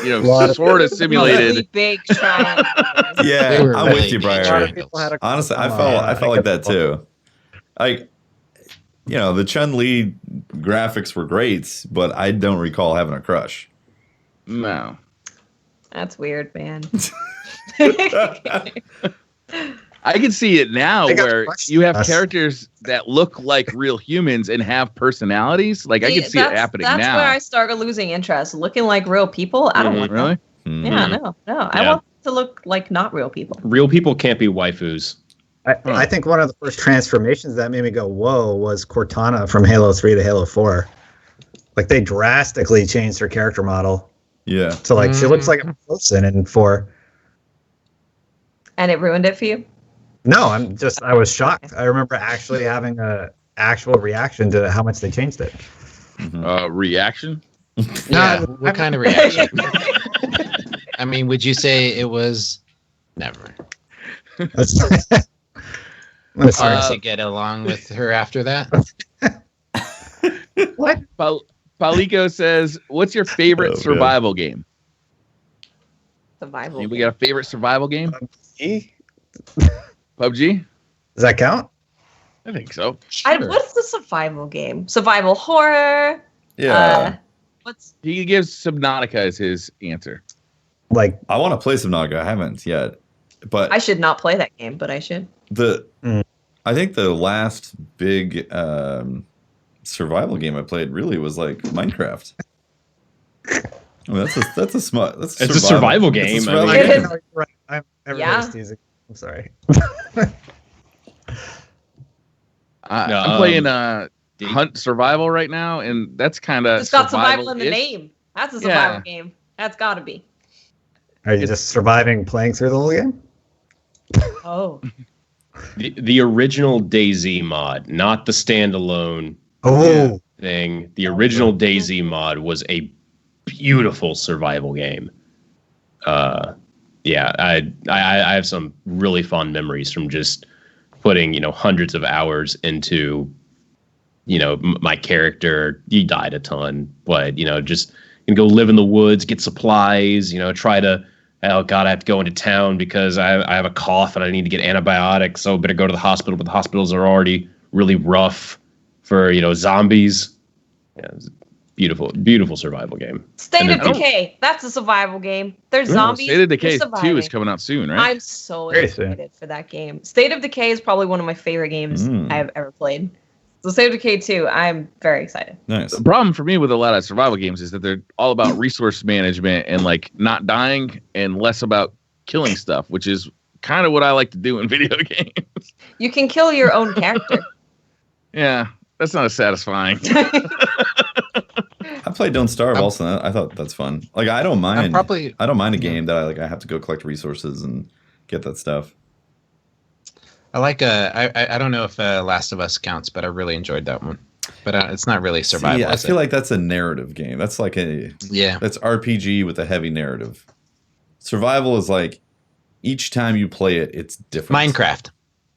Lot of-
sort of
Really
simulated.
big triangle.
Yeah,
They were
I'm
really
with you,
big
A lot
Briar.
of people had a
Honestly, I
crush
felt
on,
I felt like that
guess-
too. The Chun-Li graphics were great, but I don't recall having a crush.
No.
That's weird, man.
I can see it now
They got
where
crushed
you have
us.
characters that look like real humans and have personalities. Like I can see it happening
that's
now.
where I started losing interest. Looking like real people, I don't want
Really?
Mhm.
that. Yeah, no. I
Yeah.
want to look like not real people.
Real people can't be waifus.
I think one of the first transformations that made me go, whoa, was Cortana from Halo 3 to Halo 4. Like, they drastically changed her character model.
Yeah.
So, like, she looks like a person in 4.
And it ruined it for you?
No, I was shocked. I remember actually having a actual reaction to how much they changed it.
Reaction?
Yeah, what kind of reaction? I mean, would you say it was never?
I'm sorry.
Hard to get along with her after that.
What?
Palico says, "What's your favorite
Oh, God.
survival game?"
Survival.
We got a favorite survival game? PUBG?
Does that count?
I think so.
What's the survival game? Survival horror?
Yeah.
What's
He gives Subnautica as his answer.
Like,
I want to play Subnautica. I haven't yet. But
I should not play that game, but I should.
I think the last big survival game I played really was like Minecraft. I mean, that's a
survival game.
It's a survival
I mean,
It
game.
is.
right. Everybody's
Yeah.
teasing. I'm sorry.
I'm playing Hunt Survival right now, and that's kind of
It's got survival in the name. That's a survival
Yeah.
game. That's got to be.
Are you just surviving playing through the whole game?
Oh.
The original DayZ mod, not the standalone
Oh,
thing. The original DayZ mod was a beautiful survival game. Yeah, I have some really fond memories from just putting hundreds of hours into my character. He died a ton, but just go live in the woods, get supplies. Try to. Oh God, I have to go into town because I have a cough and I need to get antibiotics. So better go to the hospital, but the hospitals are already really rough for zombies. Yeah, it's a beautiful survival game.
State
And
of
then-
Decay. That's a survival game. There's zombies.
State of
they're
Decay 2
surviving.
is coming out soon, right?
I'm so
Very soon.
excited for that game. State of Decay is probably one of my favorite games I've ever played. So State of Decay 2, I'm very excited.
Nice.
The problem for me with a lot of survival games is that they're all about resource management and like not dying and less about killing stuff, which is kind of what I like to do in video games.
You can kill your own character.
Yeah, that's not as satisfying.
I played Don't Starve also. I thought that's fun. Like I don't mind. I don't mind a game that I have to go collect resources and get that stuff.
I like I don't know if Last of Us counts, but I really enjoyed that one. But it's not really survival.
See, I
is
feel
it?
like that's a narrative game. That's like that's RPG with a heavy narrative. Survival is like each time you play it, it's different.
Minecraft.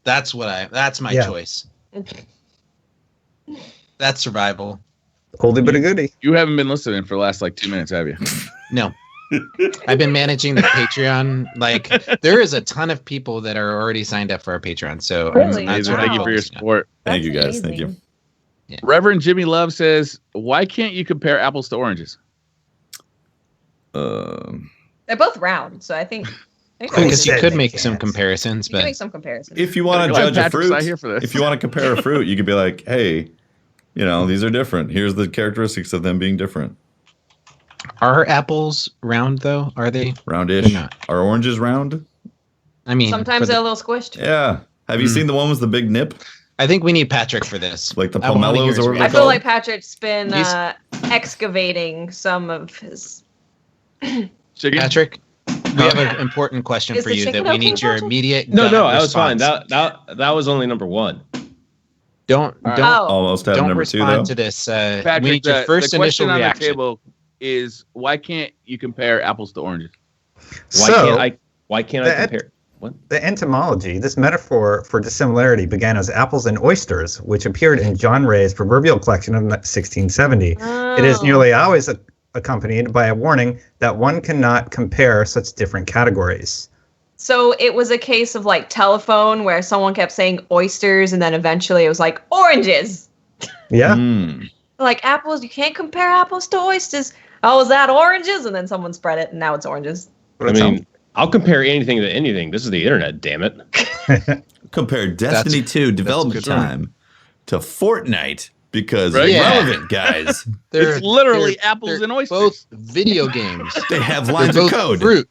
That's my choice. That's survival.
oldie but a goodie.
You haven't been listening for the last like 2 minutes, have you?
No. I've been managing the Patreon. Like there is a ton of people that are already signed up for our Patreon. So
Really?
that's what
Thank
I'm
you for your
focusing on.
support.
Thank
That's
you guys. Thank
amazing.
you.
Reverend Jimmy Love says, "Why can't you compare apples to oranges?"
They're both round, so I think
Because you
said
could
they
make some
can't.
comparisons,
you can
but
make some comparisons.
If you want to
Glad
judge a
Patrick's
fruit,
not here for this.
if you want to compare a fruit, you could be like, hey, these are different. Here's the characteristics of them being different.
are apples round though? Are they?
Roundish.
They're not.
Are oranges round?
I mean,
Sometimes they're a little squished.
Yeah. Have you seen the one with the big nip?
I think we need Patrick for this.
Like the
I wanna hear
pomelos
his
or whatever
I
they're
feel
called?
like Patrick's been
He's-
excavating some of his.
Chicken?
Patrick, we have an important question
Is
for
the
you that
chicken
we
okay,
need your
Patrick?
immediate.
No,
gut
that was fine.
response.
That was only number one.
Don't
All right.
don't
Oh,
Almost have
don't
number two, though.
respond to this.
Patrick,
we need your first
the question
initial
on
reaction.
the table is why can't you compare apples to oranges?
Why can't I
that-
compare? What?
The etymology, this metaphor for dissimilarity began as apples and oysters, which appeared in John Ray's proverbial collection of 1670. It is
Oh.
nearly always accompanied by a warning that one cannot compare such different categories.
So it was a case of like telephone where someone kept saying oysters and then eventually it was like oranges.
Yeah.
Mm.
Like apples, you can't compare apples to oysters. Oh, is that oranges? And then someone spread it and now it's oranges.
I mean, I'll compare anything to anything. This is the internet, damn it.
Compare Destiny 2 development
good one.
time to Fortnite because
Right?
Yeah.
relevant, guys.
They're-
It's literally
they're-
apples
they're
and oysters.
Both video games.
They have
They're
lines of
both
code.
fruit.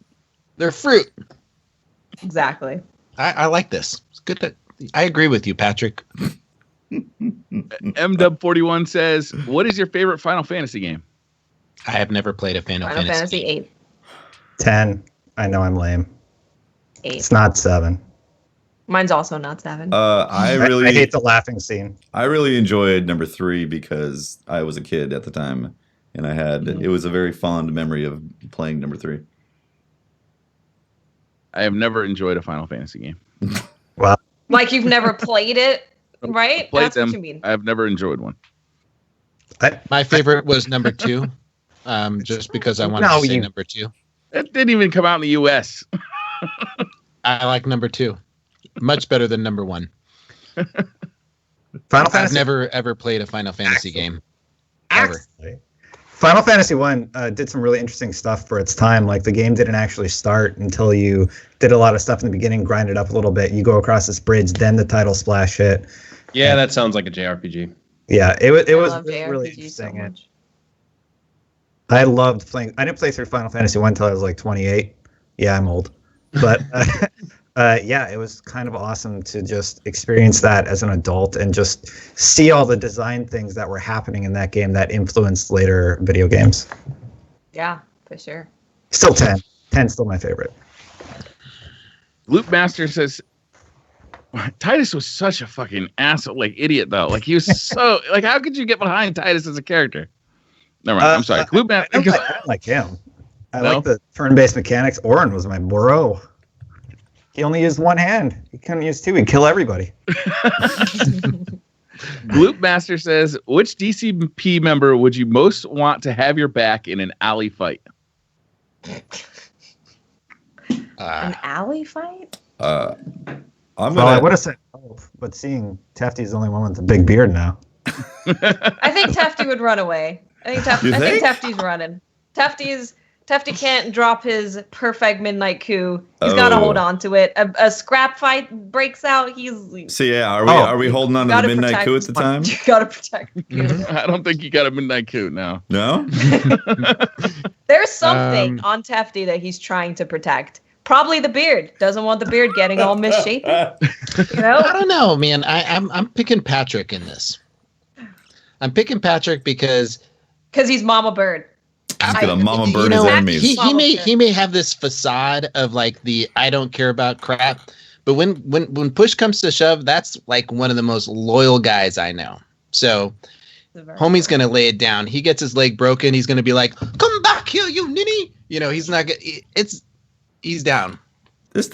They're fruit.
Exactly.
I like this. It's good that I agree with you, Patrick.
MW41 says, "What is your favorite Final Fantasy game?"
I have never played a Final Fantasy.
8.
10. I know I'm lame.
8.
It's not 7.
Mine's also not 7.
I
I hate the laughing scene.
I really enjoyed number 3 because I was a kid at the time, and it was a very fond memory of playing number 3.
I have never enjoyed a Final Fantasy game.
Like you've never played it, right?
Played
That's
them.
what you mean.
I have never enjoyed one.
My favorite was number 2, just because I wanted
No,
to say
you-
number 2.
It didn't even come out in the U.S.
I like number 2, much better than number 1.
Final
I've
Fantasy
never ever played a Final Fantasy game. Ever.
Final Fantasy 1 did some really interesting stuff for its time. Like the game didn't actually start until you did a lot of stuff in the beginning, grind it up a little bit. You go across this bridge, then the title splash hit.
Yeah, that sounds like a JRPG.
Yeah, it
I
was
love
really
JRPGs so
interesting.
much.
I loved playing. I didn't play through Final Fantasy 1 until I was like 28. Yeah, I'm old. But yeah, it was kind of awesome to just experience that as an adult and just see all the design things that were happening in that game that influenced later video games.
Yeah, for sure.
Still 10. 10's still my favorite.
Loopmaster says, Titus was such a fucking asshole, like idiot though. Like he was so like, how could you get behind Titus as a character? Never mind. I'm sorry.
I don't
Loopmaster.
like him. I
No?
like the turn-based mechanics. Orin was my bro. He only used one hand. He couldn't use two. He'd kill everybody.
Loopmaster says, which DCP member would you most want to have your back in an alley fight?
An alley fight?
I'm
Well, I
gonna.
would have said both, but seeing Tefty's the only one with a big beard now.
I think Tefty would run away. I think
You think?
Tefty's running. Tefty can't drop his perfect midnight coup. He's got to
Oh.
hold on to it. A scrap fight breaks out. He's
So yeah, are
Oh.
we holding on to the
gotta
midnight
protect-
coup at the time?
You got to protect the coup.
I don't think you got a midnight coup now.
No.
There's something
Um,
on Tefty that he's trying to protect. Probably the beard. Doesn't want the beard getting all misshapen. You know?
I don't know, man. I'm picking Patrick in this. I'm picking Patrick because
Because he's Mama Bird.
He's gonna mama
you
bird
know,
his enemies.
he may have this facade of like the I don't care about crap, but when push comes to shove, that's like one of the most loyal guys I know. So homie's gonna lay it down. He gets his leg broken. He's gonna be like, "Come back here, you ninny!" You know, he's not. He's down.
That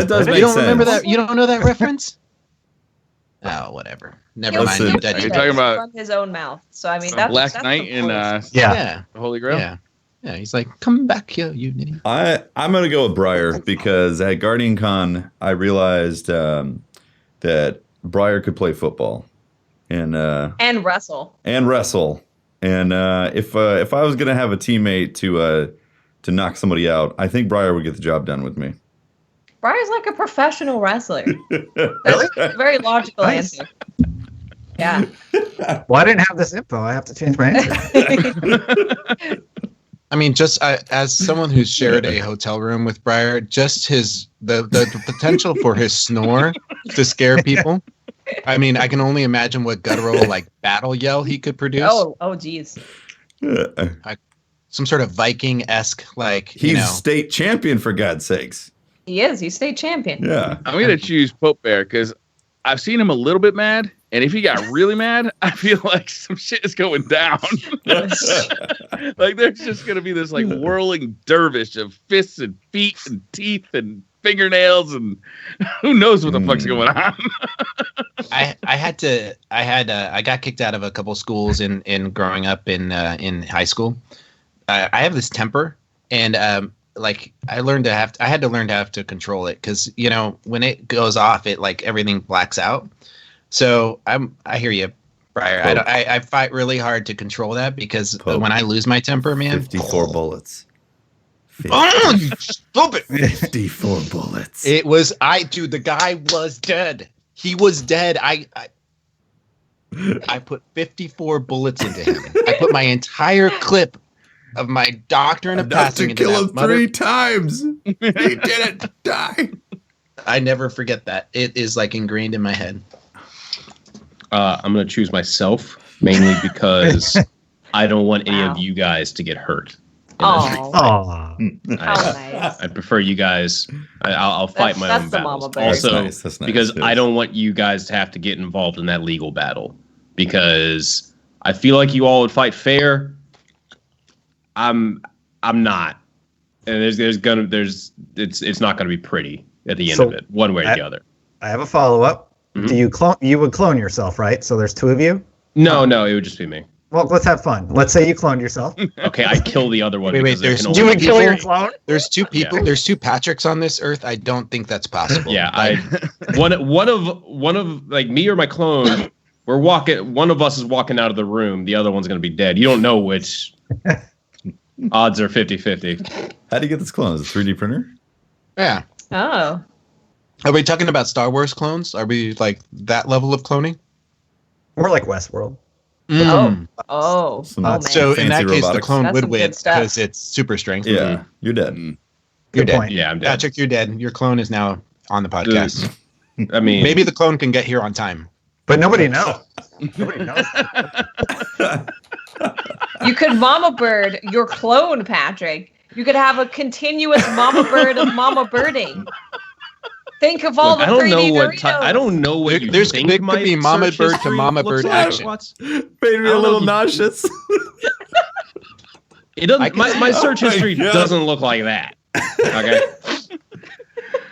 does make
You don't
sense.
remember that? You don't know that reference? Oh, whatever. Never
He'll-
mind.
Listen.
he'll
You're
do
talking
that
about-
from his own mouth. So I mean,
Black
that's
Knight
the
in
point.
Yeah.
Holy Grail.
Yeah. He's like, "Come back here, you ninny."
I'm gonna go with Briar because at Guardian Con I realized that Briar could play football and
Wrestle.
wrestle. And if I was gonna have a teammate to knock somebody out, I think Briar would get the job done with me.
Briar's like a professional wrestler. That's a very logical
Nice.
answer. Yeah.
Well, I didn't have this info. I have to change my answer.
I mean, just as someone who's shared a hotel room with Briar, just the potential for his snore to scare people. I mean, I can only imagine what guttural like battle yell he could produce.
Oh, geez.
Some sort of Viking-esque, like,
He's state champion, for God's sakes.
He is. He's state champion.
Yeah.
I'm going to choose Pope Bear because I've seen him a little bit mad. And if he got really mad, I feel like some shit is going down. Like there's just going to be this like whirling dervish of fists and feet and teeth and fingernails and who knows what the fuck's going on.
I got kicked out of a couple schools in growing up in high school. I have this temper, and like I had to learn to have to control it, because when it goes off, it like everything blacks out. So I hear you, Briar. I fight really hard to control that, because when I lose my temper, man,
54 bullets.
Oh, you stupid!
54 bullets.
It was dude. The guy was dead. He was dead. I put 54 bullets into him. I put my entire clip of my doctrine of passing into
kill
that
him 3 times. He didn't die.
I never forget that. It is like ingrained in my head.
I'm going to choose myself, mainly because I don't want any of you guys to get hurt.
Oh, nice.
I prefer you guys. I'll fight my own battles. Also,
That's nice.
because I don't want you guys to have to get involved in that legal battle, because I feel like you all would fight fair. I'm not, and it's not gonna be pretty at the end of it, one way or the other.
I have a follow-up.
Mm-hmm.
Do you clone? You would clone yourself, right? So there's 2 of you.
No, it would just be me.
Well, let's have fun. Let's say you cloned yourself.
Okay, I kill the other one.
Wait,
because there
there's
can
two
only
You
be
would kill
four.
your clone.
There's 2 people.
Yeah.
There's 2 Patricks on this earth. I don't think that's possible.
Yeah, one of like me or my clone. We're walking. One of us is walking out of the room. The other one's gonna be dead. You don't know which. Odds are 50-50.
How do you get this clone? Is it a 3D printer?
Yeah.
Oh.
Are we talking about Star Wars clones? Are we like that level of cloning?
More like Westworld.
Oh.
Some
man.
So in that
fancy
case, the
robotics.
clone
That's
would
some
win
good stuff.
because it's super strength.
Yeah, you're dead.
You're
Good
dead.
point.
Yeah, I'm dead.
Patrick, you're dead. Your clone is now on the podcast.
I mean,
Maybe the clone can get here on time.
But nobody knows. Nobody knows.
You could mama bird your clone, Patrick. You could have a continuous mama bird of mama birding. Think of all the
I don't
3D
know what
Doritos.
I don't know what you
There
think
could
my
be mama
search
bird to
history
mama
looks
bird
like.
action.
Made me a
don't
little
know
nauseous.
It doesn't.
I can
My
see-
search history doesn't look like that. Okay.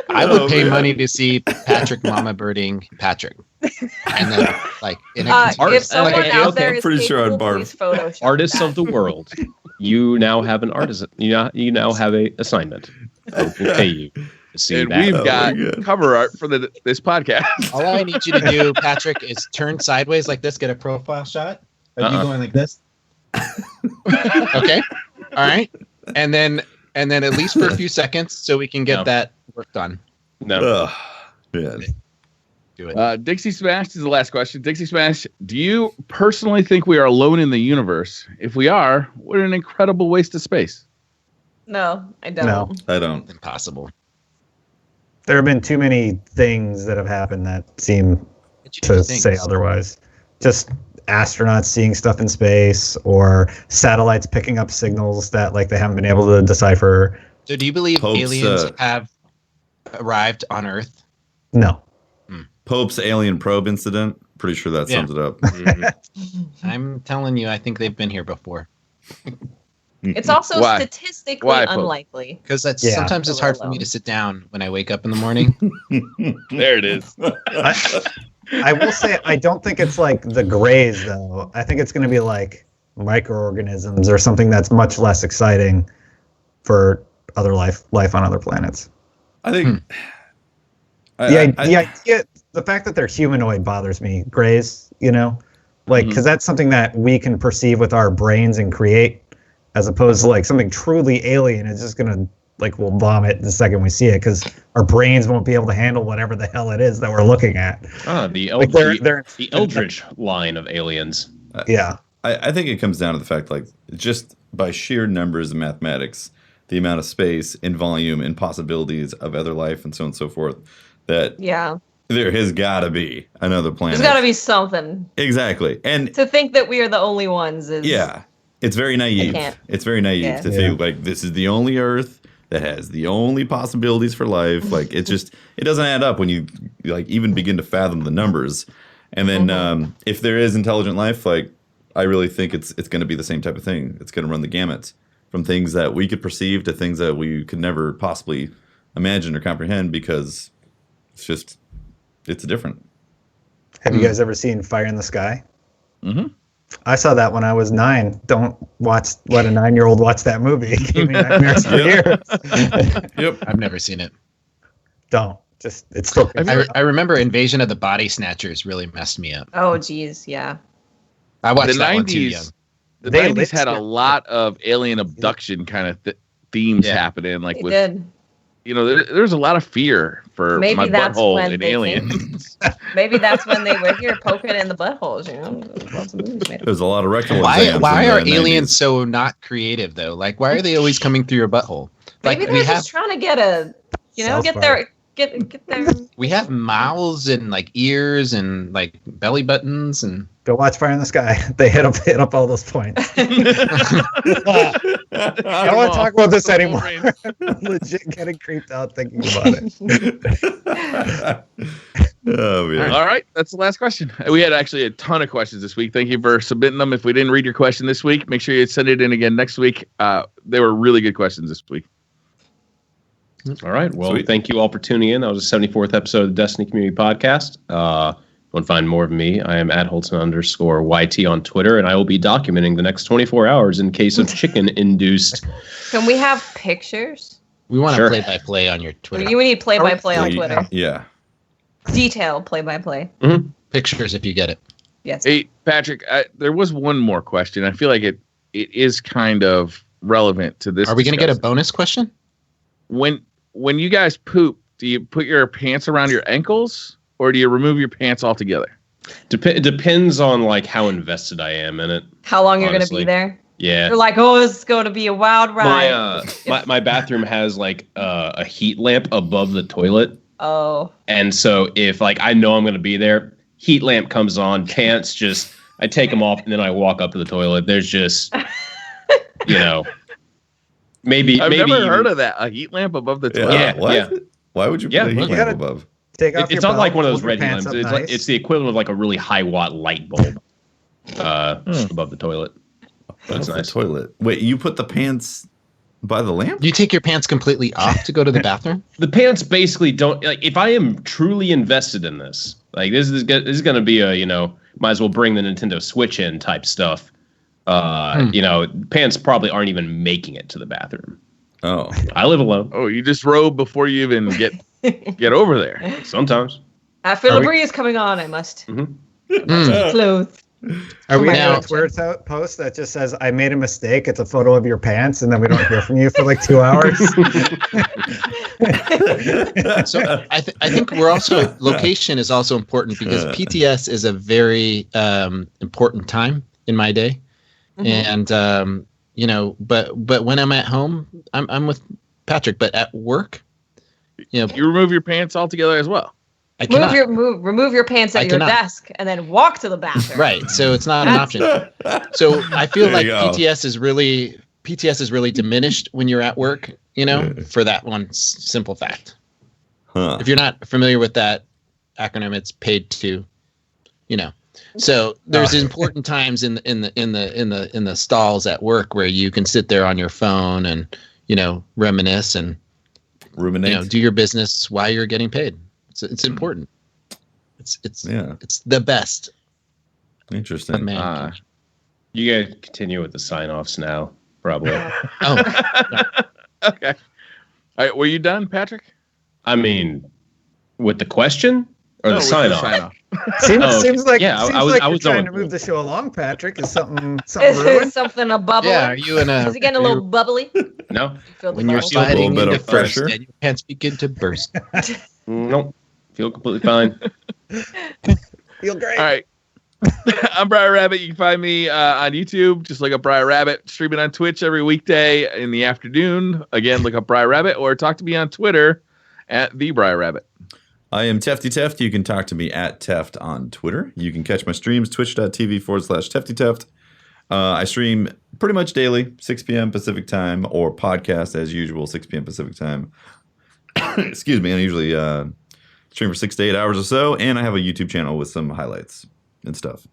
I would
Oh,
pay
man.
money to see Patrick mama birding Patrick. And then, like, in a
If
Art-
someone
okay,
out
okay,
there
I'm
is
pretty sure I'd
capable,
barf.
please Photoshop
Artists
that.
of the world, you now have an artisan. You now have a assignment. We'll pay you to see
And
that.
we've
Oh,
got
my God.
cover art for this podcast.
all I need you to do, Patrick, is turn sideways like this, get a profile shot of you going like this. Okay. All right. And then at least for a few seconds so we can get
No.
that work done.
No.
Ugh, man.
Do it.
Dixie Smash is the last question. Dixie Smash, do you personally think we are alone in the universe? If we are, what an incredible waste of space.
No, I don't.
No.
I don't.
Impossible.
There have been too many things that have happened that seem to say otherwise. Just astronauts seeing stuff in space, or satellites picking up signals that like they haven't been able to decipher.
So do you believe
Pope's,
aliens have arrived on Earth?
No.
Pope's alien probe incident. Pretty sure that sums it up.
I'm telling you, I think they've been here before.
It's also
Why?
statistically
Why, Pope?
unlikely.
Because that's
Yeah.
sometimes it's hard for me to sit down when I wake up in the morning.
There it is.
I will say I don't think it's like the Greys though. I think it's going to be like microorganisms or something that's much less exciting for other life on other planets.
I think.
The idea, the fact that they're humanoid bothers me. Greys, like because that's something that we can perceive with our brains and create. as opposed to like something truly alien. It's just gonna like we'll vomit the second we see it because our brains won't be able to handle whatever the hell it is that we're looking at.
The
Like
the Eldritch line of aliens.
Yeah.
I think it comes down to the fact, like, just by sheer numbers and mathematics, the amount of space and volume and possibilities of other life and so on and so forth, that there has got to be another planet.
There's got to be something.
Exactly. And
to think that we are the only ones is...
Yeah. It's very naive. It's very naive to think, like, this is the only Earth that has the only possibilities for life. Like, it doesn't add up when you, like, even begin to fathom the numbers. And then if there is intelligent life, like, I really think it's going to be the same type of thing. It's going to run the gamut from things that we could perceive to things that we could never possibly imagine or comprehend because it's different.
Have you guys ever seen Fire in the Sky?
Mm-hmm.
I saw that when I was 9. Don't let a 9-year-old watch that movie. It gave me nightmares for years.
Yep. I've never seen it.
Don't. It's still.
I remember Invasion of the Body Snatchers really messed me up.
Oh, geez, yeah.
I watched
the
that
90s,
one too young.
The 90s had a lot of alien abduction kind of themes happening. Like there's a lot of fear for
maybe
my butthole in aliens.
Maybe that's when they were here poking in the buttholes. You know,
there's a lot of rectal.
Why are aliens so not creative though? Like, why are they always coming through your butthole?
Maybe
like
they're just trying to get their.
We have mouths and like ears and like belly buttons and.
Go watch Fire in the Sky. They hit up all those points. I don't want to talk about this anymore. I'm legit getting creeped out thinking about it.
Oh, man.
All right, that's the last question. We had actually a ton of questions this week. Thank you for submitting them. If we didn't read your question this week, make sure you send it in again next week. They were really good questions this week.
All right. Well, thank you all for tuning in. That was the 74th episode of the Destiny Community Podcast. Want to find more of me, I am at Holtzmann_YT on Twitter, and I will be documenting the next 24 hours in case of chicken-induced.
Can we have pictures?
We want to play-by-play on your Twitter.
We need play-by-play on Twitter.
Yeah.
Detailed play-by-play.
Mm-hmm.
Pictures if you get it.
Yes.
Hey, Patrick, there was one more question. I feel like it is kind of relevant to this.
Are we going to get a bonus question?
When you guys poop, do you put your pants around your ankles? Or do you remove your pants altogether?
It depends on like how invested I am in it.
How long you're going to be there?
Yeah.
You're like, oh, it's going to be a wild ride.
My bathroom has like a heat lamp above the toilet.
Oh.
And so if like I know I'm going to be there, heat lamp comes on, pants I take them off and then I walk up to the toilet. There's just, maybe.
I've never heard of that. A heat lamp above the toilet.
Yeah.
Why would you put a heat lamp above?
It's not like one of those red lamps. It's the equivalent of like a really high watt light bulb above the toilet. That's nice.
The toilet. Wait, you put the pants by the lamp?
You take your pants completely off to go to the bathroom?
The pants basically don't like. If I am truly invested in this, like this is going to be a might as well bring the Nintendo Switch in type stuff. Pants probably aren't even making it to the bathroom.
Oh,
I live alone.
Oh, you just robe before you even get over there.
Sometimes.
I feel a breeze coming on. I must.
Mm-hmm.
Clothes.
Are we now Twitter post that just says I made a mistake? It's a photo of your pants, and then we don't hear from you for like 2 hours.
So I think we're also location is also important because PTS is a very important time in my day, and but when I'm at home, I'm with Patrick, but at work,
you remove your pants altogether as well.
Remove your pants at your desk and then walk to the bathroom.
Right. So it's not an option. So I feel like PTS is really diminished when you're at work, for that one simple fact.
Huh.
If you're not familiar with that acronym, it's paid to, So there's important times in the stalls at work where you can sit there on your phone and, reminisce and
ruminate.
Do your business while you're getting paid. It's important. It's the best.
Interesting.
You guys continue with the sign-offs now, probably.
Okay. All right, were you done, Patrick?
I mean, with the question or the sign-off?
Seems like
yeah,
seems
I was
like
I
you're
was
trying
going
to
for it.
move the show along, Patrick. Is something
Is
brewing?
something a bubble?
Yeah, are you in a
Is it getting a little bubbly?
No,
Feel the
when you're
bubble?
feel a
sliding
little bit
into
of
first
pressure.
and your pants begin to burst?
nope. Feel completely fine.
Feel great.
All right. I'm Briar Rabbit. You can find me on YouTube. Just look up Briar Rabbit. Streaming on Twitch every weekday in the afternoon. Again, look up Briar Rabbit or talk to me on Twitter at the Briar Rabbit.
I am Tefty Teft. You can talk to me at Teft on Twitter. You can catch my streams, twitch.tv/Tefty Teft. I stream pretty much daily, 6 p.m. Pacific time, or podcast as usual, 6 p.m. Pacific time. Excuse me. I usually stream for 6 to 8 hours or so, and I have a YouTube channel with some highlights and stuff.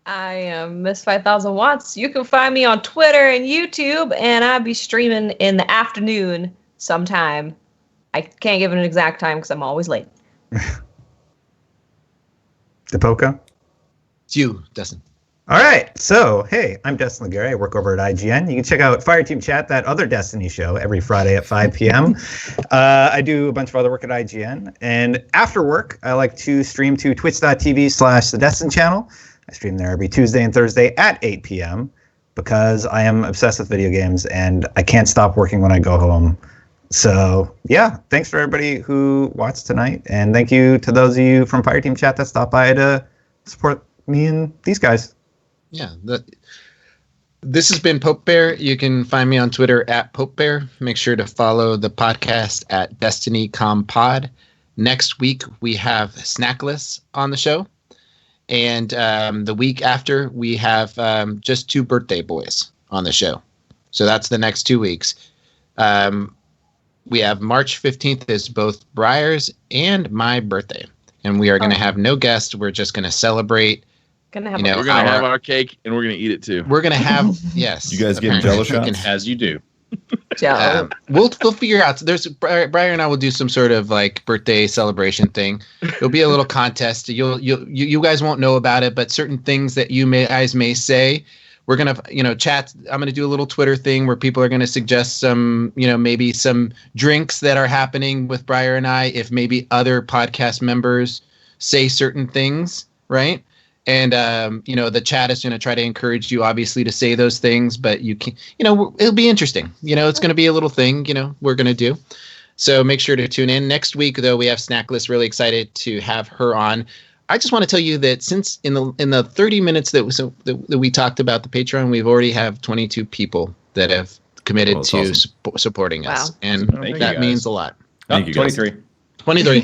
I am Miss 5000 Watts. You can find me on Twitter and YouTube, and I'll be streaming in the afternoon sometime. I can't give it an exact time because I'm always late.
The Poco.
It's you, Destin.
All right. So, hey, I'm Destin Legarie. I work over at IGN. You can check out Fireteam Chat, that other Destiny show, every Friday at 5 p.m. I do a bunch of other work at IGN. And after work, I like to stream to twitch.tv/the Destin channel. I stream there every Tuesday and Thursday at 8 p.m. because I am obsessed with video games and I can't stop working when I go home. So, yeah, thanks for everybody who watched tonight. And thank you to those of you from Fireteam Chat that stopped by to support me and these guys.
Yeah, this has been Pope Bear. You can find me on Twitter at Pope Bear. Make sure to follow the podcast at DestinyComPod. Next week, we have Snackless on the show. And the week after, we have just 2 birthday boys on the show. So that's the next 2 weeks. We have March 15th is both Briar's and my birthday. And we are going to have no guests. We're just going to celebrate.
Gonna have
You know,
We're going to have our cake and we're going to eat it too.
We're going to have, yes.
You guys getting
apparently.
Jello
We can
shots?
As you do.
Joe.
We'll figure out. There's Brian and I will do some sort of like birthday celebration thing. It'll be a little contest. You guys won't know about it, but certain things that you guys may say, we're gonna chat. I'm gonna do a little Twitter thing where people are gonna suggest some maybe some drinks that are happening with Briar and I. If maybe other podcast members say certain things, right? And the chat is going to try to encourage you, obviously, to say those things. But you can, it'll be interesting. It's going to be a little thing, we're going to do. So make sure to tune in. Next week, though, we have Snackless. Really excited to have her on. I just want to tell you that since in the 30 minutes that we talked about the Patreon, we've already have 22 people that have committed to
awesome.
supporting us,
Wow.
and
Thank you,
that
guys.
means a lot.
Thank you, guys.
23.
23.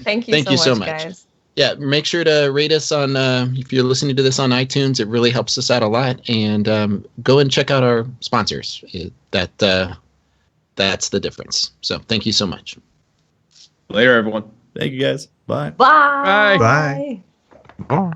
Thank you
Thank you so
much,
much.
guys.
Yeah, make sure to rate us on if you're listening to this on iTunes. It really helps us out a lot. And go and check out our sponsors. That's the difference. So thank you so much.
Later, everyone.
Thank you, guys. Bye.
Bye.
Bye.
Bye.